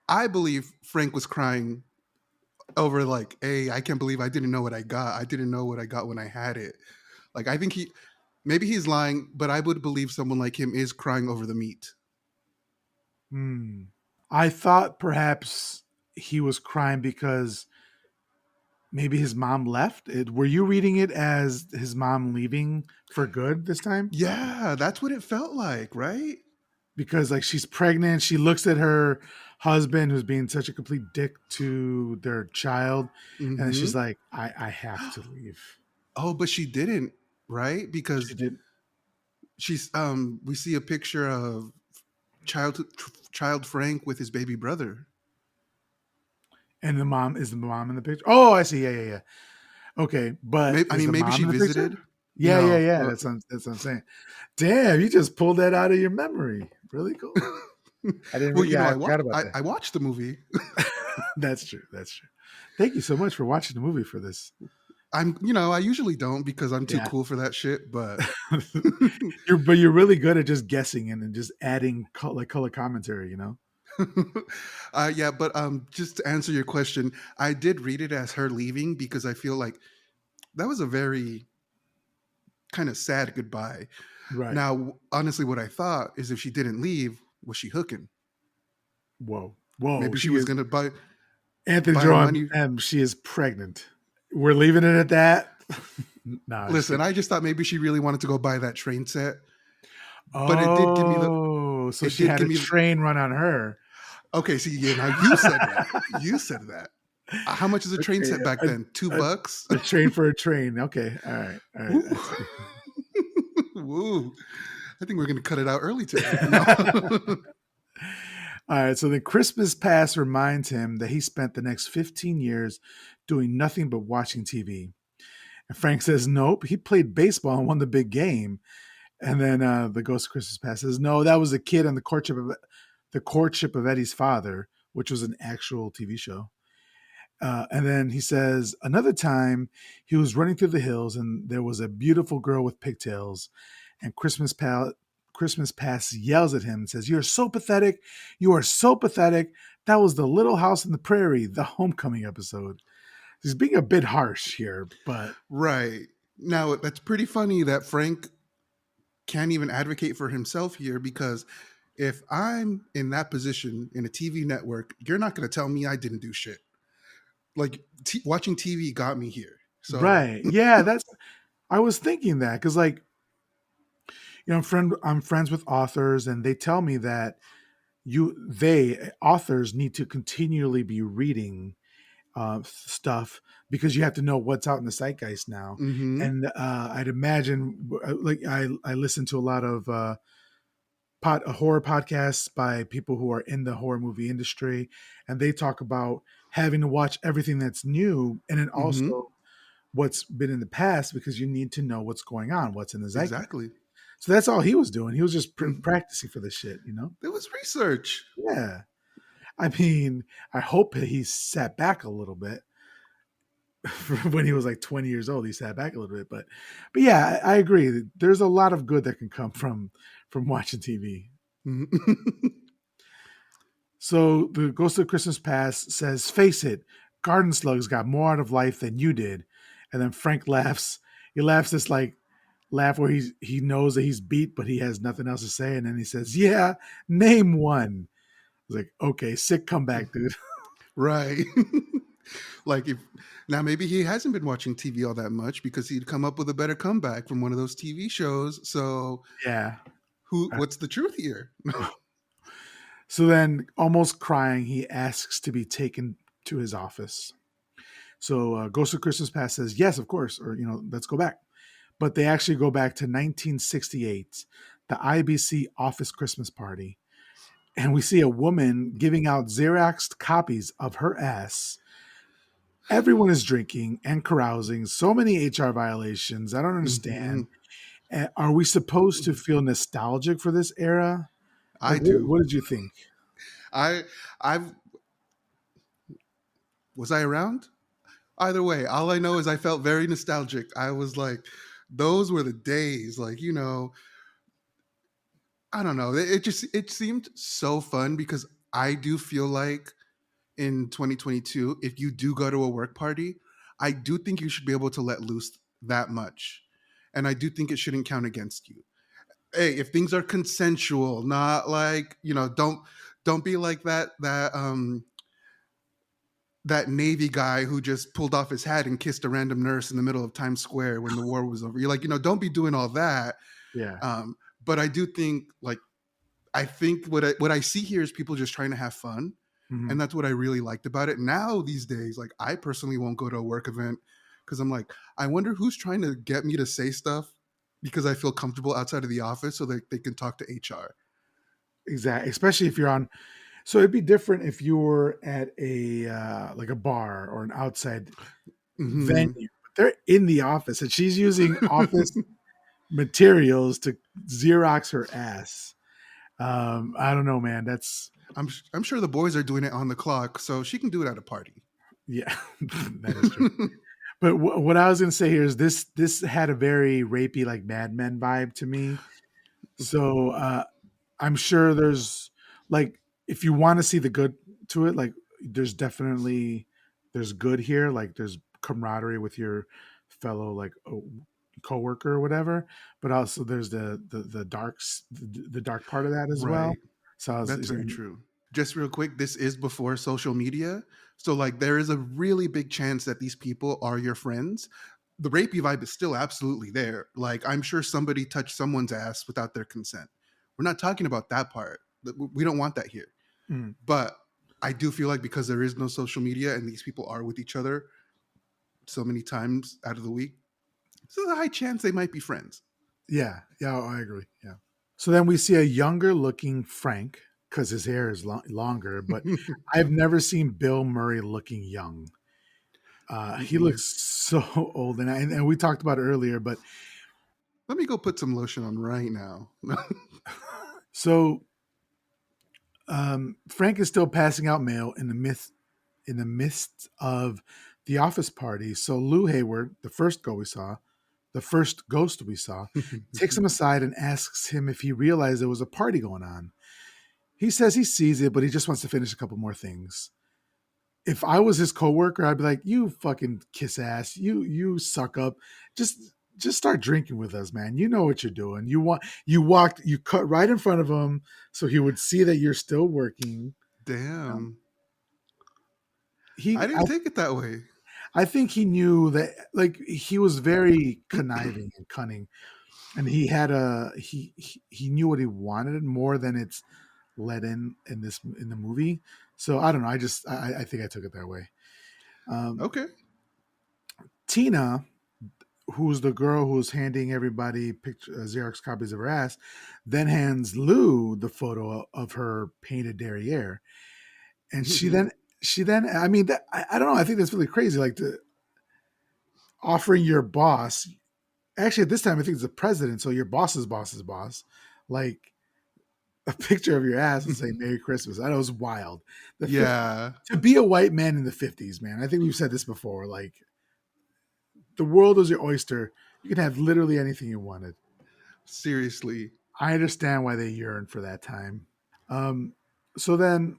I believe Frank was crying over like, hey, I can't believe I didn't know what I got. I didn't know what I got when I had it. Like I think maybe he's lying, but I would believe someone like him is crying over the meat. Hmm. I thought perhaps he was crying because maybe his mom left. Were you reading it as his mom leaving for good this time? Yeah, that's what it felt like, right? Because like she's pregnant, she looks at her husband who's being such a complete dick to their child, and then she's Mm-hmm. like, I have to leave. Oh, but she didn't, right? She Because did. she's we see a picture of child child Frank with his baby brother. And the mom is the mom in the picture. Oh, I see. Yeah. Okay, but Maybe, I is mean, the maybe mom she in the picture? visited. Yeah. No. That's what I'm saying. Damn, you just pulled that out of your memory. Really cool. I didn't. Well, Yeah, I I forgot about that. I watched the movie. That's true. That's true. Thank you so much for watching the movie for this. I usually don't because I'm too Yeah, cool for that shit, but you're really good at just guessing and then just adding color commentary. yeah, but just to answer your question, I did read it as her leaving because I feel like that was a very kind of sad goodbye. Right. Now, honestly, what I thought is if she didn't leave, was she hooking? Whoa. Maybe she She was is gonna Anthony buy her Jerome. money. She is pregnant. We're leaving it at that. No, just Listen, kidding. I just thought maybe she really wanted to go buy that train set, but Oh, so it she did had give a me. train run on her. Okay, see, yeah, now you said that. You said that. How much is a train Okay, set back then? a, $2. a train for a train. Okay, all right. Woo. I see. Woo. I think we're gonna cut it out early today. No. All right, so the Christmas past reminds him that he spent the next 15 years doing nothing but watching TV. And Frank says, nope, he played baseball and won the big game. And then the Ghost of Christmas Past says, no, that was a kid on the courtship of Eddie's father, which was an actual TV show. And then he says, another time he was running through the hills and there was a beautiful girl with pigtails. And Christmas Past yells at him and says, you're so pathetic. You are so pathetic. That was the Little House on the Prairie, the homecoming episode. He's being a bit harsh here, but Right. Now, that's pretty funny that Frank can't even advocate for himself here, because if I'm in that position in a TV network, you're not going to tell me I didn't do shit. Like, watching TV got me here. So, right. Yeah, I was thinking that because, like, I'm friends with authors, and they tell me that authors need to continually be reading stuff because you have to know what's out in the zeitgeist now. mm-hmm, And I'd imagine, like, I listen to a lot of horror podcasts by people who are in the horror movie industry, and they talk about having to watch everything that's new, and then mm-hmm, also what's been in the past because you need to know what's going on, what's in the zeitgeist. exactly. So that's all he was doing. He was just Mhm. practicing for this shit, you know? There was research. Yeah. I mean, I hope he sat back a little bit when he was like 20 years old. He sat back a little bit, but yeah, I agree. There's a lot of good that can come from watching TV. Mhm. So the Ghost of Christmas Past says, "Face it, garden slugs got more out of life than you did." And then Frank laughs. He laughs this like laugh where he knows that he's beat, but he has nothing else to say. And then he says, "Yeah, name one." I was like, "Okay, sick comeback, dude." Right. Like, if now maybe he hasn't been watching TV all that much because he'd come up with a better comeback from one of those TV shows. So Yeah. what's the truth here? So then, almost crying, he asks to be taken to his office. So Ghost of Christmas Past says, "Yes, of course," or let's go back. But they actually go back to 1968, the IBC office Christmas party, and we see a woman giving out Xeroxed copies of her ass. Everyone is drinking and carousing. So many HR violations. I don't Mhm. understand. Are we supposed to feel nostalgic for this era? Like, I what, do. what did you think? I I've Was I around? Either way, all I know is I felt very nostalgic. I was like, those were the days. Like, I don't know. It seemed so fun because I do feel like in 2022, if you do go to a work party, I do think you should be able to let loose that much. And I do think it shouldn't count against you. Hey, if things are consensual, not like, don't be like that Navy guy who just pulled off his hat and kissed a random nurse in the middle of Times Square when the war was over. You're like, don't be doing all that. Yeah. But I do think, like, I think what I see here is people just trying to have fun, Mhm. and that's what I really liked about it. Now these days, like, I personally won't go to a work event because I'm like, I wonder who's trying to get me to say stuff because I feel comfortable outside of the office so that they can talk to HR. Exactly. Especially if you're on. So it'd be different if you were at a like a bar or an outside venue. Hmm. But they're in the office, and she's using office materials to Xerox her ass. I don't know, man. That's I'm sure the boys are doing it on the clock, so she can do it at a party. yeah, that is true. But what I was going to say here is this had a very rapey, like Mad Men vibe to me. So I'm sure there's like if you want to see the good to it, like there's good here. Like there's camaraderie with your fellow like coworker or whatever. But also there's the dark part of that as well. Right. So I was, That's very true. Just real quick, this is before social media. So, like, there is a really big chance that these people are your friends. The rapey vibe is still absolutely there. Like, I'm sure somebody touched someone's ass without their consent. We're not talking about that part. We don't want that here. mm, But I do feel like because there is no social media and these people are with each other so many times out of the week, so there's a high chance they might be friends. yeah, I agree. Yeah. So then we see a younger looking Frank because his hair is longer. But I've never seen Bill Murray looking young. He Mm-mm. looks so old, and we talked about it earlier. But Let me go put some lotion on right now. so Frank is still passing out mail in the midst of the office party. So Lou Hayward, the first ghost we saw, takes him aside and asks him if he realized there was a party going on. He says he sees it, but he just wants to finish a couple more things. If I was his coworker, I'd be like, "You fucking kiss ass, you suck up. Just start drinking with us, man. You know what you're doing. You cut right in front of him so he would see that you're still working." Um, Damn. I he didn't take it that way. I think he knew that, like, he was very conniving and cunning, and he knew what he wanted more than it's let in the movie. So I don't know. I think I took it that way. Um, Okay. Tina, who's the girl who's handing everybody Xerox copies of her ass, then hands Lou the photo of her painted derriere, and she then I mean I don't know. I think that's really crazy. Like, offering your boss. Actually, at this time, I think it's the president. So your boss's boss, like, a picture of your ass and say "Merry Christmas." I know, it was wild. The 50, Yeah. to be a white man in the 50s, man. I think we've said this before. Like, the world is your oyster. You can have literally anything you wanted. Seriously. I understand why they yearn for that time. Um, so then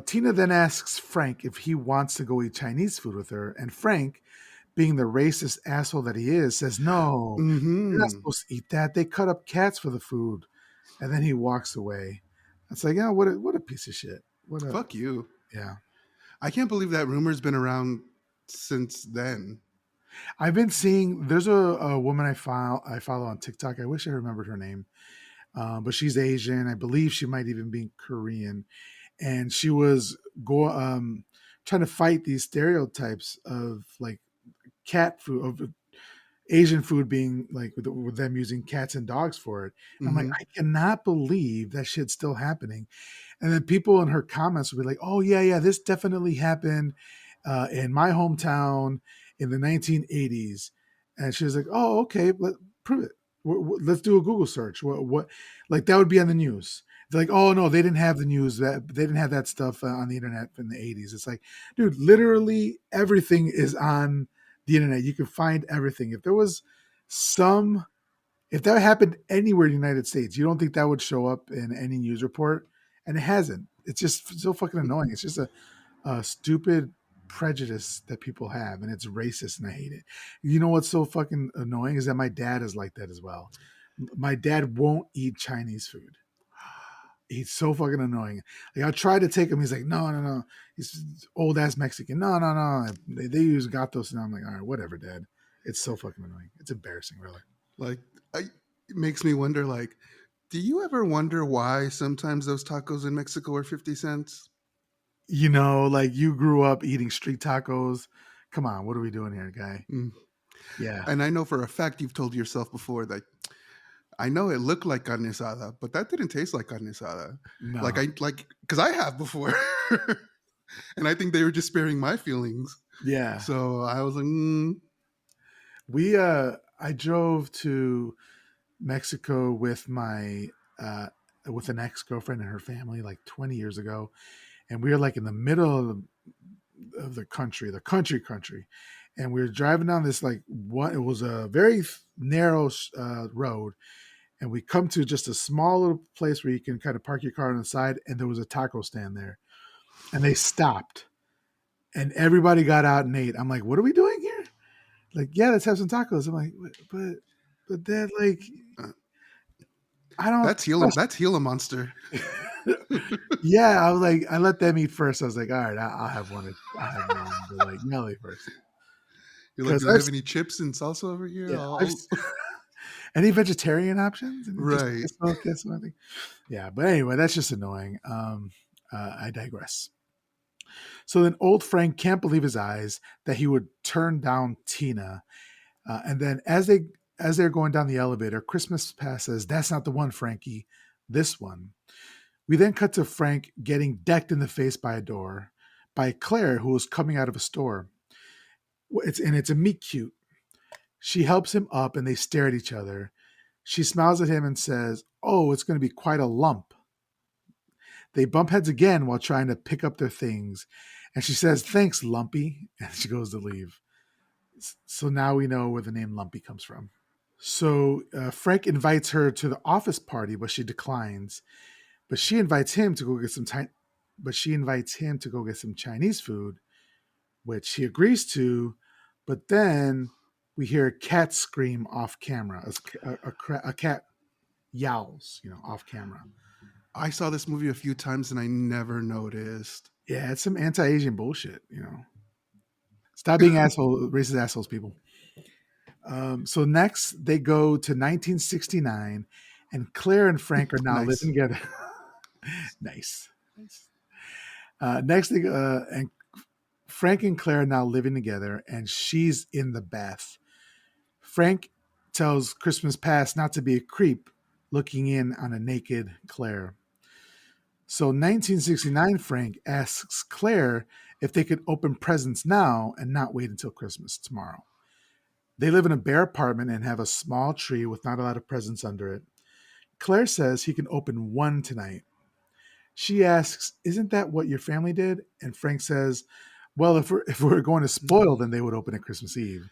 Tina then asks Frank if he wants to go eat Chinese food with her, and Frank, being the racist asshole that he is, says, "No, you're not Mm-hmm. supposed to eat that. They cut up cats for the food." And then he walks away. It's like, yeah, what a piece of shit. What a Fuck you. Yeah. I can't believe that rumor's been around since then. I've been seeing. There's a woman I follow on TikTok. I wish I remembered her name, but she's Asian. I believe she might even be Korean, and she was trying to fight these stereotypes of, like, cat food, of Asian food being like, with them using cats and dogs for it. I'm like, Mm-hmm. I cannot believe that shit's still happening. And then people in her comments would be like, "Oh yeah, yeah, this definitely happened in my hometown in the 1980s." And she was like, "Oh, okay, prove it. Let's do a Google search. Like, that would be on the news." They're like, "Oh no, they didn't have the news. That they didn't have that stuff on the internet in the 80s." It's like, dude, literally everything is on the internet. You can find everything. Some if that happened anywhere in the United States, you don't think that would show up in any news report? And it hasn't. It's just so fucking annoying. It's just a stupid prejudice that people have, and it's racist, and I hate it. You know what's so fucking annoying is that my dad is like that as well. My dad won't eat Chinese food. He's so fucking annoying. Like, I tried to take him. He's like, "No, no, no." He's old ass Mexican. "No, no, no." They use gatos, and I'm like, "All right, whatever, Dad." It's so fucking annoying. It's embarrassing, really. Like, it makes me wonder, like, do you ever wonder why sometimes those tacos in Mexico are 50 cents? Like, you grew up eating street tacos. Come on, what are we doing here, guy? Mm. Yeah, And I know for a fact you've told yourself before that I know it looked like carne asada, but that didn't taste like carne asada. no, Because I have before. And I think they were just sparing my feelings. yeah. So I was like, I drove to Mexico with with an ex girlfriend and her family like 20 years ago, and we were like in the middle of the country, country, and we were driving down this, like, what, it was a very narrow road, and we come to just a small little place where you can kind of park your car on the side, and there was a taco stand there, and they stopped, and everybody got out and ate. I'm like, "What are we doing here?" Like, "Yeah, let's have some tacos." I'm like, but that, like, uh, I don't that's Gila. That's Gila Monster. yeah, I was like, I let them eat first. I was like, "All right, I'll have one. I'll have one." But, like, Melly first, You're like, because do they have any chips and salsa over here? yeah, any vegetarian options? And just Right. queso, I think. Yeah, but anyway, that's just annoying. I digress. So then, old Frank can't believe his eyes that he would turn down Tina, and then as they're going down the elevator, Christmas Past says, "That's not the one, Frankie. This one." We then cut to Frank getting decked in the face by a door by Claire, who is coming out of a store. It's a meet cute. She helps him up and they stare at each other. She smiles at him and says, "Oh, it's going to be quite a lump." They bump heads again while trying to pick up their things. And she says, "Thanks, Lumpy." And she goes to leave. So now we know where the name Lumpy comes from. So Frank invites her to the office party, but she declines. But she invites him to go get some time. But she invites him to go get some Chinese food, which he agrees to. But then we hear a cat scream off camera. A cat yowls, off camera. I saw this movie a few times and I never noticed. Yeah, it's some anti-Asian bullshit. Stop being racist assholes, people. So next, they go to 1969, and Claire and Frank are now Nice. living together. Nice. Next, and Frank and Claire are now living together, and she's in the bath. Frank tells Christmas Past not to be a creep, looking in on a naked Claire. So 1969, Frank asks Claire if they could open presents now and not wait until Christmas tomorrow. They live in a bare apartment and have a small tree with not a lot of presents under it. Claire says he can open one tonight. She asks, "Isn't that what your family did?" And Frank says, "Well, if we're going to spoil, then they would open at Christmas Eve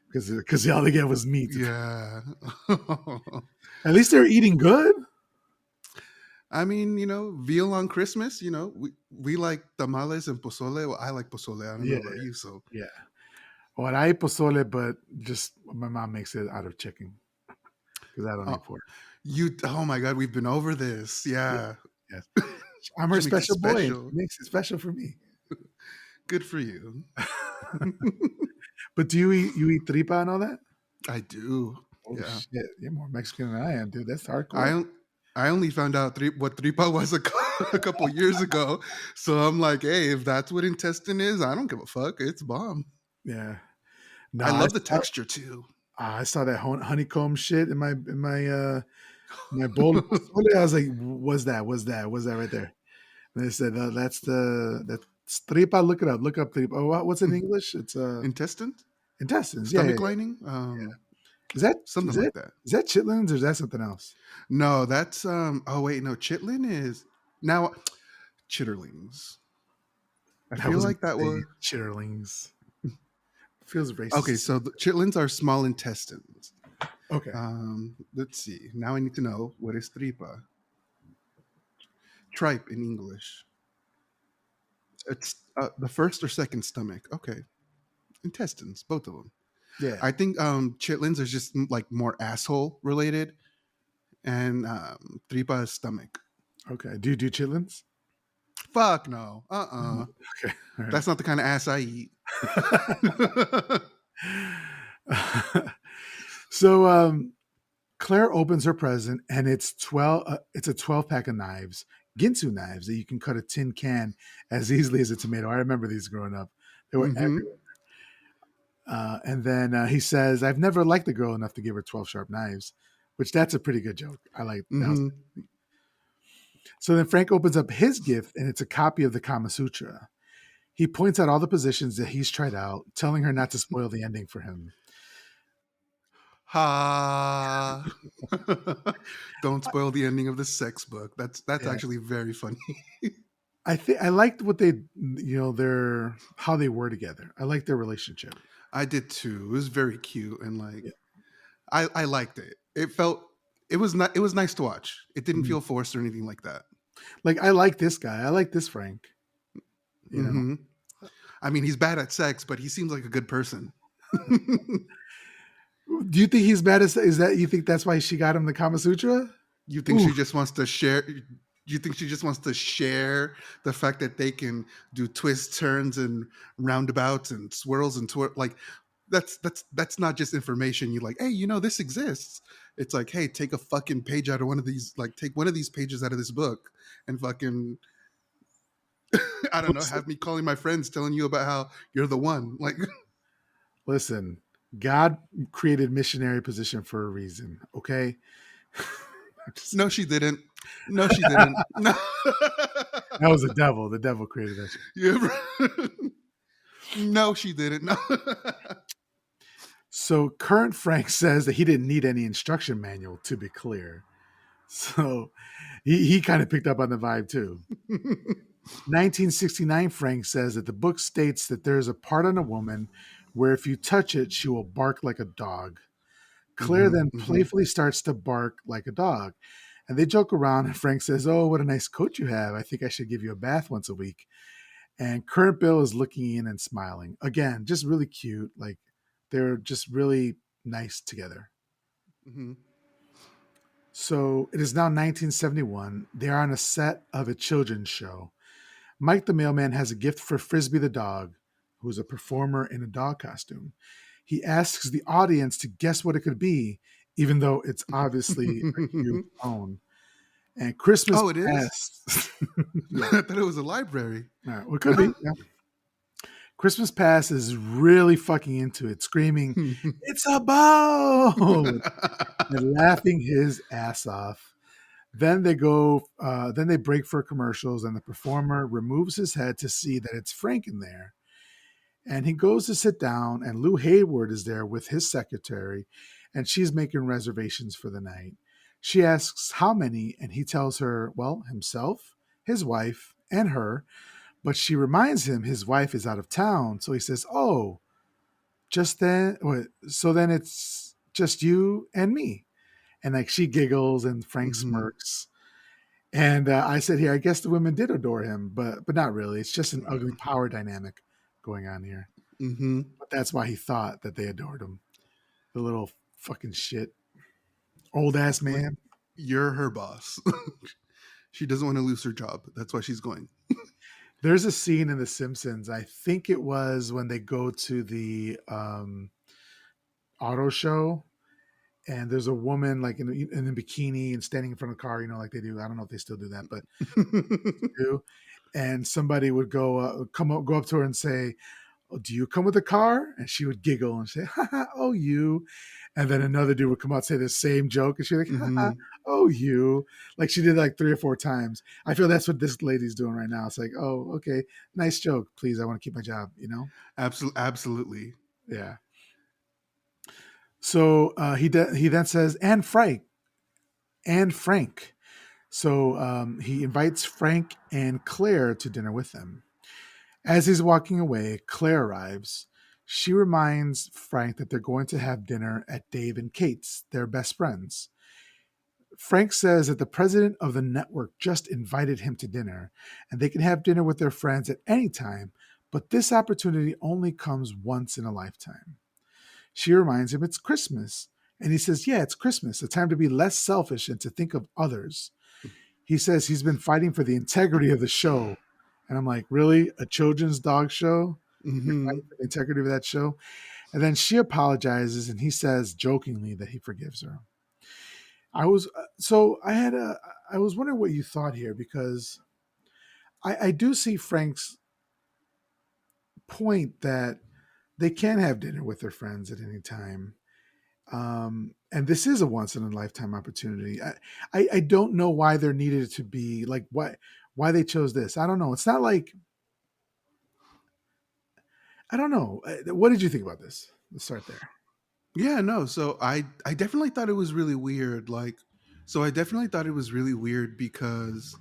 because all they get was meat." Yeah. At least they're eating good. I mean, veal on Christmas, we like tamales and pozole. Well, I like pozole. I don't know Yeah, about you, so. yeah. Well, I eat pozole, but just my mom makes it out of chicken because I don't eat Oh, pork. oh my God, we've been over this. Yeah, Yeah. yes. I'm her She makes it special boy, and she special. makes it special for me. Good for you. But do you eat tripa and all that? I do. Oh Yeah. shit, you're more Mexican than I am, dude. That's I hardcore. on- I only found out what tripa was a couple years ago. So I'm like, hey, if that's what intestine is, I don't give a fuck. It's bomb. Yeah. No, I I love the saw, texture too. I saw that honeycomb shit in my bowl of pozole. I was like, "What's that? What's that? What's that right there?" And they said, that's tripa. Look it up. Look up tripa. Oh, what's it in English? It's Intestine? intestines. Yeah, yeah, Stomach yeah. lining? Is that Something is that like that. is that chitlins or is that something else? No, that's oh wait, no, chitlin is now chitterlings. I I feel was like gonna that say was chitterlings. Feels racist okay. to say. So the chitlins are small intestines. Okay. Let's see. Now I need to know what is tripa. Tripe in English. It's the first or second stomach. Okay, intestines, both of them. Yeah. I think chitlins are just like more asshole related, and tripa is stomach. Okay. Do you do chitlins? Fuck no. Mm, okay. All That's not the kind of ass I eat. right. So Claire opens her present and it's 12 it's a 12 pack of knives, Ginsu knives that you can cut a tin can as easily as a tomato. I remember these growing up. They were hmm everywhere. And then he says, "I've never liked a girl enough to give her 12 sharp knives," which that's a pretty good joke. I like that. hmm So then Frank opens up his gift and it's a copy of the Kama Sutra. He points out all the positions that he's tried out, telling her not to spoil the ending for him. Ha! Don't spoil the ending of the sex book. That's Yeah. actually very funny. I think I liked what they, their how they were together. I liked their relationship. I did too. It was very cute and Yeah. I liked it. It was nice to watch. It didn't Mhm. feel forced or anything like that. Like I like this guy. I like this Frank. You know. hmm I mean, he's bad at sex, but he seems like a good person. Do you think he's bad at? Is that you think that's why she got him the Kama Sutra? You think Ooh, she just wants to share? You think she just wants to share the fact that they can do twists, turns, and roundabouts and swirls and like that's not just information. You like, hey, this exists. It's like, hey, take a fucking page out of one of these, like take one of these pages out of this book and fucking I don't know, listen, have me calling my friends telling you about how you're the one. Like, listen. God created missionary position for a reason. Okay. I'm just no, kidding. she didn't. No, she didn't. No. That was the devil. The devil created that shit. Yeah, no, she didn't. No. So current Frank says that he didn't need any instruction manual, to be clear. So he kind of picked up on the vibe too. 1969 Frank says that the book states that there is a part on a woman where if you touch it, she will bark like a dog. Claire Hmm. then Hmm. playfully starts to bark like a dog. And they joke around, and Frank says, "Oh, what a nice coat you have. I think I should give you a bath once a week." And current Bill is looking in and smiling. Again, just really cute. Like they're just really nice together. Hmm. So it is now 1971. They are on a set of a children's show. Mike the mailman has a gift for Frisbee the dog, who is a performer in a dog costume. He asks the audience to guess what it could be, even though it's obviously a huge phone. And Christmas Oh, it is? Past, yeah, I thought it was a library. all right, well, it could be. Yeah. Christmas Past is really fucking into it, screaming, "It's a boat!" and laughing his ass off. Then they break for commercials, and the performer removes his head to see that it's Frank in there. And he goes to sit down, and Lou Hayward is there with his secretary, and she's making reservations for the night. She asks how many, and he tells her, well, himself, his wife, and her. But she reminds him his wife is out of town. So he says, "Oh, just then, so then it's just you and me." And like she giggles, and Frank Hmm. smirks. And I said here, I guess the women did adore him, but not really. It's just an ugly power dynamic going on here. Hmm. But that's why he thought that they adored him. The little fucking shit. Old ass Like, man. you're her boss. She doesn't want to lose her job. That's why she's going. There's a scene in The Simpsons. I think it was when they go to the auto show, and there's a woman like in a bikini and standing in front of the car, like they do. I don't know if they still do that, but do. And somebody would go up to her and say, "Oh, do you come with a car?" And she would giggle and say, "Ha ha, oh you." And then another dude would come out and say the same joke, and she'd be like, "Ha ha, Hmm. oh you." Like she did like 3 or 4 times. I feel that's what this lady's doing right now. It's like, "Oh, okay, nice joke. Please, I want to keep my job." Absolutely. Yeah. So he then says, and Frank. So he invites Frank and Claire to dinner with them. As he's walking away, Claire arrives. She reminds Frank that they're going to have dinner at Dave and Kate's, their best friends. Frank says that the president of the network just invited him to dinner, and they can have dinner with their friends at any time, but this opportunity only comes once in a lifetime. She reminds him it's Christmas, and he says, "Yeah, it's Christmas, a time to be less selfish and to think of others." He says he's been fighting for the integrity of the show. And I'm like, really? A children's dog show? You're Hmm. fighting for the integrity of that show? And then she apologizes, and he says jokingly that he forgives her. I was wondering what you thought here, because I do see Frank's point that they can have dinner with their friends at any time. And this is a once in a lifetime opportunity. I don't know why there needed to be like why they chose this. I don't know. It's not like I don't know. What did you think about this? Let's start there. Yeah, no. So I definitely thought it was really weird. So I definitely thought it was really weird because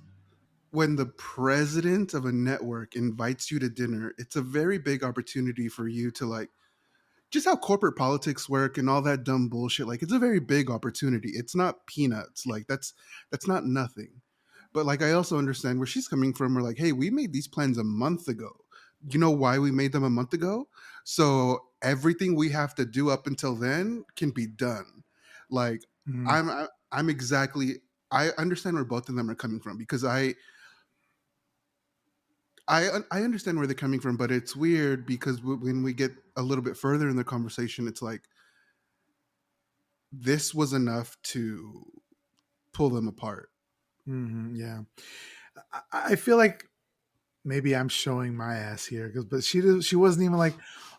when the president of a network invites you to dinner, it's a very big opportunity for you to just how corporate politics work and all that dumb bullshit. Like, it's a very big opportunity. It's not peanuts. Like, that's not nothing. But like, I also understand where she's coming from. We're like, hey, we made these plans a month ago. You know why we made them a month ago? So everything we have to do up until then can be done. Like, Mhm. I'm exactly. I understand where both of them are coming from because I understand where they're coming from, but it's weird because when we get a little bit further in the conversation, it's like this was enough to pull them apart. Yeah, I feel like maybe I'm showing my ass here, but she wasn't even like,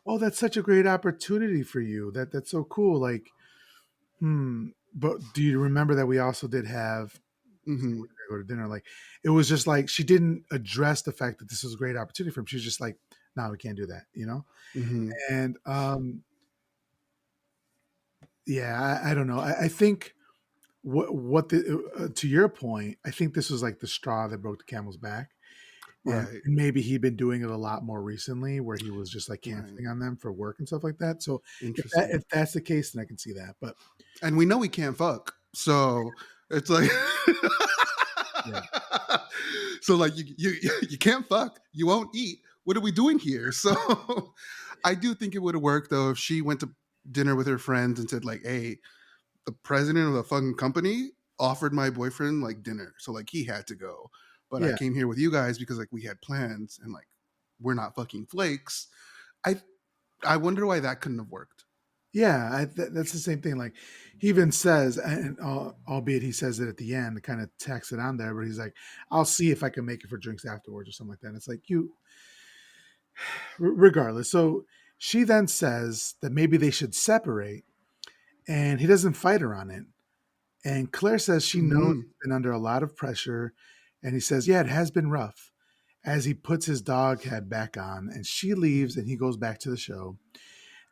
"Oh, that's such a great opportunity for you. That's so cool." Like, But do you remember that we also did have Hmm. go to dinner. Like it was just like she didn't address the fact that this was a great opportunity for him. She was just like, no, we can't do that, you know? Hmm. And yeah, I don't know. I think what the to your point, I think this was like the straw that broke the camel's back. Right. And maybe he'd been doing it a lot more recently where he was just like Right. canceling on them for work and stuff like that. So Interesting. if that's the case, then I can see that. But And we know we can't fuck, so it's like, yeah, so like you can't fuck, you won't eat. What are we doing here? So I do think it would have worked though if she went to dinner with her friends and said like, "Hey, the president of the fucking company offered my boyfriend like dinner, so like he had to go, but I yeah, came here with you guys because like we had plans and like we're not fucking flakes." I I wonder why that couldn't have worked. yeah. That's the same thing. Like he even says, and albeit he says it at the end, kind of tacks it on there, but he's like, "I'll see if I can make it for drinks afterwards" or something like that. And it's like regardless. So she then says that maybe they should separate, and he doesn't fight her on it. And Claire says she knows Hmm. he's been under a lot of pressure. And he says, yeah, it has been rough as he puts his dog head back on. And she leaves and he goes back to the show.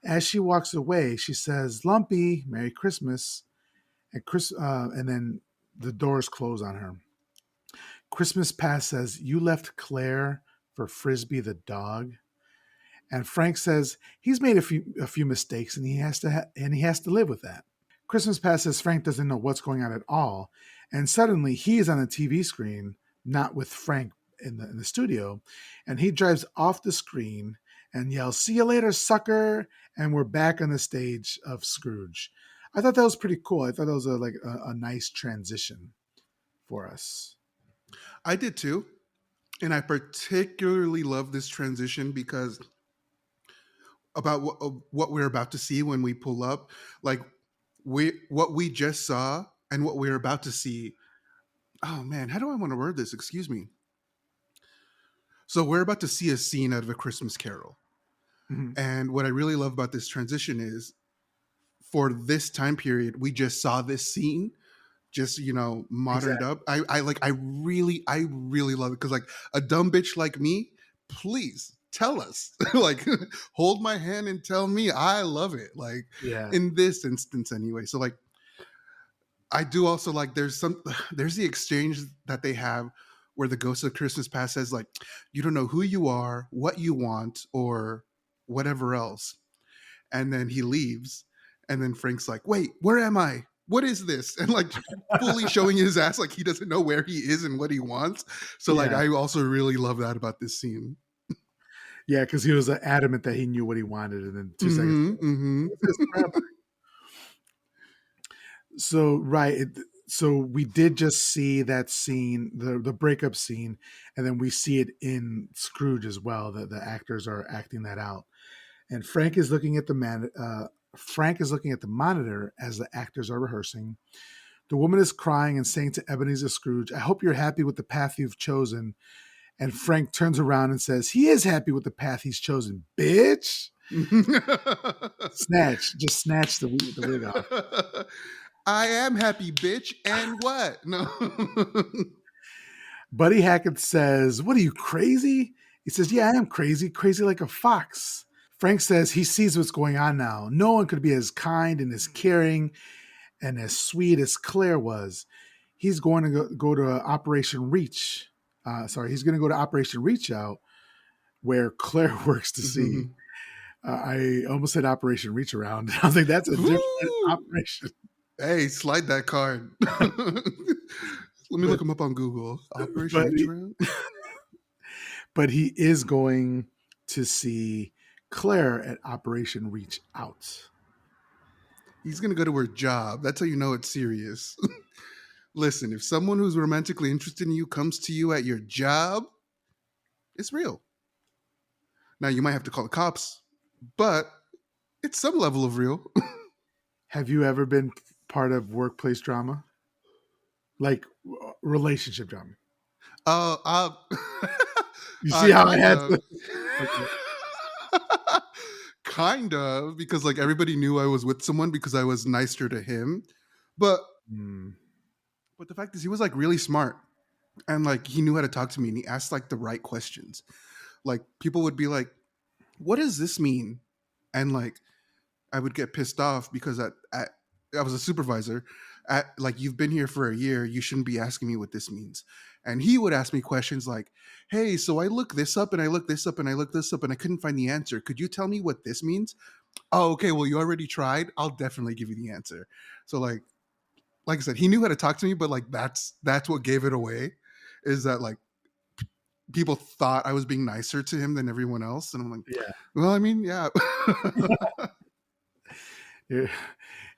As she walks away, she says, Lumpy, Merry Christmas. And then the doors close on her. Christmas Past says, you left Claire for Frisbee the dog. And Frank says he's made a few mistakes and he has to live with that. Christmas Past says Frank doesn't know what's going on at all, and suddenly he is on the TV screen, not with Frank in the studio, and he drives off the screen and yells, "See you later, sucker!" And we're back on the stage of Scrooge. I thought that was pretty cool. I thought that was a nice transition for us. I did too. And I particularly love this transition because about what we're about to see when we pull up, like what we just saw and what we're about to see. Oh man, how do I want to word this? Excuse me. So we're about to see a scene out of A Christmas Carol. Mhm. And what I really love about this transition is for this time period, we just saw this scene just moderned Exactly. up. I really love it because like a dumb bitch like me, please tell us. Like hold my hand and tell me. I love it, like Yeah. in this instance anyway. So like I do also like there's the exchange that they have where the ghost of Christmas past says like, you don't know who you are, what you want, or whatever else. And then he leaves, and then Frank's like, wait, where am I? What is this? And like fully showing his ass like he doesn't know where he is and what he wants. So like Yeah. I also really love that about this scene. Yeah, because he was adamant that he knew what he wanted, and then 2 seconds Mm-hmm. later, Mm-hmm. what's this? Where am I? So right, so we did just see that scene, the breakup scene, and then we see it in Scrooge as well. That the actors are acting that out, and Frank is looking at the monitor as the actors are rehearsing. The woman is crying and saying to Ebenezer Scrooge, "I hope you're happy with the path you've chosen." And Frank turns around and says, "He is happy with the path he's chosen, bitch." Snatch the wig off. I am happy, bitch. And what? No. Buddy Hackett says, "What are you, crazy?" He says, "Yeah, I am crazy, crazy like a fox." Frank says he sees what's going on now. No one could be as kind and as caring and as sweet as Claire was. He's going to go to Operation Reach. He's going to go to Operation Reach Out, where Claire works to see. I almost said Operation Reach Around. I was like, that's a different Woo! operation. Hey, slide that card. Let me But look him up on Google. Operation but Reach he, Around. but he is going to see Claire at Operation Reach Out. He's gonna go to her job. That's how you know it's serious. Listen, if someone who's romantically interested in you comes to you at your job, it's real. Now you might have to call the cops, but it's some level of real. Have you ever been part of workplace drama, like relationship drama? Uh, uh, You see how I kind had of. to? Okay. Kind of, because like everybody knew I was with someone because I was nicer to him. But Hmm. but the fact is he was like really smart. And like he knew how to talk to me, and he asked like the right questions. Like people would be like, "What does this mean?" And like I would get pissed off because I was a supervisor. Like, you've been here for a year, you shouldn't be asking me what this means. And he would ask me questions like, "Hey, so I looked this up and I looked this up and I looked this up and I couldn't find the answer. Could you tell me what this means?" "Oh, okay. Well, you already tried. I'll definitely give you the answer." So like I said, he knew how to talk to me, but like that's what gave it away, is that like people thought I was being nicer to him than everyone else, and I'm like, Yeah. well, I mean, yeah. Yeah.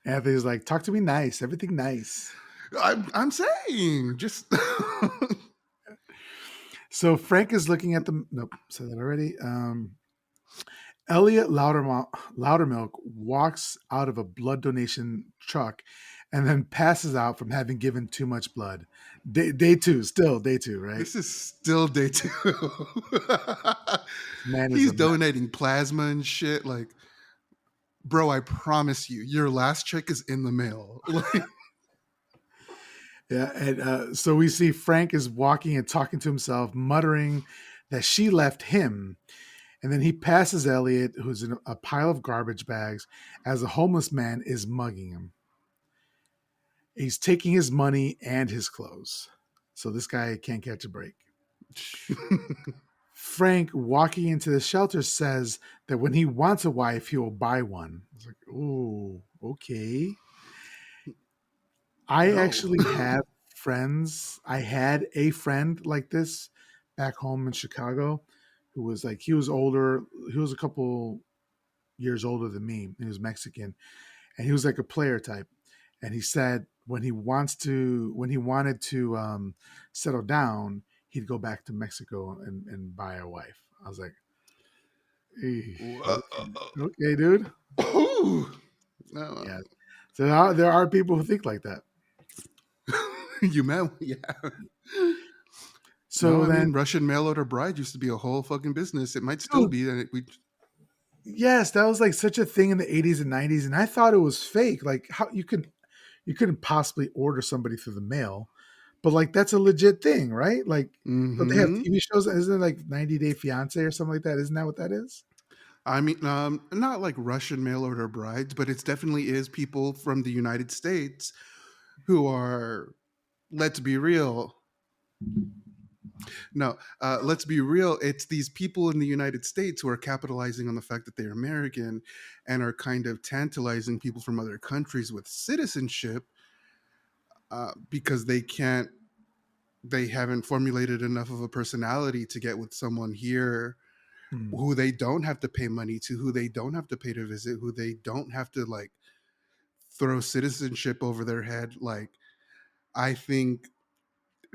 Anthony's like, talk to me nice, everything nice. I'm saying just So Frank is looking at the nope, said that already. Elliot Loudermilk walks out of a blood donation truck and then passes out from having given too much blood. Day two, still day two, right? this is still day two. This man is He's a mess. donating plasma and shit. Like, bro, I promise you, your last check is in the mail. Like, Yeah, and so we see Frank is walking and talking to himself, muttering that she left him. And then he passes Elliot, who's in a pile of garbage bags, as a homeless man is mugging him. He's taking his money and his clothes. So this guy can't catch a break. Frank, walking into the shelter, says that when he wants a wife, he will buy one. It's like, oh, okay. I no. actually have friends. I had a friend like this back home in Chicago who was like, he was older. He was a couple years older than me. He was Mexican, and he was like a player type. And he said when he wanted to settle down, he'd go back to Mexico and buy a wife. I was like, "Eh, okay, okay, dude. No. Yeah. So there are people who think like that. You met, yeah. No, So I then, mean, Russian mail order bride used to be a whole fucking business. It might still dude, be. And we yes, that was like such a thing in the 80s and 90s, and I thought it was fake. Like how you couldn't possibly order somebody through the mail, but like that's a legit thing, right? Like, don't they have mm-hmm. TV shows? Isn't it like 90 Day Fiance or something like that? Isn't that what that is? I mean, not like Russian mail order brides, but it definitely is people from the United States who are, let's be real. No, let's be real. It's these people in the United States who are capitalizing on the fact that they're American and are kind of tantalizing people from other countries with citizenship, because they haven't formulated enough of a personality to get with someone here Hmm. who they don't have to pay money to, who they don't have to pay to visit, who they don't have to like throw citizenship over their head. Like, I think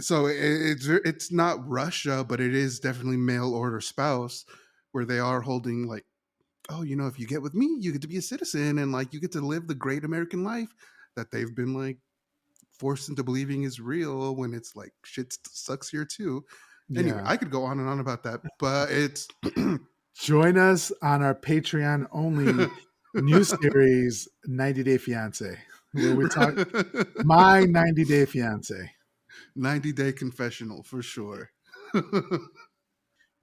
so. It's not Russia, but it is definitely mail order spouse, where they are holding like, oh, if you get with me, you get to be a citizen and like you get to live the great American life that they've been like forced into believing is real, when it's like shit sucks here too. Anyway, Yeah. I could go on and on about that, but it's Join us on our Patreon only new series, 90 Day Fiance, where we talk my 90 Day Fiance. 90-day confessional for sure.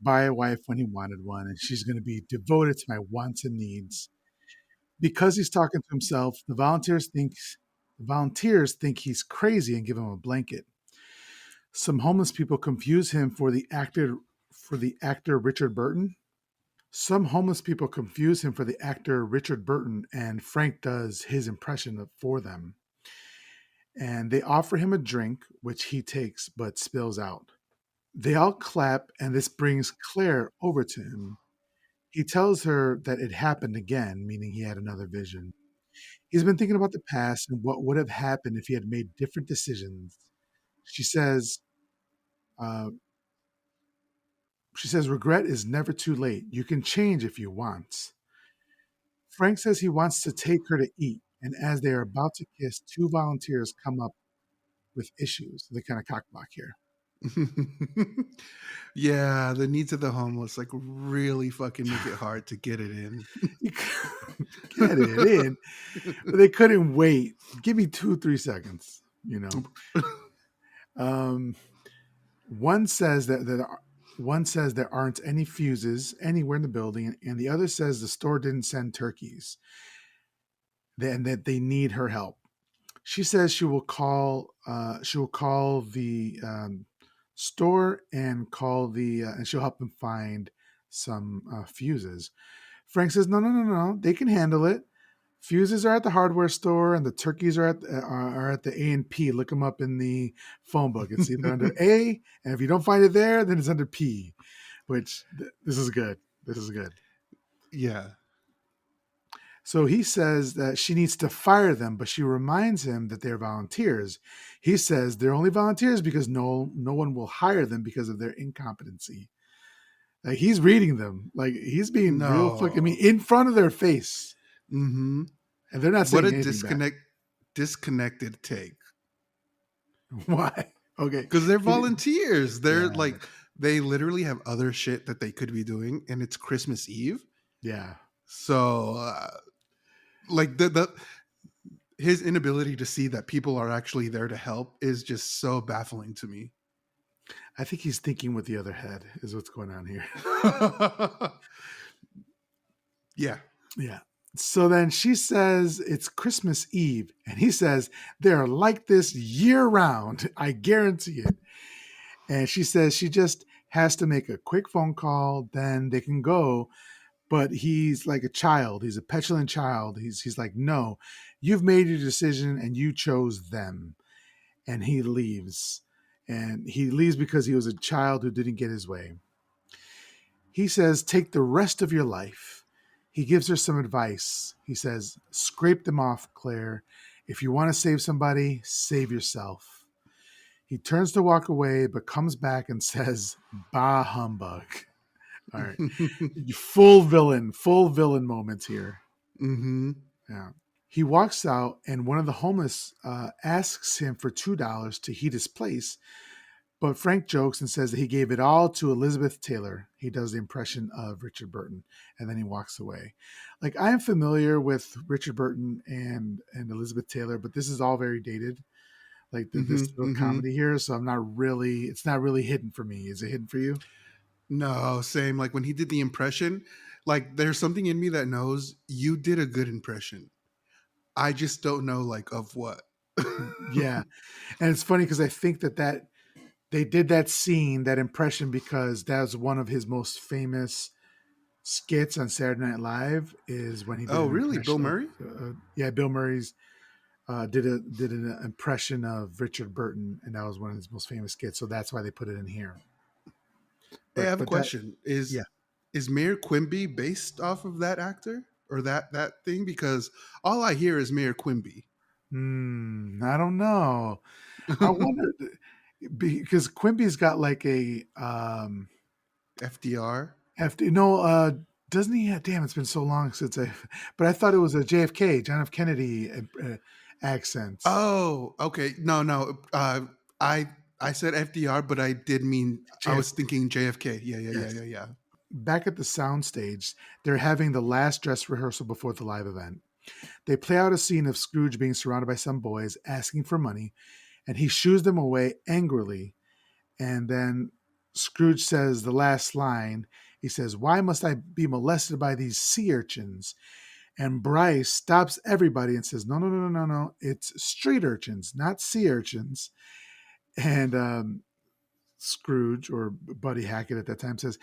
Buy a wife when he wanted one, and she's going to be devoted to my wants and needs. Because he's talking to himself, the volunteers think he's crazy and give him a blanket. Some homeless people confuse him for the actor Richard Burton. Some homeless people confuse him for the actor Richard Burton, and Frank does his impression for them. And they offer him a drink, which he takes but spills out. They all clap, and this brings Claire over to him. He tells her that it happened again, meaning he had another vision. He's been thinking about the past and what would have happened if he had made different decisions. She says, uh, regret is never too late. You can change if you want. Frank says he wants to take her to eat, and as they are about to kiss, two volunteers come up with issues. They kind of cockblock here. Yeah, the needs of the homeless like really fucking make it hard to get it in. You get it in, but they couldn't wait. Give me 2, 3 seconds, you know. Um, One says one says there aren't any fuses anywhere in the building, and the other says the store didn't send turkeys, and that they need her help. She says she will call. She will call the store and call the and she'll help them find some fuses. Frank says, "No, no, no, no. They can handle it. Fuses are at the hardware store, and the turkeys are at the A and P. Look them up in the phone book. It's either under A, and if you don't find it there, then it's under P. Which this is good. This is good." Yeah. So he says that she needs to fire them, but she reminds him that they're volunteers. He says they're only volunteers because no one will hire them because of their incompetency. Like he's reading them, like he's being real fucking No. in front of their face, Mm-hmm. and they're not What saying a anything back. disconnected take. Why? Okay. Because they're volunteers. They're Yeah. like, they literally have other shit that they could be doing, and it's Christmas Eve. Yeah. So, like the his inability to see that people are actually there to help is just so baffling to me. I think he's thinking with the other head is what's going on here. Yeah. Yeah. So then she says it's Christmas Eve, and he says they're like this year round. I guarantee it. And she says she just has to make a quick phone call, then they can go. But he's like a child. He's a petulant child. He's like, no, you've made your decision and you chose them. And he leaves. And he leaves because he was a child who didn't get his way. He says, take the rest of your life. He gives her some advice. He says, scrape them off, Claire. If you want to save somebody, save yourself. He turns to walk away, but comes back and says, bah humbug. All right. Full villain moments here. Mm-hmm. Yeah. He walks out, and one of the homeless asks him for $2 to heat his place. But Frank jokes and says that he gave it all to Elizabeth Taylor. He does the impression of Richard Burton, and then he walks away. Like, I am familiar with Richard Burton and Elizabeth Taylor, but this is all very dated. Like Mm-hmm. this little Mm-hmm. comedy here, so it's not really hidden for me. Is it hidden for you? No, same. Like when he did the impression, like there's something in me that knows you did a good impression. I just don't know like of what. Yeah, and it's funny because I think that they did that scene, that impression, because that was one of his most famous skits on Saturday Night Live. Is when he did Oh, an really? Bill impression of Murray? yeah, Bill Murray's did an impression of Richard Burton, and that was one of his most famous skits. So that's why they put it in here. Hey, I have a But that question. yeah. Is Mayor Quimby based off of that actor or that thing? Because all I hear is Mayor Quimby. I don't know. I wonder because Quimby's got like a FDR. FD. No, doesn't he? Damn, it's been so long since I. But I thought it was a JFK, John F. Kennedy accent. Oh, okay. No, no. I I said FDR, but I did mean I JF. was thinking JFK. Yeah, yeah, yeah, Yes. yeah, yeah. Back at the soundstage, they're having the last dress rehearsal before the live event. They play out a scene of Scrooge being surrounded by some boys asking for money, and he shoos them away angrily. And then Scrooge says the last line. He says, "Why must I be molested by these sea urchins?" And Bryce stops everybody and says, "No, no, no, no, no, no. It's street urchins, not sea urchins." And Scrooge, or Buddy Hackett at that time, says,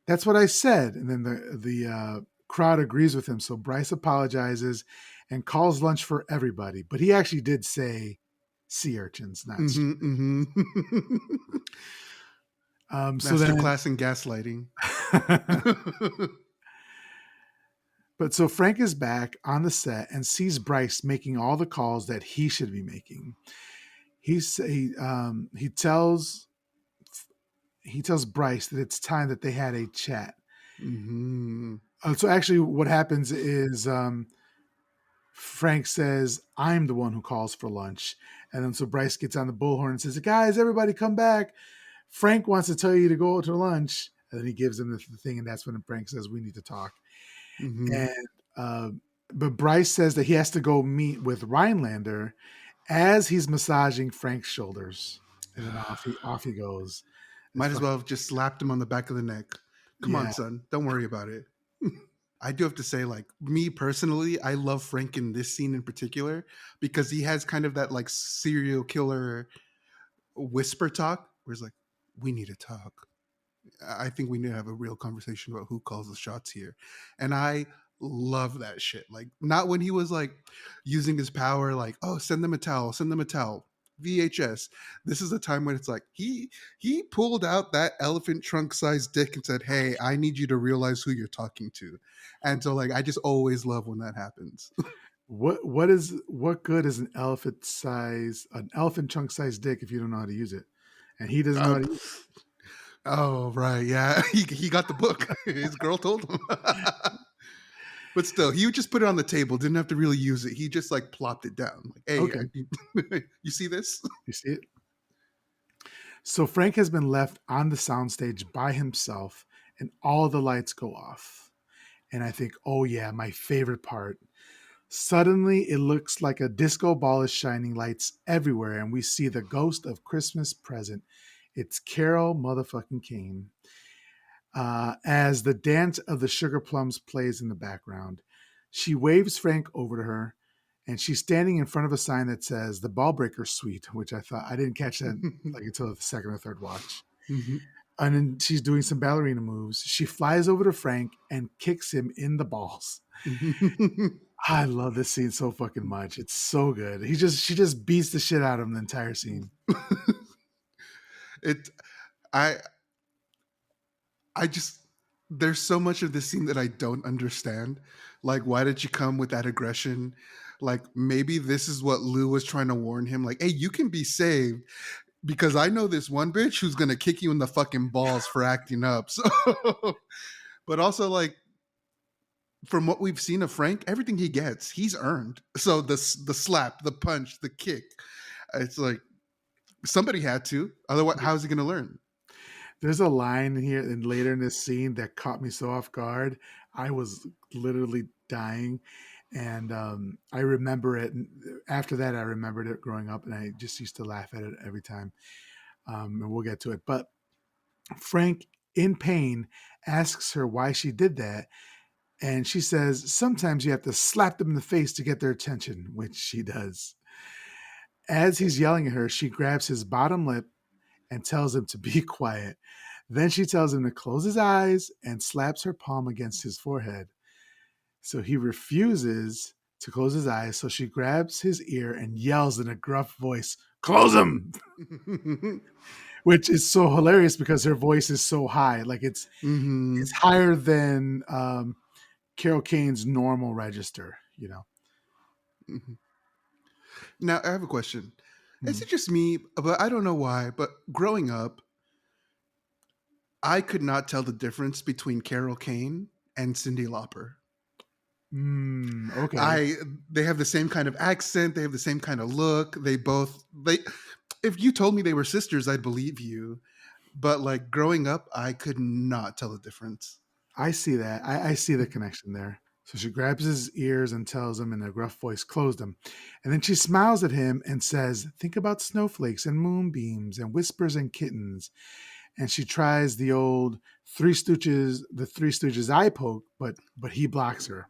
"That's what I said." And then the crowd agrees with him. So Bryce apologizes and calls lunch for everybody. But he actually did say sea urchins, not street. Mm-hmm, mm-hmm. So then, Masterclass in gaslighting. but so Frank is back on the set and sees Bryce making all the calls that he should be making. He tells Bryce that it's time that they had a chat. Mm-hmm. So actually, what happens is Frank says, "I'm the one who calls for lunch," and then so Bryce gets on the bullhorn and says, "Guys, everybody, come back! Frank wants to tell you to go to lunch." And then he gives him the thing, and that's when Frank says, "We need to talk." Mm-hmm. And but Bryce says that he has to go meet with Rhinelander as he's massaging Frank's shoulders, and then off he goes. It's Might as fucking well have just slapped him on the back of the neck. Come on, yeah. son. Don't worry about it. I do have to say, like, me personally, I love Frank in this scene in particular because he has kind of that like serial killer whisper talk where he's like, we need to talk. I think we need to have a real conversation about who calls the shots here. And I love that shit. Like, not when he was like using his power, like, oh, send them a towel, send them a towel. VHS. This is a time when it's like he pulled out that elephant trunk sized dick and said, "Hey, I need you to realize who you're talking to." And so, like, I just always love when that happens. What good is an elephant chunk size dick if you don't know how to use it? And he doesn't know uh, how to use oh right, yeah, he got the book. His girl told him. But still, he would just put it on the table. Didn't have to really use it. He just like plopped it down. Like, it. hey, Okay. you see this? You see it? So Frank has been left on the soundstage by himself and all the lights go off. And I think, oh yeah, my favorite part. Suddenly, it looks like a disco ball is shining lights everywhere, and we see the ghost of Christmas present. It's Carol motherfucking Kane. As the dance of the sugar plums plays in the background, she waves Frank over to her, and she's standing in front of a sign that says the Ballbreaker Suite, which I didn't catch that like until the second or third watch. Mhm. And then she's doing some ballerina moves. She flies over to Frank and kicks him in the balls. I love this scene so fucking much. It's so good. She just beats the shit out of him the entire scene. it I I just there's so much of this scene that I don't understand. Like, why did you come with that aggression? Like, maybe this is what Lou was trying to warn him. Like, hey, you can be saved because I know this one bitch who's gonna kick you in the fucking balls for acting up. So, but also like from what we've seen of Frank, everything he gets, he's earned. So the slap, the punch, the kick, it's like somebody had to. Otherwise, how's he gonna learn? There's a line here and later in this scene that caught me so off guard. I was literally dying. And I remember it. After that, I remembered it growing up, and I just used to laugh at it every time. And we'll get to it. But Frank, in pain, asks her why she did that. And she says, sometimes you have to slap them in the face to get their attention, which she does. As he's yelling at her, she grabs his bottom lip and tells him to be quiet. Then she tells him to close his eyes and slaps her palm against his forehead. So he refuses to close his eyes. So she grabs his ear and yells in a gruff voice, close them, which is so hilarious because her voice is so high. Like it's Mm-hmm. higher than Carol Kane's normal register, you know. Mm-hmm. Now I have a question. Is Mm. it just me? But I don't know why. But growing up, I could not tell the difference between Carol Kane and Cyndi Lauper. Okay. I They have the same kind of accent, they have the same kind of look. They if you told me they were sisters, I'd believe you. But like growing up, I could not tell the difference. I see that. I see the connection there. So she grabs his ears and tells him in a gruff voice, close them. And then she smiles at him and says, think about snowflakes and moonbeams and whispers and kittens. And she tries the Three Stooges eye poke, but he blocks her.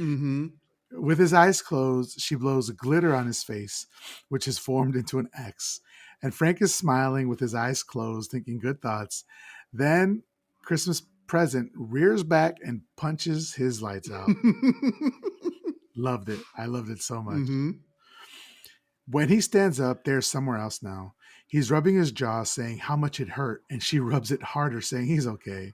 Mm-hmm. With his eyes closed, she blows glitter on his face, which is formed into an X. And Frank is smiling with his eyes closed, thinking good thoughts. Then Christmas Present rears back and punches his lights out. Loved it. I loved it so much. Mm-hmm. When he stands up, they're somewhere else now. He's rubbing his jaw, saying how much it hurt, and she rubs it harder, saying he's okay.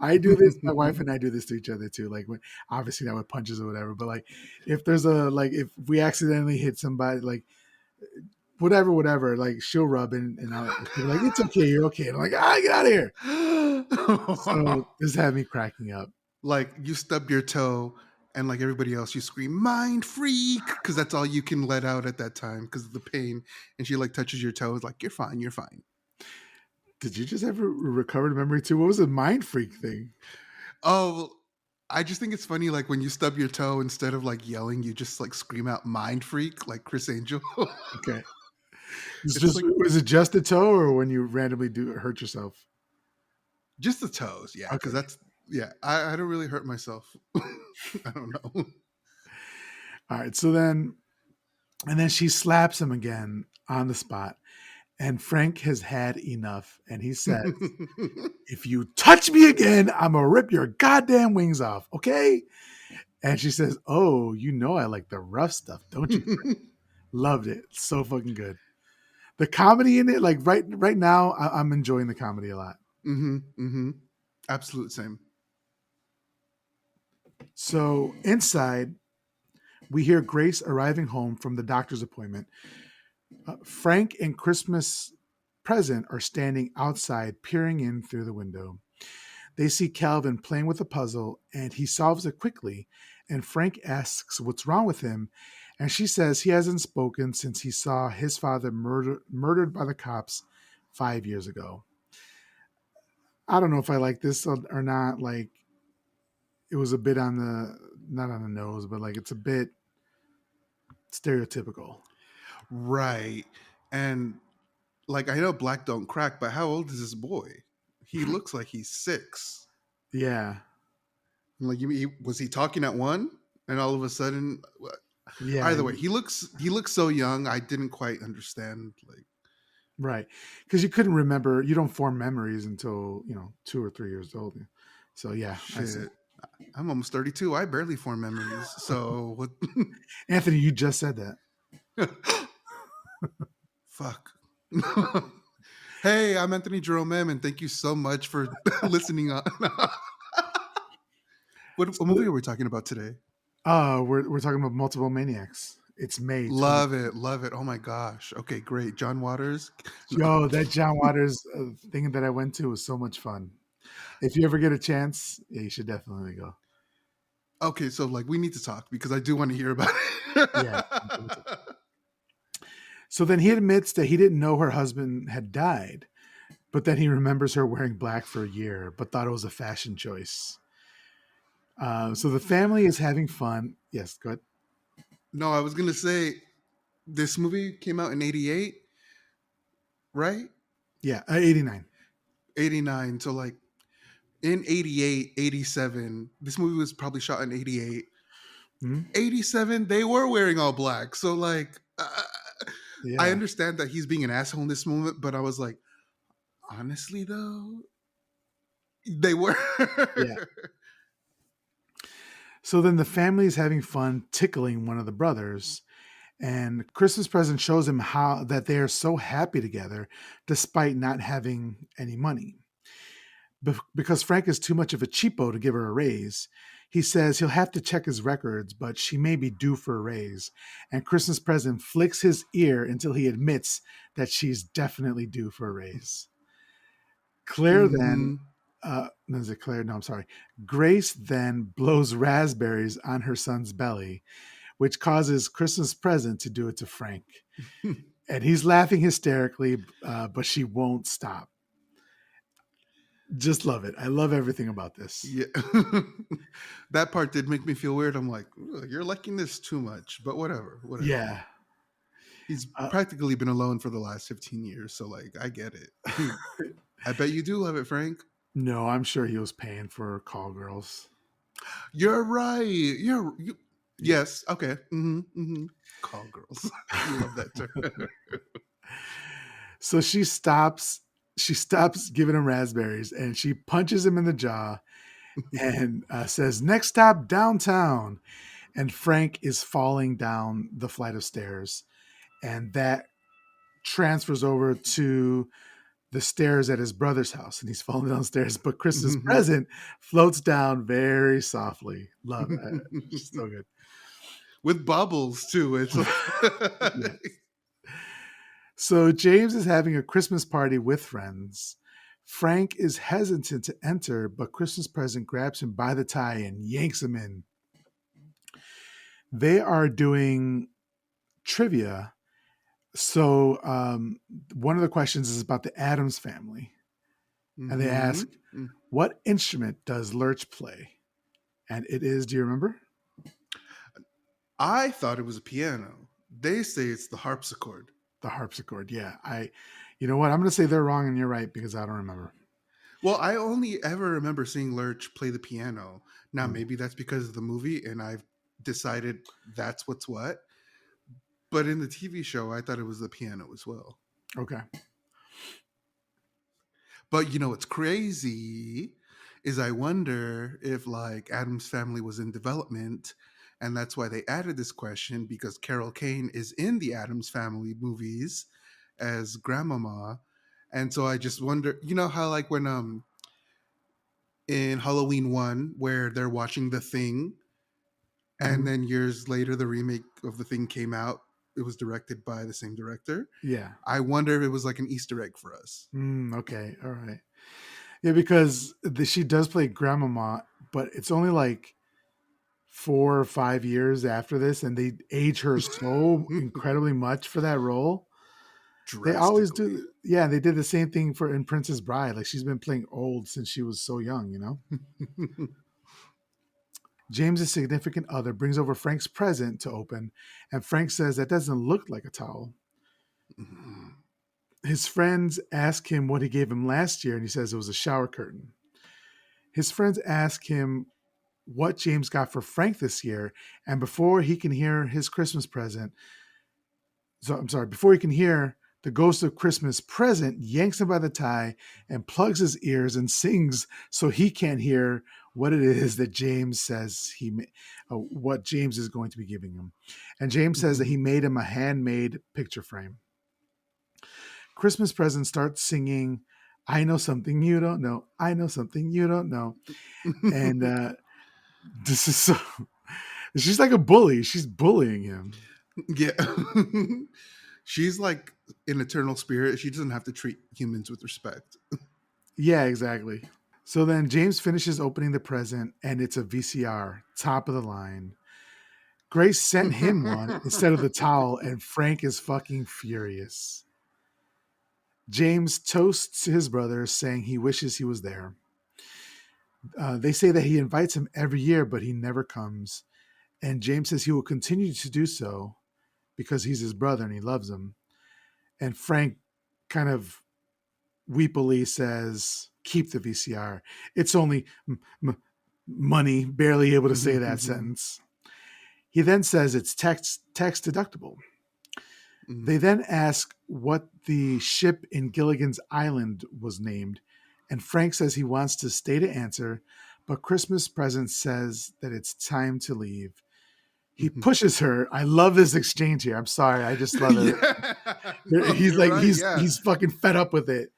I do this. My wife and I do this to each other too. Like, obviously not with punches or whatever, but like if we accidentally hit somebody, like whatever, like she'll rub and she'll be like, it's okay, you're okay. And I'm like, get out of here. So this had me cracking up. Like you stubbed your toe and like everybody else you scream mind freak because that's all you can let out at that time because of the pain, and she like touches your toe, it's like you're fine. Did you just have a recovered memory too? What was the mind freak thing? Oh, I just think it's funny like when you stub your toe, instead of like yelling, you just like scream out mind freak like Chris Angel. Okay. It's It's just like was it just a toe or when you randomly do hurt yourself? Just the toes, yeah, because Okay. that's yeah. I don't really hurt myself. I don't know. All right. So then, and then she slaps him again on the spot. And Frank has had enough. And he says, if you touch me again, I'm going to rip your goddamn wings off. Okay. And she says, oh, you know, I like the rough stuff, don't you? Loved it. So fucking good. The comedy in it, like right now, I'm enjoying the comedy a lot. Mm-hmm. Absolute same. So inside, we hear Grace arriving home from the doctor's appointment. Frank and Christmas Present are standing outside, peering in through the window. They see Calvin playing with a puzzle, and he solves it quickly. And Frank asks what's wrong with him, and she says he hasn't spoken since he saw his father murdered by the cops 5 years ago. I don't know if I like this or not. Like, it was a bit on the not on the nose, but like it's a bit stereotypical. Right. And like I know black don't crack, but how old is this boy? He looks like he's 6. Yeah, Like was he talking at 1 and all of a sudden yeah, either way, he looks so young. I didn't quite understand like right. Because you couldn't remember. You don't form memories until 2 or 3 years old. So yeah, I see. shit. I'm almost 32. I barely form memories. So what Anthony, you just said that. fuck. Hey, I'm Anthony Jerome, and thank you so much for listening on. What movie are we talking about today? We're talking about Multiple Maniacs. It's May 20. Love it, love it. Oh my gosh. Okay, great. John Waters. No. Yo, that John Waters thing that I went to was so much fun. If you ever get a chance, yeah, you should definitely go. Okay, so like we need to talk because I do want to hear about Yeah. it. So then he admits that he didn't know her husband had died, but then he remembers her wearing black for a year, but thought it was a fashion choice. So the family is having fun. Yes, go ahead. No, I was gonna say this movie came out in '88, right? Yeah, 89. '89. So like in '88, '87, this movie was probably shot in '88. Mhm. '87, they were wearing all black. So like, I Yeah, understand that he's being an asshole in this moment, but I was like, honestly though, they were. yeah. So then the family is having fun tickling one of the brothers, and Christmas Present shows him how that they are so happy together despite not having any money. Because Frank is too much of a cheapo to give her a raise, he says he'll have to check his records, but she may be due for a raise. And Christmas Present flicks his ear until he admits that she's definitely due for a raise. Claire then, Hmm. no, is it Claire? No, I'm sorry. Grace then blows raspberries on her son's belly, which causes Christmas Present to do it to Frank. And he's laughing hysterically, but she won't stop. Just love it. I love everything about this. Yeah. That part did make me feel weird. I'm like, "Ugh, you're liking this too much, but whatever, whatever. Yeah. He's Uh, practically been alone for the last 15 years, so like, I get it. I bet you do love it, Frank. no, I'm sure he was paying for call girls. You're right. Yeah. Yes. Okay. Call girls. I love that term. So she stops giving him raspberries and she punches him in the jaw and says, "Next stop, downtown." And Frank is falling down the flight of stairs. And that transfers over to the stairs at his brother's house. And he's falling downstairs. But Christmas Present floats down very softly. Love it. So good. With bubbles too. It's Yeah. So James is having a Christmas party with friends. Frank is hesitant to enter, but Christmas Present grabs him by the tie and yanks him in. They are doing trivia. So one of the questions is about the Adams family. And they ask, what instrument does Lurch play? And it is, do you remember? I thought it was a piano. They say it's the harpsichord. The harpsichord. Yeah. You know what? I'm going to say they're wrong and you're right because I don't remember. Well, I only ever remember seeing Lurch play the piano. Now, Mm, maybe that's because of the movie, and I've decided that's what's what. But in the TV show, I thought it was the piano as well. okay. But you know what's crazy is I wonder if like Adam's Family was in development, and that's why they added this question because Carol Kane is in the Adams Family movies as Grandmama, and so I just wonder, you know how like when in Halloween 1 where they're watching The Thing, and Mhm. then years later the remake of The Thing came out. It was directed by the same director. Yeah. I wonder if it was like an Easter egg for us. Okay. All right. Yeah, because she does play Grandmama, but it's only like 4 or 5 years after this, and they age her so incredibly much for that role. They always Drastically. do. Yeah, they did the same thing for in Princess Bride. Like she's been playing old since she was so young. James's significant other brings over Frank's present to open, and Frank says that doesn't look like a towel. His friends ask him what he gave him last year, and he says it was a shower curtain. His friends ask him what James got for Frank this year, and before he can hear his Christmas present, before he can hear the ghost of Christmas present, yanks him by the tie and plugs his ears and sings so he can't hear what it is that James says what James is going to be giving him. And James says that he made him a handmade picture frame. Christmas present starts singing, "I know something you don't know. I know something you don't know." And this is so. She's like a bully. She's bullying him. Yeah. She's like an eternal spirit. She doesn't have to treat humans with respect. Yeah, exactly. So then James finishes opening the present, and it's a VCR, top of the line. Grace sent him one instead of the towel, and Frank is fucking furious. James toasts his brother, saying he wishes he was there. They say that he invites him every year, but he never comes. And James says he will continue to do so because he's his brother and he loves him. And Frank kind of weepily says, "Keep the VCR. It's only money," barely able to say that sentence. He then says it's tax deductible. They then ask what the ship in Gilligan's Island was named, and Frank says he wants to stay to answer, but Christmas Present says that it's time to leave. He pushes her. I love this exchange here. I'm sorry, I just love it. Yeah. No, He's you're like right. Yeah. he's fucking fed up with it,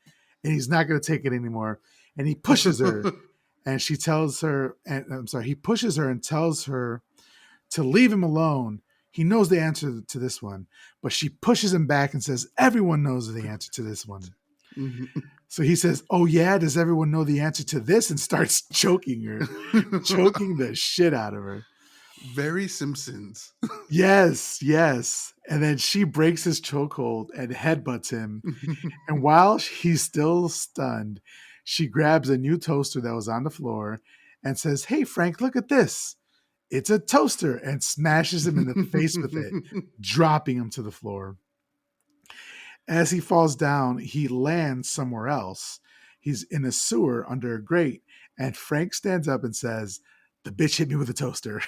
and he's not going to take it anymore. And he pushes her, and she tells her, and I'm sorry, he pushes her and tells her to leave him alone. He knows the answer to this one, but she pushes him back and says, "Everyone knows the answer to this one." So he says, "Oh yeah, does everyone know the answer to this?" and starts choking her, choking the shit out of her. Very Simpsons. Yes, yes. And then she breaks his chokehold and headbutts him. And while he's still stunned, she grabs a new toaster that was on the floor and says, "Hey, Frank, look at this. It's a toaster," and smashes him in the face with it, dropping him to the floor. As he falls down, he lands somewhere else. He's in a sewer under a grate, and Frank stands up and says, "The bitch hit me with a toaster."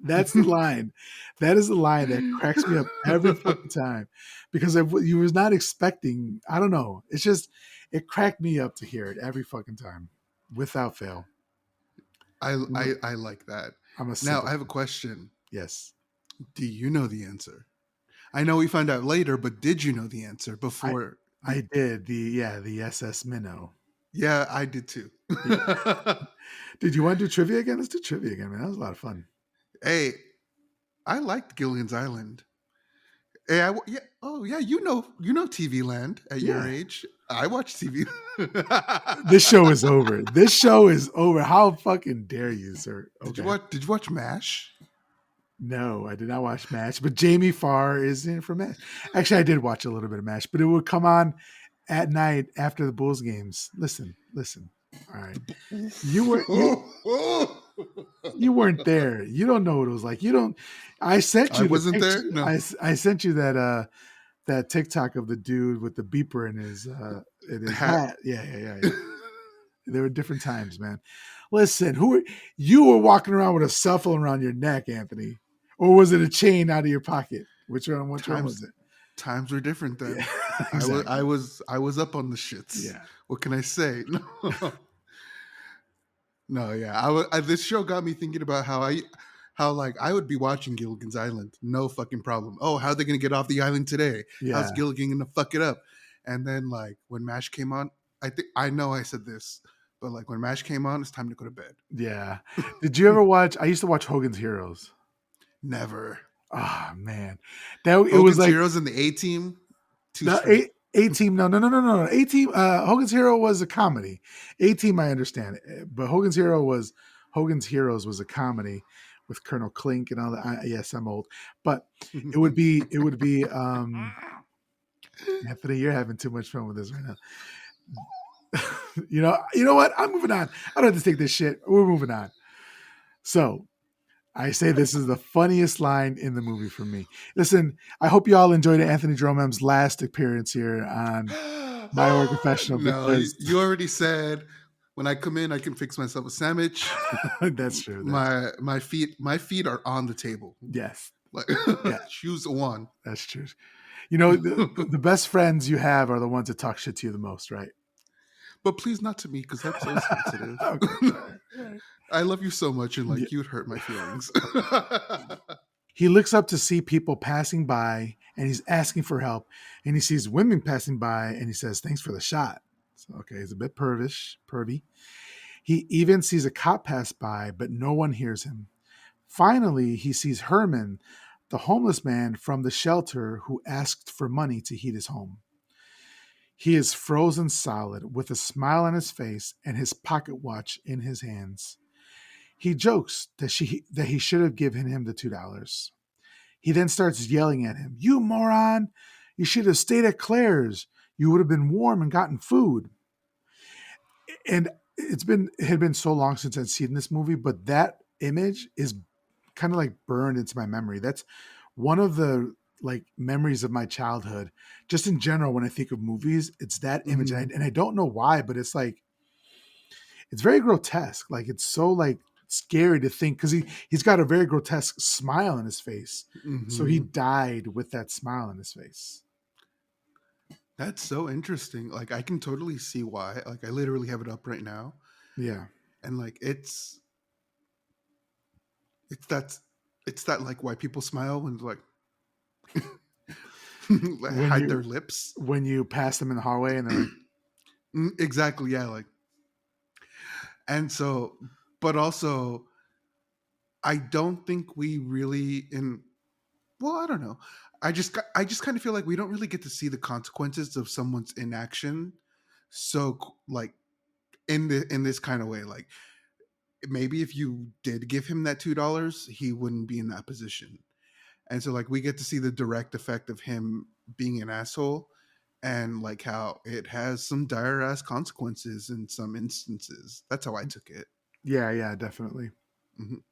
That's the line. That is the line that cracks me up every fucking time because you was not expecting. I don't know. It's just it cracked me up to hear it every fucking time, without fail. I like that. I'm a Now simple. I have a question. Yes, Do you know the answer? I know we find out later, but did you know the answer I before I the did the SS Minnow. Yeah, I did too. Yeah. Did you want to do trivia again? Let's do trivia again, man. That was a lot of fun. Hey, I liked Gillian's Island. Hey, yeah, oh yeah, you know TV Land at your Yeah. age. I watch TV. This show is over. This show is over. How fucking dare you, sir? Okay. Did you watch MASH? No, I did not watch MASH, but Jamie Farr is in it for MASH. Actually, I did watch a little bit of MASH, but it would come on at night after the Bulls games. Listen. All right. You were you weren't there. You don't know what it was like. You don't I sent I you the wasn't picture. there. No. I sent you that TikTok of the dude with the beeper in his Hat. hat. Yeah. There were different times, man. Listen, you were walking around with a cell phone around your neck, Anthony, or was it a chain out of your pocket? Which one? Which one was Times it? times were different Yeah, then. exactly. I was up on the shits. Yeah, What can I say? No, no, yeah. This show got me thinking about how like I would be watching Gilligan's Island, no fucking problem. Oh, how are they gonna get off the island today? How's yeah, Gilligan gonna fuck it up? And then like when MASH came on, I know I said this, but like when MASH came on, it's time to go to bed. yeah. Did you ever watch? I used to watch Hogan's Heroes. Never. Ah, man, that it was Hogan's like Heroes and the A Team, too the straight. A Team. No, no, no, no, no. A Team. Hogan's Hero was a comedy. A Team, I understand, but Hogan's Heroes was a comedy with Colonel Klink and all that. Yes, I'm old, but it would be. Anthony, you're having too much fun with this right now. You know what? I'm moving on. I don't have to take this shit. We're moving on. So I say this is the funniest line in the movie for me. Listen, I hope you all enjoyed Anthony Jerome's last appearance here on My Or Confessional No, because you already said when I come in, I can fix myself a sandwich. that's true. My feet are on the table. Yes, Like yeah, choose one. that's true. You know, the best friends you have are the ones that talk shit to you the most, right? But please not to me because I'm so sensitive. Okay, all right. I love you so much and Yeah. like you'd hurt my feelings. He looks up to see people passing by and he's asking for help. And he sees women passing by and he says, "Thanks for the shot." So, okay, he's a bit pervy. He even sees a cop pass by, but no one hears him. Finally, he sees Herman, the homeless man from the shelter who asked for money to heat his home. He is frozen solid with a smile on his face and his pocket watch in his hands. He jokes that he should have given him the $2. He then starts yelling at him, "You moron! You should have stayed at Claire's. You would have been warm and gotten food." And it had been so long since I'd seen this movie, but that image is kind of like burned into my memory. That's one of the like memories of my childhood. Just in general, when I think of movies, it's that image, Mhm, and I don't know why, but it's like it's very grotesque. Like it's so like scary to think because he's got a very grotesque smile on his face. So he mhm. died with that smile on his face. That's so interesting. Like I can totally see why. Like I literally have it up right now, Yeah. and like it's that it's that like why people smile when like When hide their you lips. pass them in the hallway and they're like, Exactly, yeah. Like and so, but also, I don't think we really in. Well, I don't know. I just kind of feel like we don't really get to see the consequences of someone's inaction. So like in this kind of way, like maybe if you did give him that $2, he wouldn't be in that position. And so like we get to see the direct effect of him being an asshole and like how it has some dire ass consequences in some instances. That's how I took it. yeah, yeah, definitely. Mhm.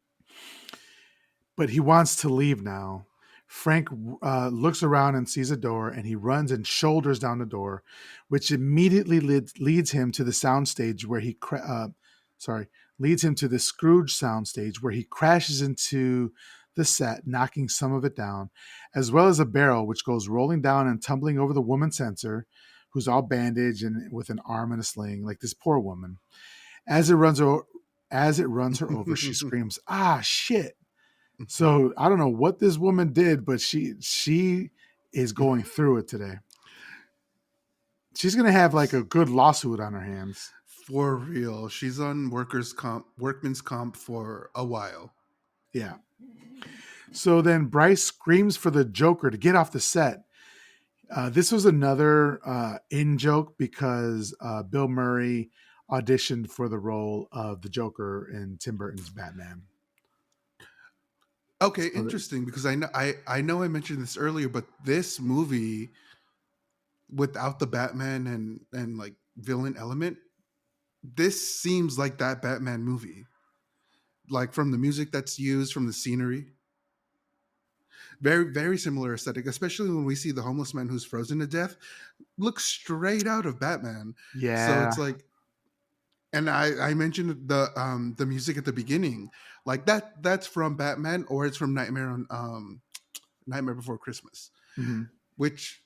But he wants to leave now. Frank looks around and sees a door, and he runs and shoulders down the door, which immediately leads him to the soundstage where sorry, leads him to the Scrooge soundstage where he crashes into the set, knocking some of it down, as well as a barrel which goes rolling down and tumbling over the woman censor, who's all bandaged and with an arm in a sling, like this poor woman. As it runs as it runs her over, she screams, "Ah, shit!" So I don't know what this woman did, but she is going through it today. She's gonna have like a good lawsuit on her hands. For real. She's on workman's comp for a while. Yeah. So then Bryce screams for the Joker to get off the set. This was another in joke because Bill Murray auditioned for the role of the Joker in Tim Burton's Batman. Okay, So interesting because I know I mentioned this earlier, but this movie without the Batman and like villain element, this seems like that Batman movie. Like from the music that's used, from the scenery, very similar aesthetic. Especially when we see the homeless man who's frozen to death, looks straight out of Batman. So yeah, it's like, And I mentioned the music at the beginning, like that's from Batman or it's from Nightmare Before Christmas, Mhm. which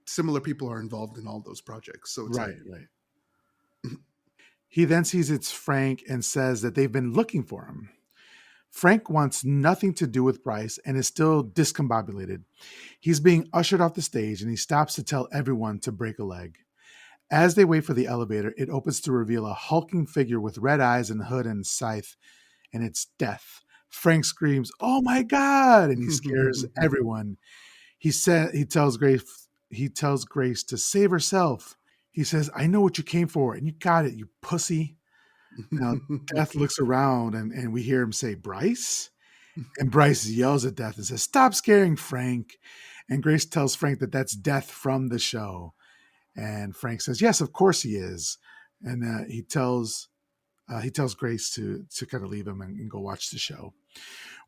similar people are involved in all those projects. So it's like, Right, right. He then sees it's Frank and says that they've been looking for him. Frank wants nothing to do with Bryce and is still discombobulated. He's being ushered off the stage and he stops to tell everyone to break a leg. As they wait for the elevator, it opens to reveal a hulking figure with red eyes and hood and scythe, and it's Death. Frank screams, "Oh my God!" and he scares everyone. He tells Grace to save herself. He says, "I know what you came for, and you got it, you pussy." Now Death looks around and we hear him say, "Bryce?" And Bryce yells at Death and says, "Stop scaring Frank." And Grace tells Frank that that's Death from the show. And Frank says, "Yes, of course he is." And he tells Grace to kind of leave him and go watch the show.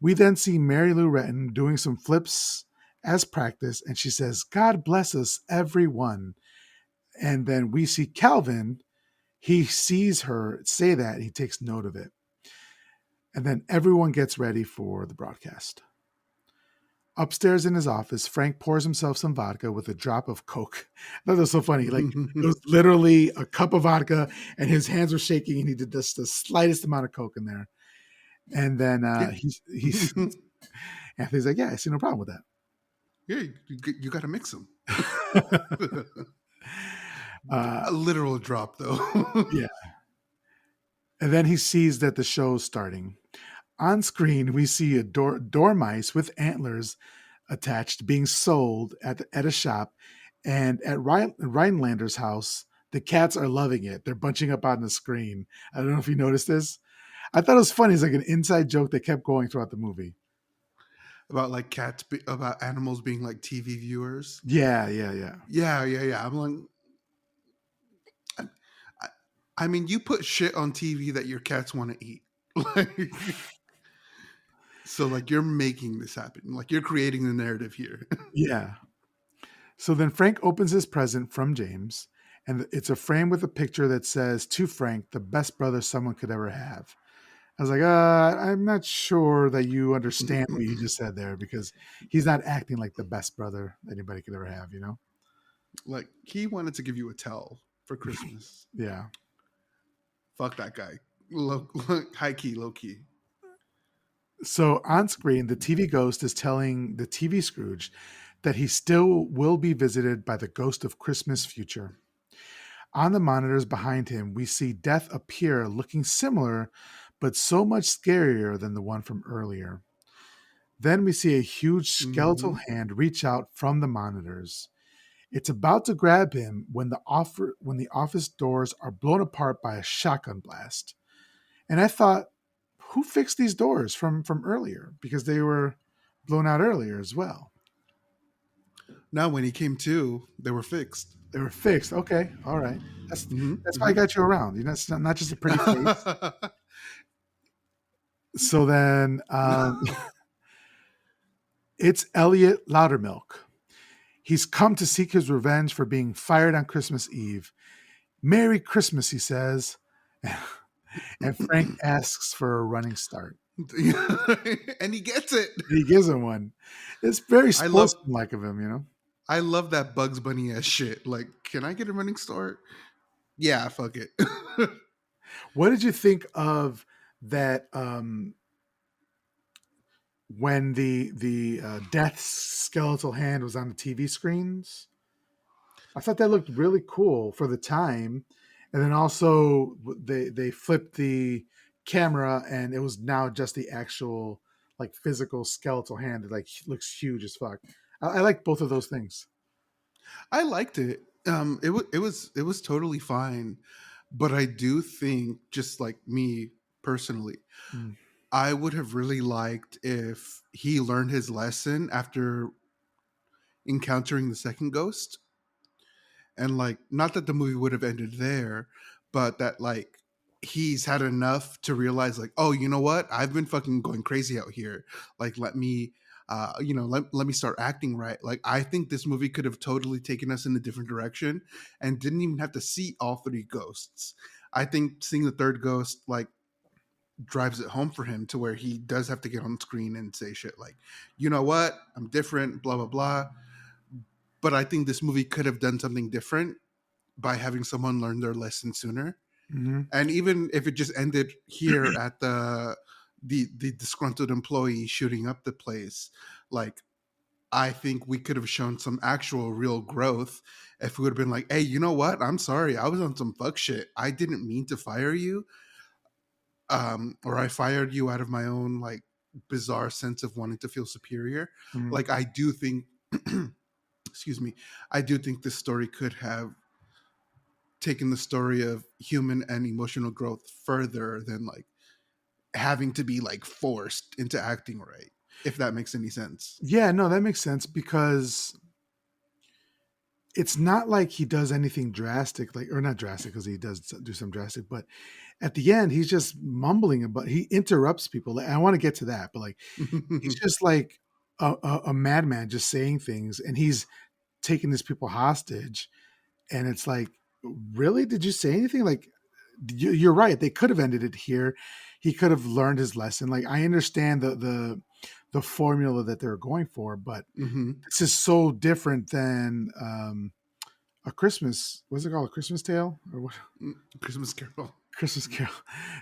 We then see Mary Lou Retton doing some flips as practice, and she says, "God bless us, everyone." And then we see Calvin. He sees her say that, and he takes note of it. And then everyone gets ready for the broadcast. Upstairs in his office, Frank pours himself some vodka with a drop of Coke. I thought that was so funny. Like, it was literally a cup of vodka, and his hands were shaking, and he did just the slightest amount of Coke in there. And then yeah, he's Anthony's like, "Yeah, I see no problem with yeah, you got to mix them. that." uh, A literal drop though. yeah. And then he sees that the show's starting. On screen, we see a dormice with antlers attached being sold at a shop. And at Rhinelander's house, the cats are loving it. They're bunching up on the screen. I don't know if you noticed this. I thought it was funny. It's like an inside joke that kept going throughout the movie. About like about animals being like TV viewers. Yeah, yeah, yeah. Yeah, yeah, yeah. I'm like, I, I I mean, you put shit on TV that your cats want to eat. Like, so like you're making this happen. Like you're creating the narrative here. Yeah. So then Frank opens his present from James, and it's a frame with a picture that says, "To Frank, the best brother someone could ever have." I was like, I'm not sure that you understand what you just said there because he's not acting like the best brother anybody could ever have, you know? Like he wanted to give you a towel for Christmas. Yeah. Fuck that guy. High key, low key. So on screen, the TV ghost is telling the TV Scrooge that he still will be visited by the ghost of Christmas future. On the monitors behind him, we see Death appear looking similar, but so much scarier than the one from earlier. Then we see a huge skeletal Hmm. hand reach out from the monitors. It's about to grab him when the office doors are blown apart by a shotgun blast. And I thought, who fixed these doors from earlier? Because they were blown out earlier as well. Now, when he came to, they were fixed. They were fixed. Okay, all right. That's Hmm. that's why I Hmm. got you around. You know, it's not just a pretty face. So then it's Elliot Loudermilk. He's come to seek his revenge for being fired on Christmas Eve. "Merry Christmas," he says. And Frank asks for a running start. And he gets it. And he gives him one. It's very I love sportsmanlike of him, you know? I love that Bugs Bunny ass shit. Like, can I get a running start? Yeah, fuck it. What did you think of that when the death skeletal hand was on the TV screens? I thought that looked really cool for the time. And then also they flipped the camera and it was now just the actual like physical skeletal hand that like looks huge as fuck. I like both of those things. I liked it. It was totally fine, but I do think, just like me personally, Mm. I would have really liked if he learned his lesson after encountering the second ghost, and like, not that the movie would have ended there, but that like he's had enough to realize like, oh, you know what, I've been fucking going crazy out here. Like, let me let me start acting right. Like, I think this movie could have totally taken us in a different direction and didn't even have to see all three ghosts. I think seeing the third ghost like drives it home for him to where he does have to get on screen and say shit like, you know what, I'm different, blah blah blah. But I think this movie could have done something different by having someone learn their lesson sooner. Hmm. And even if it just ended here at the disgruntled employee shooting up the place, like I think we could have shown some actual real growth if we would have been like, hey, you know what? I'm sorry. I was on some fuck shit. I didn't mean to fire you. Or I fired you out of my own like bizarre sense of wanting to feel superior. Hmm. Like I do think excuse me, I do think this story could have taken the story of human and emotional growth further than like having to be like forced into acting right, if that makes any sense. Yeah, no, that makes sense because it's not like he does anything drastic, like, or not drastic because he does do some drastic, but at the end he's just mumbling about. He interrupts people. Like, I want to get to that, but like he's just like a madman, just saying things, and he's taking these people hostage. And it's like, really, did you say anything? Like, you're right. They could have ended it here. He could have learned his lesson. Like, I understand the formula that they're going for, but Hmm. this is so different than a Christmas. What's it called? A Christmas Tale or what? Christmas Carol. Christmas Carol.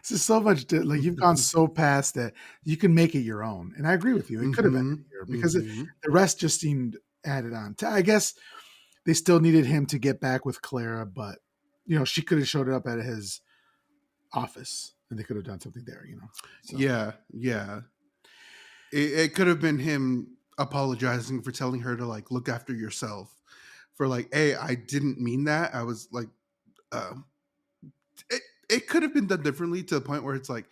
This is so much. Like you've gone so past that you can make it your own. And I agree with you. It could have Hmm. ended here because Hmm. the rest just seemed added on. I guess they still needed him to get back with Clara, but she could have showed up at his office and they could have done something there. So Yeah, yeah. It could have been him apologizing for telling her to like look after yourself. For like, hey, I didn't mean that. I was like, uh, it, it could have been done differently to the point where it's like,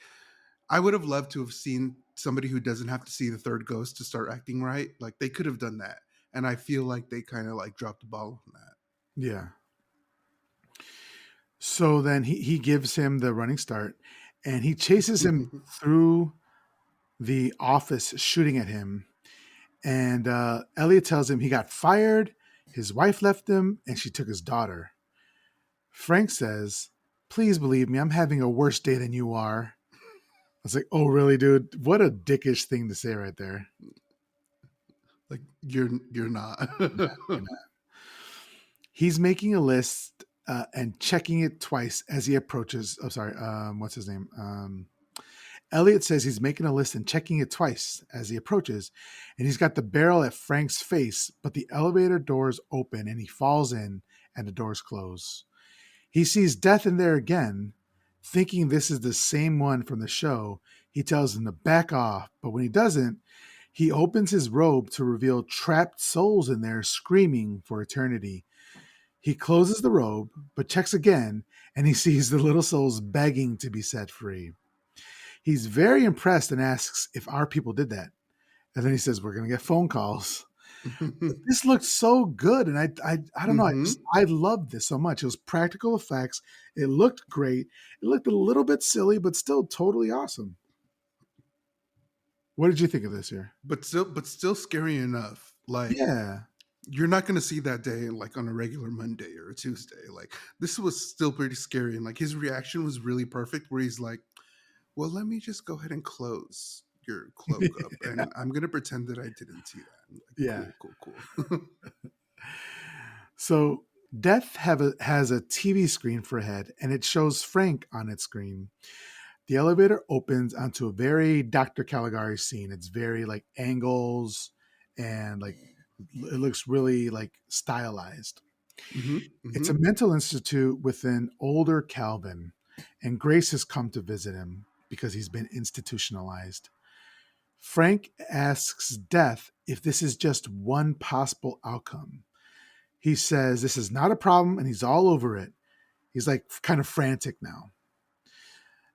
I would have loved to have seen somebody who doesn't have to see the third ghost to start acting right. Like they could have done that. And I feel like they kind of like dropped the ball on that. yeah. So then he gives him the running start and he chases him through the office shooting at him. And Elliot tells him he got fired, his wife left him, and she took his daughter. Frank says, "Please believe me, I'm having a worse day than you are." I was like, "Oh, really, dude? What a dickish thing to say right there." Like you're not. You know? He's making a list and checking it twice as he approaches. Oh, sorry. What's his name? Elliot says he's making a list and checking it twice as he approaches, and he's got the barrel at Frank's face, but the elevator doors open and he falls in and the doors close. He sees Death in there again, thinking this is the same one from the show. He tells him to back off, but when he doesn't, he opens his robe to reveal trapped souls in there screaming for eternity. He closes the robe, but checks again, and he sees the little souls begging to be set free. He's very impressed and asks if our people did that. And then he says, "We're going to get phone calls." This looked so good, and I don't know. Hmm. I loved this so much. It was practical effects. It looked great. It looked a little bit silly, but still totally awesome. What did you think of this here? But still scary enough. Like Yeah. you're not going to see that day like on a regular Monday or a Tuesday. Like this was still pretty scary, and like his reaction was really perfect. Where he's like, "Well, let me just go ahead and close your cloak up, and I'm gonna pretend that I didn't see that." I'm like, Yeah. cool, cool, cool. So Death has a TV screen for a head, and it shows Frank on its screen. The elevator opens onto a very Dr. Caligari scene. It's very like angles and like it looks really like stylized. Hmm. It's Hmm. a mental institute with an older Calvin, and Grace has come to visit him because he's been institutionalized. Frank asks Death if this is just one possible outcome. He says this is not a problem and he's all over it. He's like kind of frantic now.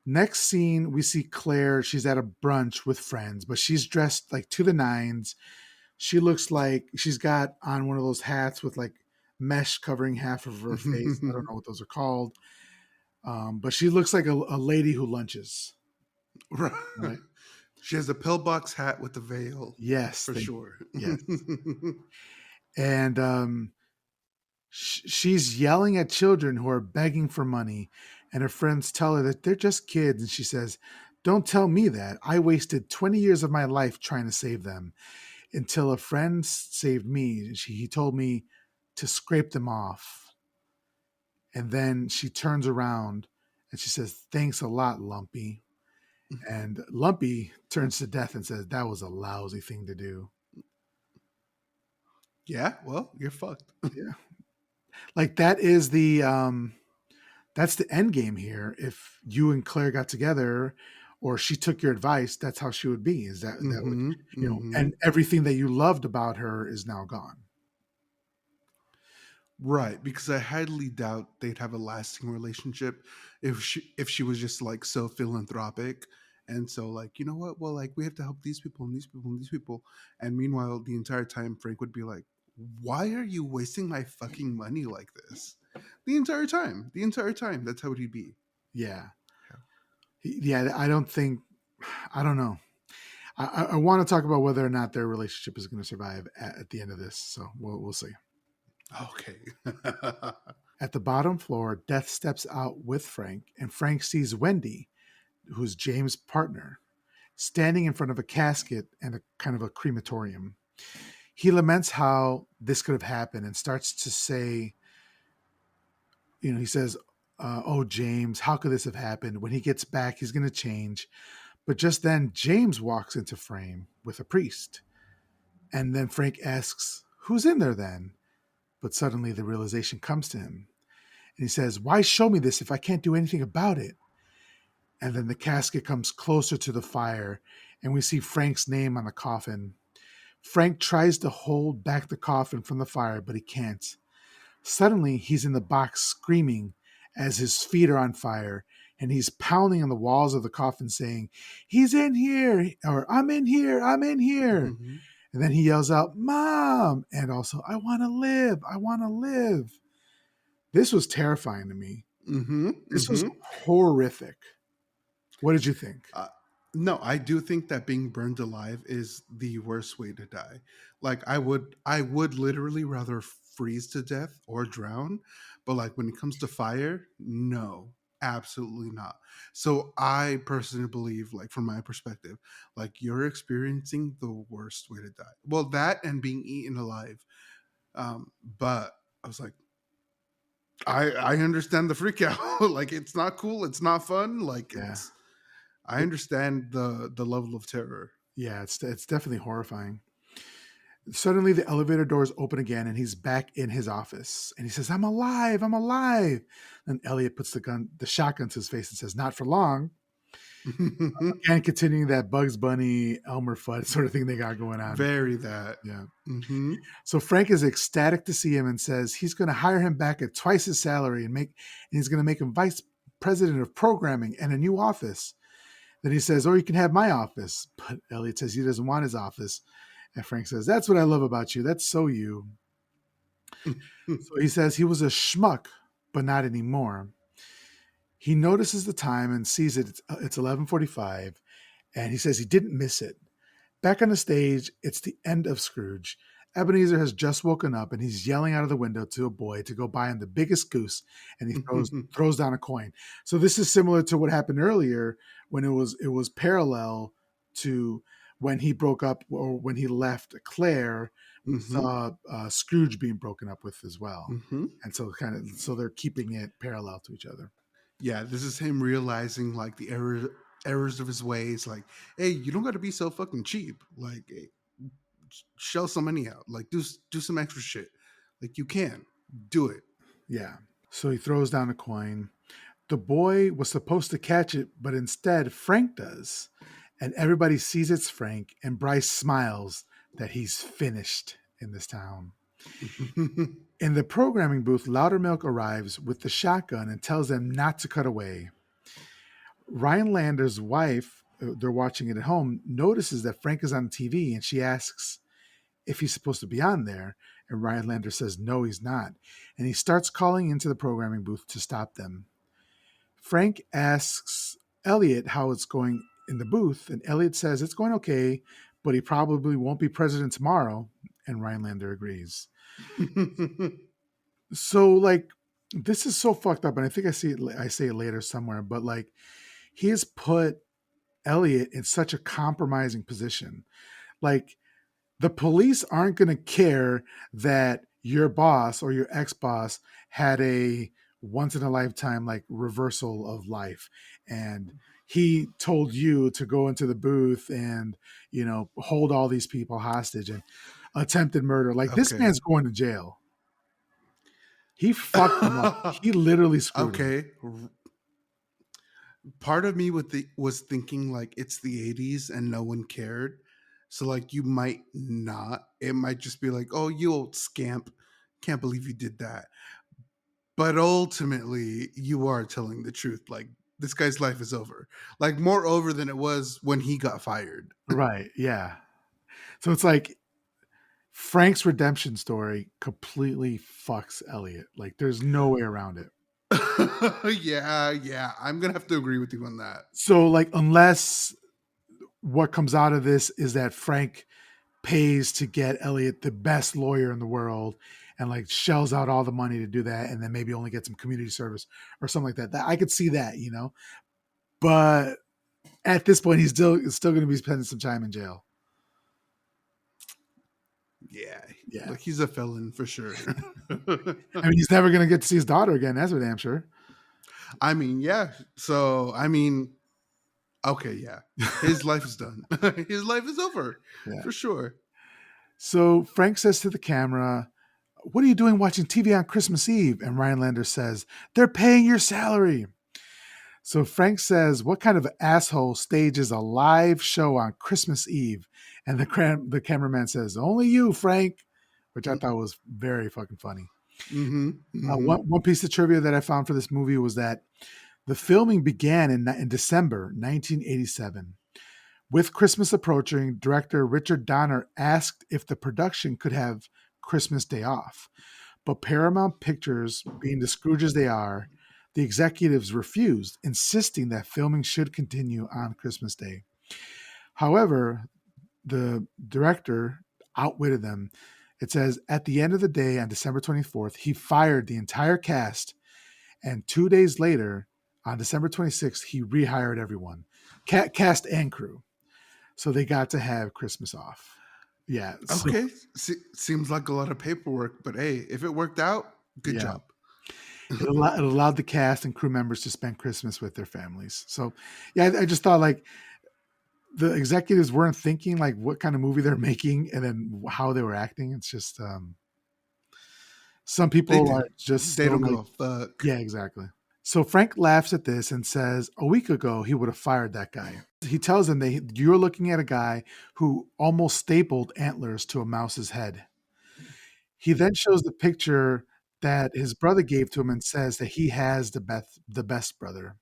Next scene, we see Claire. She's at a brunch with friends, but she's dressed like to the nines. She looks like she's got on one of those hats with like mesh covering half of her face. I don't know what those are called. But she looks like a lady who lunches, Right. right? She has a pillbox hat with a veil, Yes, for thank you. sure. Yes. And she's yelling at children who are begging for money. and her friends tell her that they're just kids. And she says, "Don't tell me that. I wasted 20 years of my life trying to save them until a friend saved me. He told me to scrape them off." And then she turns around and she says, "Thanks a lot, Lumpy." And Lumpy turns to Death and says, "That was a lousy thing to do." Yeah, well, you're fucked. Yeah. Like that is that's the end game here. If you and Claire got together or she took your advice, that's how she would be. Is that would, Mm-hmm. Mm-hmm. and everything that you loved about her is now gone. Right, because I highly doubt they'd have a lasting relationship if she was just like so philanthropic and so like, you know what? Well, like we have to help these people and these people and these people. And meanwhile, the entire time Frank would be like, "Why are you wasting my fucking money like this?" The entire time. The entire time. That's how he'd be. Yeah. Yeah. Yeah. I don't know. I want to talk about whether or not their relationship is going to survive at the end of this. So we'll see. Okay. At the bottom floor, Death steps out with Frank, and Frank sees Wendy, who's James' partner, standing in front of a casket and a kind of a crematorium. He laments how this could have happened and starts to say, he says, "Oh, James, how could this have happened? When he gets back, he's going to change." But just then, James walks into frame with a priest. And then Frank asks, "Who's in there then?" But suddenly the realization comes to him. And he says, "Why show me this if I can't do anything about it?" And then the casket comes closer to the fire, and we see Frank's name on the coffin. Frank tries to hold back the coffin from the fire, but he can't. Suddenly, he's in the box screaming as his feet are on fire, and he's pounding on the walls of the coffin saying, "He's in here," or "I'm in here, I'm in here." Mm-hmm. And then he yells out, "Mom!" And also, "I want to live, I want to live." This was terrifying to me. Mm-hmm. This was Mm-hmm. horrific. What did you think? Uh, no, I do think that being burned alive is the worst way to die. Like I would literally rather freeze to death or drown, but like when it comes to fire, no, absolutely not. So I personally believe, like from my perspective, like you're experiencing the worst way to die. Well, that and being eaten alive. But I was like, I understand the freak out. Like it's not cool. It's not fun. Like Yeah. it's I understand the level of terror. Yeah, it's definitely horrifying. Suddenly, the elevator doors open again, and he's back in his office. And he says, "I'm alive! I'm alive!" And Elliot puts the shotgun to his face and says, "Not for long." Again, continuing that Bugs Bunny, Elmer Fudd sort of thing they got going on. Very that. Yeah. Mm-hmm. So Frank is ecstatic to see him and says he's going to hire him back at twice his salary and he's going to make him vice president of programming and a new office. Then he says, "Or you can have my office." But Elliot says he doesn't want his office. And Frank says, "That's what I love about you. That's so you." So he says he was a schmuck, but not anymore. He notices the time and sees it's 11:45, and he says he didn't miss it. Back on the stage, it's the end of Scrooge. Ebenezer has just woken up and he's yelling out of the window to a boy to go buy him the biggest goose, and he throws down a coin. So this is similar to what happened earlier when it was parallel to when he broke up or when he left Claire. We Mm-hmm. saw Scrooge being broken up with as well, Mm-hmm. and so they're keeping it parallel to each other. Yeah, this is him realizing like the errors of his ways. Like, hey, you don't got to be so fucking cheap. Like, hey, shell some money out. Like, do some extra shit. Like, you can do it. Yeah. So he throws down a coin. The boy was supposed to catch it, but instead Frank does. And everybody sees it's Frank, and Bryce smiles that he's finished in this town. In the programming booth, Loudermilk arrives with the shotgun and tells them not to cut away. Rhinelander's wife, they're watching it at home, notices that Frank is on TV and she asks if he's supposed to be on there. And Rhinelander says no, he's not. And he starts calling into the programming booth to stop them. Frank asks Elliot how it's going in the booth, and Elliot says it's going okay, but he probably won't be president tomorrow. And Rhinelander agrees. So, like, this is so fucked up, and I think I say it later somewhere, but like he has put Elliot in such a compromising position. Like the police aren't going to care that your boss or your ex-boss had a once in a lifetime like reversal of life, and he told you to go into the booth and hold all these people hostage and attempted murder. Like this Okay. man's going to jail. He fucked him up. He literally screwed him. Okay. Part of me was thinking like it's the 80s and no one cared. So like you might not. It might just be like, "Oh, you old scamp. Can't believe you did that." But ultimately, you are telling the truth. Like this guy's life is over. Like more over than it was when he got fired. Right. Yeah. So it's like Frank's redemption story completely fucks Elliot. Like there's no way around it. Yeah. I'm gonna have to agree with you on that. So like unless what comes out of this is that Frank pays to get Elliot the best lawyer in the world and like shells out all the money to do that, and then maybe only get some community service or something like that. That I could see that, But at this point he's still going to be spending some time in jail. Yeah. Yeah. Like he's a felon for sure. I mean, he's never going to get to see his daughter again. That's for damn sure. I mean, yeah. So, I mean, okay, yeah. His life is done. His life is over Yeah. for sure. So Frank says to the camera, "What are you doing watching TV on Christmas Eve?" And Rhinelander says, "They're paying your salary." So Frank says, "What kind of asshole stages a live show on Christmas Eve?" And the cameraman says, "Only you, Frank," which I thought was very fucking funny. Mm-hmm. Mm-hmm. One piece of trivia that I found for this movie was that the filming began in December 1987. With Christmas approaching, director Richard Donner asked if the production could have Christmas Day off. But Paramount Pictures, being the Scrooges they are, the executives refused, insisting that filming should continue on Christmas Day. However, the director outwitted them. It says, at the end of the day, on December 24th, he fired the entire cast, and 2 days later, on December 26th, he rehired everyone, cast and crew. So they got to have Christmas off. Yeah. So, Okay. Seems like a lot of paperwork, but hey, if it worked out, good yeah. job. It allowed the cast and crew members to spend Christmas with their families. So, yeah, I just thought like the executives weren't thinking like what kind of movie they're making and then how they were acting. It's just some They people do. are just They so don't give like, a fuck. yeah, exactly. So Frank laughs at this and says, a week ago, he would have fired that guy. He tells them that you're looking at a guy who almost stapled antlers to a mouse's head. He then shows the picture that his brother gave to him and says that he has the best brother.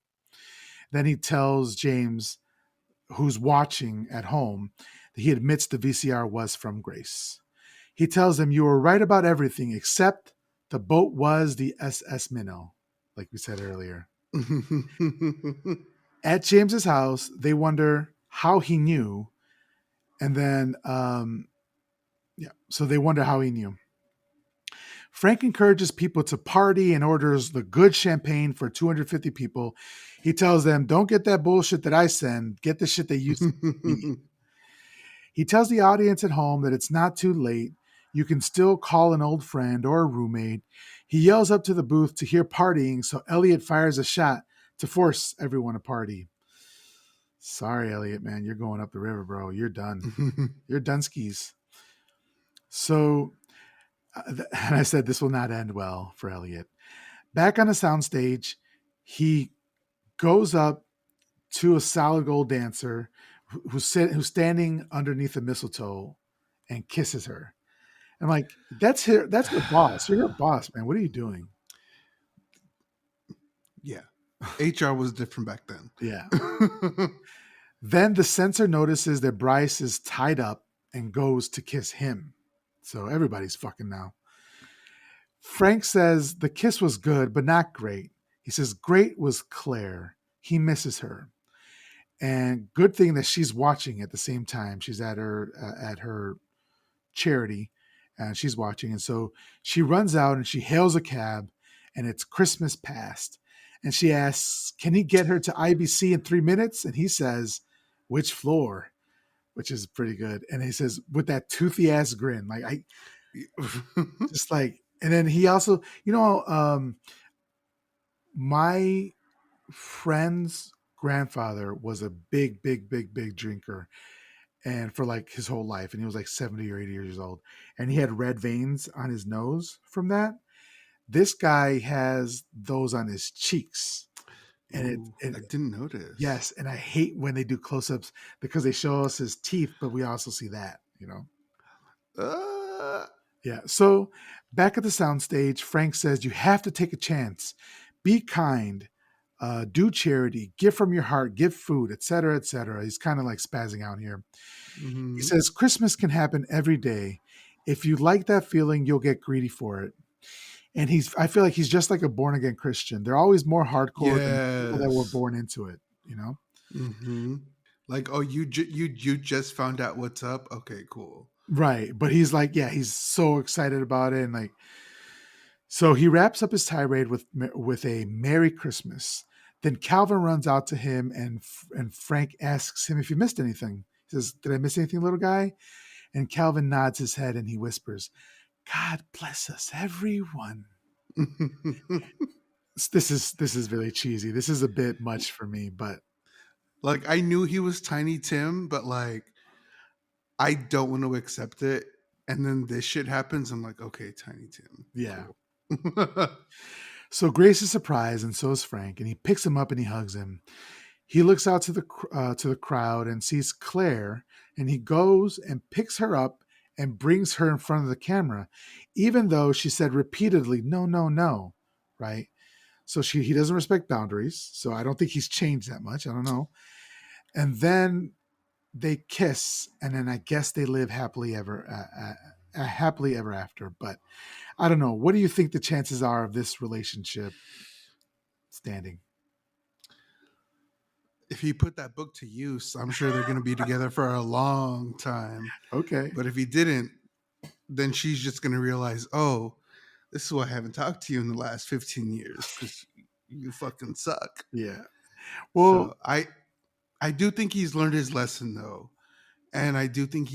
Then he tells James, who's watching at home, that he admits the VCR was from Grace. He tells them, "You were right about everything except the boat was the SS Minnow," like we said earlier. At James's house, they wonder how he knew, and then so they wonder how he knew. Frank encourages people to party and orders the good champagne for 250 people. He tells them, "Don't get that bullshit that I send. Get the shit they used to give me." He tells the audience at home that it's not too late. You can still call an old friend or a roommate. He yells up to the booth to hear partying, so Elliot fires a shot to force everyone to party. Sorry, Elliot, man, you're going up the river, bro. You're done. You're done skis. So, and I said this will not end well for Elliot. Back on the soundstage, he goes up to a solid gold dancer who's standing underneath the mistletoe and kisses her. I'm like, that's her. That's your boss. You're her boss, man. What are you doing? Yeah. HR was different back then. Yeah. Then the censor notices that Bryce is tied up and goes to kiss him. So everybody's fucking now. Frank says the kiss was good, but not great. He says great was Claire. He misses her. And good thing that she's watching at the same time. She's at her charity, and she's watching. And so she runs out and she hails a cab, and it's Christmas past. And she asks, can he get her to IBC in 3 minutes? And he says, which floor? Which is pretty good. And he says, with that toothy ass grin, like I just like, and then he also, my friend's grandfather was a big, big, big, big drinker, and for like his whole life, and he was like 70 or 80 years old, and he had red veins on his nose from that. This guy has those on his cheeks, and Ooh, I didn't notice. yes, and I hate when they do close-ups because they show us his teeth, but we also see that. Uh, Yeah. So back at the soundstage, Frank says you have to take a chance, be kind, do charity, give from your heart, give food, etc., etc. He's kind of like spazzing out here. He mhm. says Christmas can happen every day. If you like that feeling, you'll get greedy for it. And I feel like he's just like a born again Christian. They're always more hardcore than people that were Yes. born into it. Hmm. Like, oh, you just found out what's up. Okay, cool. Right. But he's like, yeah, he's so excited about it. And like, so he wraps up his tirade with a Merry Christmas. Then Calvin runs out to him, and Frank asks him if he missed anything. He says, "Did I miss anything, little guy?" And Calvin nods his head and he whispers, "God bless us, everyone." This is really cheesy. This is a bit much for me, but Like, I knew he was Tiny Tim, but like, I don't want to accept it. And then this shit happens. I'm like, okay, Tiny Tim, yeah. cool. So Grace is surprised, and so is Frank, and he picks him up and he hugs him. He looks out to the crowd and sees Claire, and he goes and picks her up and brings her in front of the camera, even though she said repeatedly, "No, no, no," right? So he doesn't respect boundaries. So I don't think he's changed that much. I don't know. And then they kiss, and then I guess they live happily ever after. But I don't know. What do you think the chances are of this relationship standing? If he put that book to use, I'm sure they're going to be together for a long time. Okay. But if he didn't, then she's just going to realize, oh, this is why I haven't talked to you in the last 15 years because you fucking suck. Yeah. Well, So I do think he's learned his lesson though, and I do think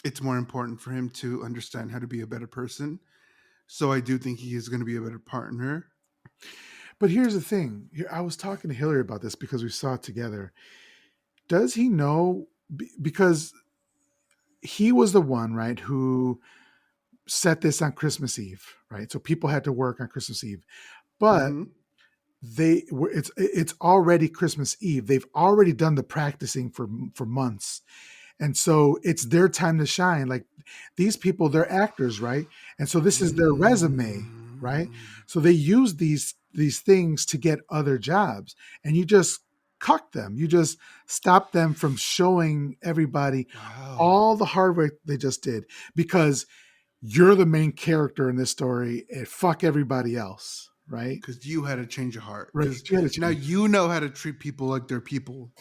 it's more important for him to understand how to be a better person. So I do think he is going to be a better partner. but here's the thing. I was talking to Hillary about this because we saw it together. Does he know? Because he was the one, right, who set this on Christmas Eve, right? So people had to work on Christmas Eve, but Hmm. it's already Christmas Eve. They've already done the practicing for months. And so it's their time to shine. Like these people, they're actors, right? And so this is their resume, right? Mm. So they use these things to get other jobs, and you just cuck them. You just stop them from showing everybody Wow. all the hard work they just did because you're the main character in this story and fuck everybody else, right? Because you had a change of heart. Right. Because You had a now change. you know how to treat people like they're people.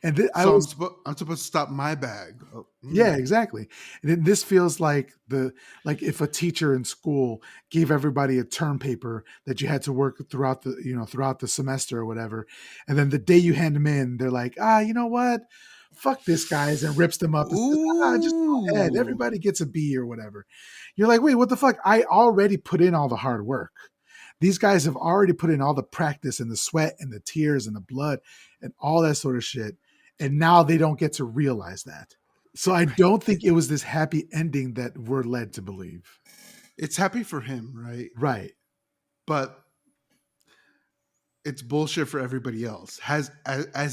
And I So was I'm supposed to stop my bag. Oh, Yeah, exactly. And this feels like if a teacher in school gave everybody a term paper that you had to work throughout the semester or whatever, and then the day you hand them in, they're like, you know what, fuck this guys, and rips them up and says, just go ahead, Ooh. everybody gets a B or whatever. You're like, wait, what the fuck? I already put in all the hard work. These guys have already put in all the practice and the sweat and the tears and the blood and all that sort of shit, and now they don't get to realize that. So I don't think it was this happy ending that we're led to believe. It's happy for him, right? Right. But it's bullshit for everybody else. As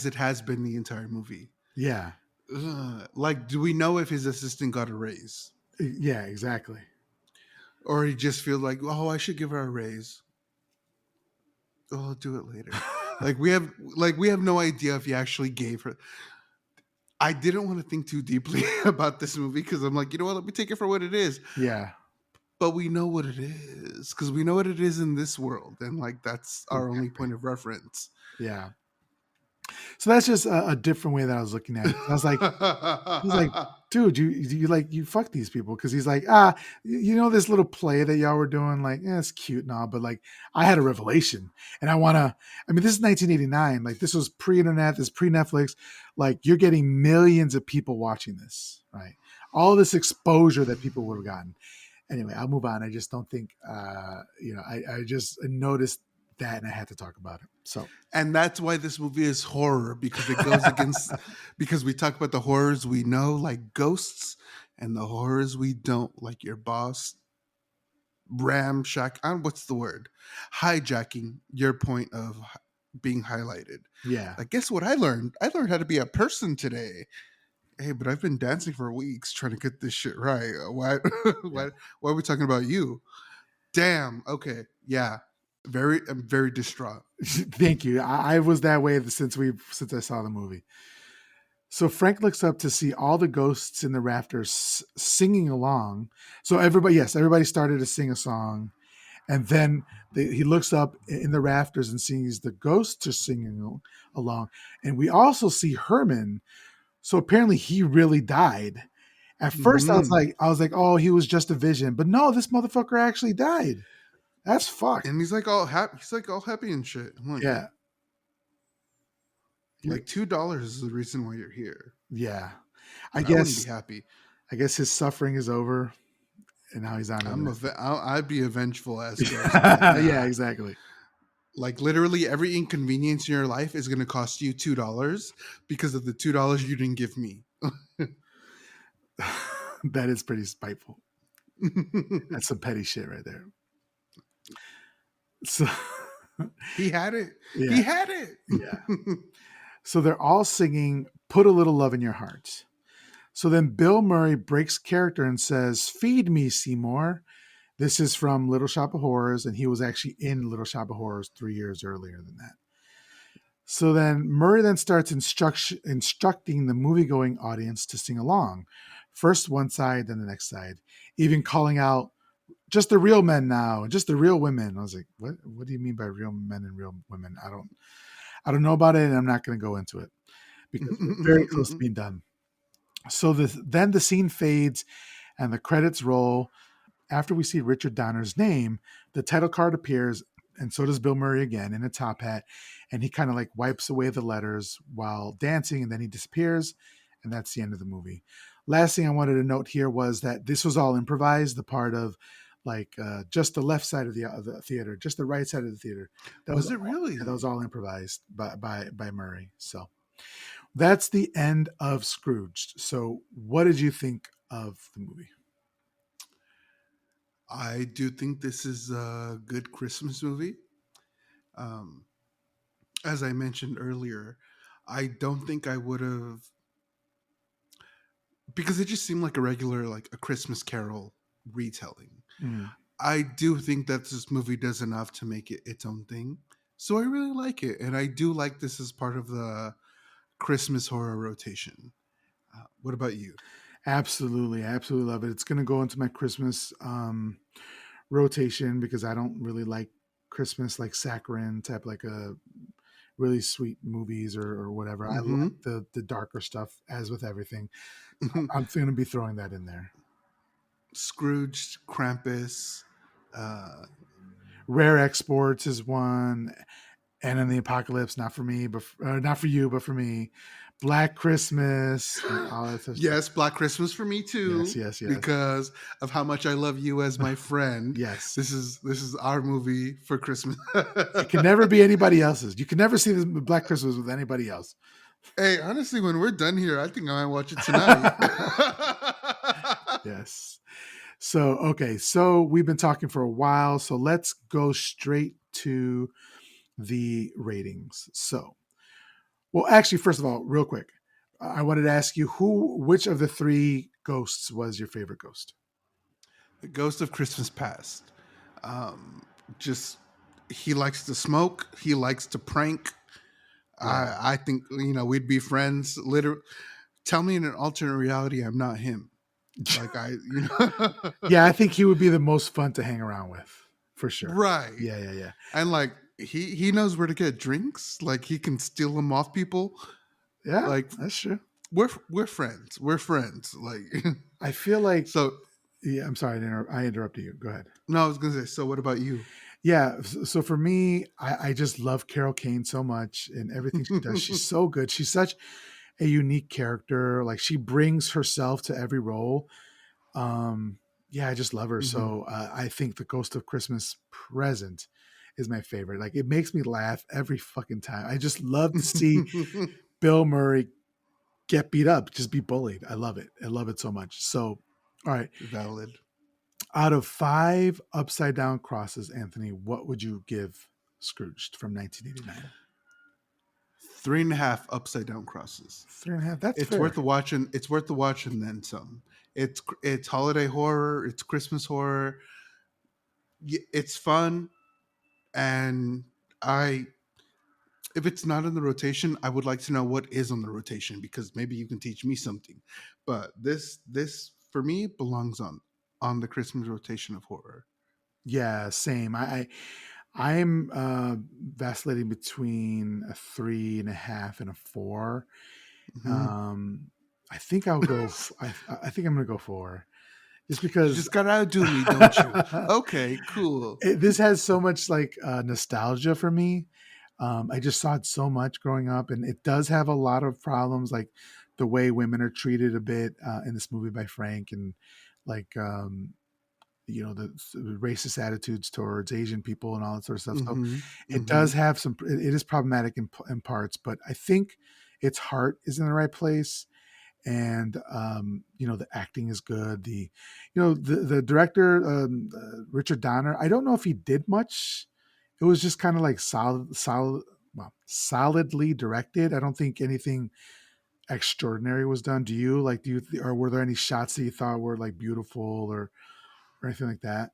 it has been the entire movie. Yeah. Ugh. Like, do we know if his assistant got a raise, Yeah, exactly. or he just feels like, oh, I should give her a raise. Oh, I'll do it later. Like we have no idea if he actually gave her. I didn't want to think too deeply about this movie because I'm like, you know what? Let me take it for what it is. Yeah, But we know what it is because we know what it is in this world, and like that's our only exactly. point of reference. Yeah. So that's just a different way that I was looking at it. I was like, he's like, dude, you like you fuck these people because he's like, you know this little play that y'all were doing, like, yeah, it's cute and all, but like, I had a revelation, and I want to. I mean, this is 1989. Like, this was pre-internet, this pre-Netflix. Like, you're getting millions of people watching this, right? All this exposure that people would have gotten. Anyway, I'll move on. I just don't think, I just noticed that, and I had to talk about it. So And that's why this movie is horror, because it goes against because we talk about the horrors we know, like ghosts, and the horrors we don't, like your boss ramshack. What's the word? Hijacking your point of being highlighted. yeah, Like, guess what I learned? I learned how to be a person today. Hey, but I've been dancing for weeks trying to get this shit right. Why? yeah. Why are we talking about you? Damn. Okay. Yeah. I'm very distraught. Thank you. I was that way since I saw the movie. So Frank looks up to see all the ghosts in the rafters singing along. So everybody started to sing a song, and then he looks up in the rafters and sees the ghosts are singing along. And we also see Herman. So apparently he really died. At first, Hmm. I was like, oh, he was just a vision, but no, this motherfucker actually died. That's fucked. And he's like all happy. He's like all happy and shit. I'm Yeah, like $2 is the reason why you're here. yeah. I But I wouldn't be guess happy. his suffering is over, and now he's on to the next thing. I'd be a vengeful ass ghost. I'm like, Yeah, nah. exactly. Like literally every inconvenience in your life is going to cost you $2 because of the $2 you didn't give me. That is pretty spiteful. That's some petty shit right there. So, He had it. yeah, He had it. yeah. So they're all singing "Put a Little Love in Your Heart." So then Bill Murray breaks character and says, "Feed me, Seymour." This is from Little Shop of Horrors, and he was actually in Little Shop of Horrors 3 years earlier than that. So then Murray then starts instructing the movie-going audience to sing along. First one side, then the next side, even calling out just the real men now and just the real women. I was like, what do you mean by real men and real women? I don't know about it, and I'm not going to go into it because we're very close to being done. So then the scene fades and the credits roll. After we see Richard Donner's name, the title card appears, and so does Bill Murray again in a top hat, and he kind of like wipes away the letters while dancing, and then he disappears, and that's the end of the movie. Last thing I wanted to note here was that this was all improvised. The part of like just the left side of the theater, just the right side of the theater, Was it really? that was all improvised by Murray. So that's the end of Scrooged. So what did you think of the movie? I do think this is a good Christmas movie. Um, as I mentioned earlier, I don't think I would have, because it just seemed like a regular, like a Christmas Carol retelling. Mm. I do think that this movie does enough to make it its own thing. So I really like it. And I do like this as part of the Christmas horror rotation. What about you? Absolutely, I absolutely love it. It's going to go into my Christmas rotation because I don't really like Christmas like saccharine type, like a really sweet movies or whatever. I Mm-hmm. like the darker stuff, as with everything. So I'm going to be throwing that in there. Scrooged, Krampus. Uh, Rare Exports is one, and in the Apocalypse, not for me, but not for you, but for me. Black Christmas, and all that stuff. yes, Black Christmas for me Yes, too, yes, yes, because of how much I love you as my friend. yes. This is our movie for Christmas. It can never be anybody else's. You can never see the Black Christmas with anybody else. Hey, honestly, when we're done here, I think I might watch it tonight. Yes. So, okay. So we've been talking for a while. So let's go straight to the ratings. So, well, actually, first of all, real quick, I wanted to ask you which of the three ghosts was your favorite ghost? The Ghost of Christmas Past. Um, just he likes to smoke. He likes to prank. Yeah. I think we'd be friends. Literally, tell me in an alternate reality I'm not him. Like Yeah, I think he would be the most fun to hang around with, for sure. right. Yeah, yeah, yeah. And like he knows where to get drinks. Like he can steal them off people. Yeah, Like that's true. we're friends. We're friends. Like I feel like, so. yeah, I'm sorry, I interrupted you. Go ahead. No, I was gonna say. So what about you? Yeah, so for me, I just love Carol Kane so much and everything she does. She's so good. She's such a unique character. Like she brings herself to every role. Um, yeah, I just love her. Hmm. So I think the Ghost of Christmas Present is my favorite. Like it makes me laugh every fucking time. I just love to see Bill Murray get beat up, just be bullied. I love it. I love it so much. So, all right, Valid. out of 5 upside down crosses, Anthony, what would you give Scrooged from 1989? 3.5 upside down crosses. 3.5. That's It's worth fair. the watching. It's worth the watching then some. It's holiday horror. It's Christmas horror. It's fun, and I if it's not in the rotation, I would like to know what is on the rotation because maybe you can teach me something. But this for me belongs on the Christmas rotation of horror. Yeah, same. I'm vacillating between a 3.5 and a 4. Hmm. Um, I think I'll go. I think I'm gonna go 4, just You because just gotta outdo me, don't you? Okay, cool. this has so much like nostalgia for me. I just saw it so much growing up, and it does have a lot of problems, like the way women are treated a bit in this movie by Frank, and like the racist attitudes towards Asian people and all that sort of stuff. So Hmm. it Hmm. does have some. It is problematic in parts, but I think its heart is in the right place, and the acting is good. The director, Richard Donner. I don't know if he did much. It was just kind of like solidly directed. I don't think anything extraordinary was done. Do you like? Or were there any shots that you thought were like beautiful or anything like that?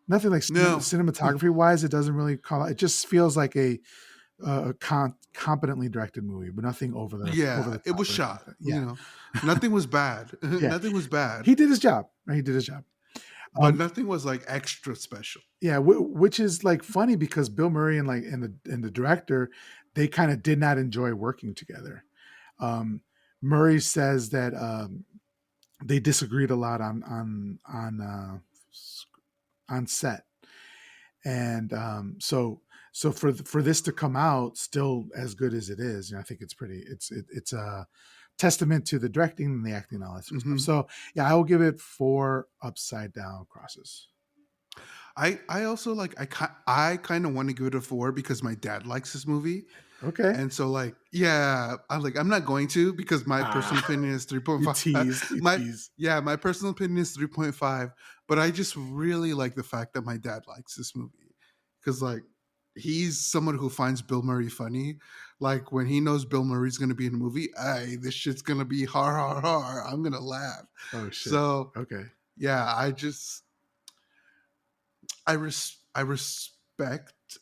Nothing like No. cinematography wise. It doesn't really call. It just feels like a competently directed movie, but nothing over Yeah, the it top was or anything like shot. that. You Yeah, know, nothing was bad. yeah. Nothing was bad, He did his job. Right? He did his job. but Um, nothing was like extra special. yeah, which is like funny because Bill Murray and the director, they kind of did not enjoy working together. Um, Murray says that they disagreed a lot on set, and so for this to come out still as good as it is, I think it's a testament to the directing and the acting and all that sort of stuff. Hmm. So yeah, I will give it 4 upside down crosses. I also like I kind of want to give it a 4 because my dad likes this movie. Okay. And so, like, yeah, I'm not going to because my personal Ah, opinion is you 3.5. tease, you My tease. Yeah, my personal opinion is 3.5. But I just really like the fact that my dad likes this movie because, like, he's someone who finds Bill Murray funny. Like when he knows Bill Murray's gonna be in a movie, hey, this shit's gonna be har har har. I'm gonna laugh. Oh shit. So Okay. yeah, I respect.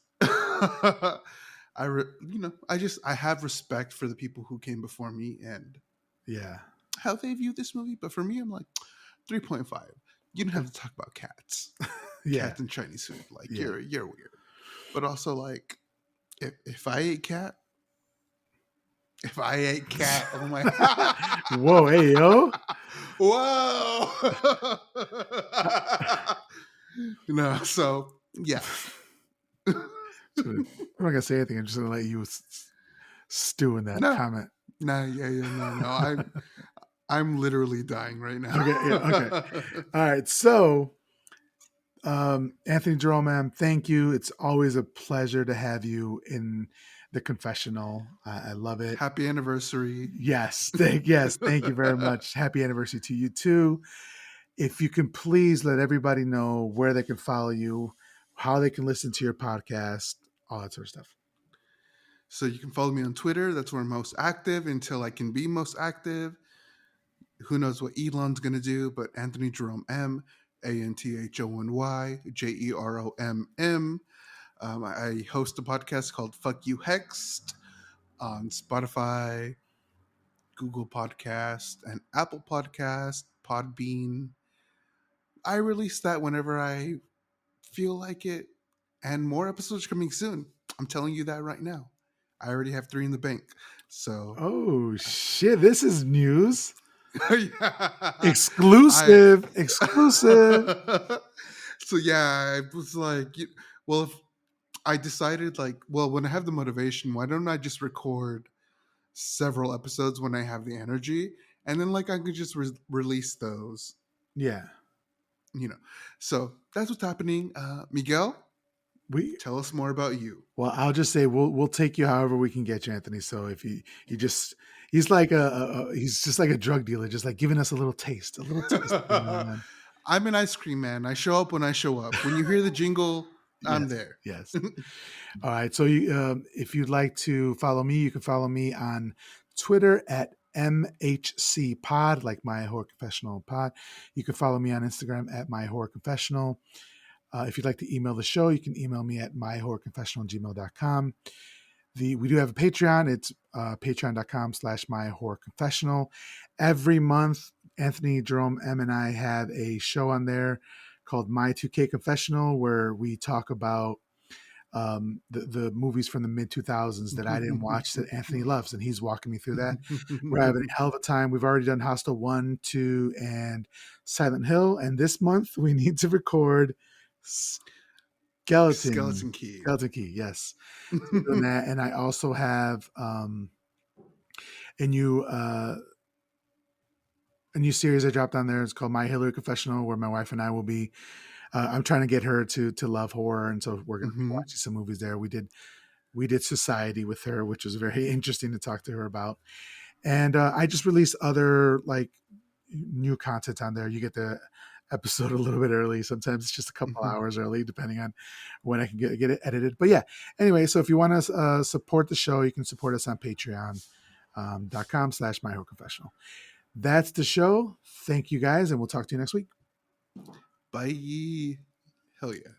I have respect for the people who came before me and Yeah. how they view this movie. But for me, I'm like 3.5. You don't Okay. have to talk about cats, Yeah. cats and Chinese food. Like Yeah. you're weird. But also like if I ate cat, if I ate cat, oh my, Whoa, hey yo. whoa, Uh, no. So yeah. I'm not gonna say anything. I'm just gonna let you stew in that No, comment. no, yeah, no. I'm literally dying right now. Okay. Yeah. Okay. All right. So, Anthony Jerome, ma'am, thank you. It's always a pleasure to have you in the confessional. I love it. Happy anniversary. Yes, thank you very much. Happy anniversary to you too. If you can please let everybody know where they can follow you, how they can listen to your podcast, all that sort of stuff. So you can follow me on Twitter. That's where I'm most active until I can be most active. Who knows what Elon's going to do, but Anthony Jerome M, AnthonyJeromm. I host a podcast called Fuck You Hexed on Spotify, Google Podcast, and Apple Podcast, Podbean. I release that whenever I feel like it, and more episodes coming soon. I'm telling you that right now. I already have 3 in the bank. So Oh shit! This is news. yeah, I Exclusive. Exclusive. so yeah, I was like, well, if I decided like, well, when I have the motivation, why don't I just record several episodes when I have the energy, and then like I could just release those, Yeah. you know. So that's what's happening. Miguel, We tell us more about you. Well, I'll just say we'll take you however we can get you, Anthony. So if you just he's like he's just like a drug dealer, just like giving us a little taste every now and then. I'm an ice cream man. I show up when I show up. When you hear the jingle, I'm Yes, there. yes. All right. So if you'd like to follow me, you can follow me on Twitter at MHC Pod, like My Horror Confessional Pod. You can follow me on Instagram at My Horror Confessional. If you'd like to email the show, you can email me at myhorrorconfessional@gmail.com. We do have a Patreon. It's patreon.com/myhorrorconfessional. Every month, Anthony, Jerome, M, and I have a show on there called My 2K Confessional, where we talk about the movies from the mid 2000s that I didn't watch that Anthony loves, and he's walking me through that. We're having a hell of a time. We've already done Hostel 1, 2, and Silent Hill, and this month we need to record Skeleton Key. Skeleton Key, yes. So we're doing that, and I also have a new series I dropped on there. It's called My Hillary Confessional, where my wife and I will be. I'm trying to get her to love horror, and so we're going to be watching some movies there. We did Society with her, which was very interesting to talk to her about. And I just released other like new content on there. You get the episode a little bit early. Sometimes it's just a couple hours early, depending on when I can get it edited. But yeah, anyway, so if you want to support the show, you can support us on patreon.com/myhorrorconfessional. That's the show. Thank you guys, and we'll talk to you next week. Bye. Hell yeah.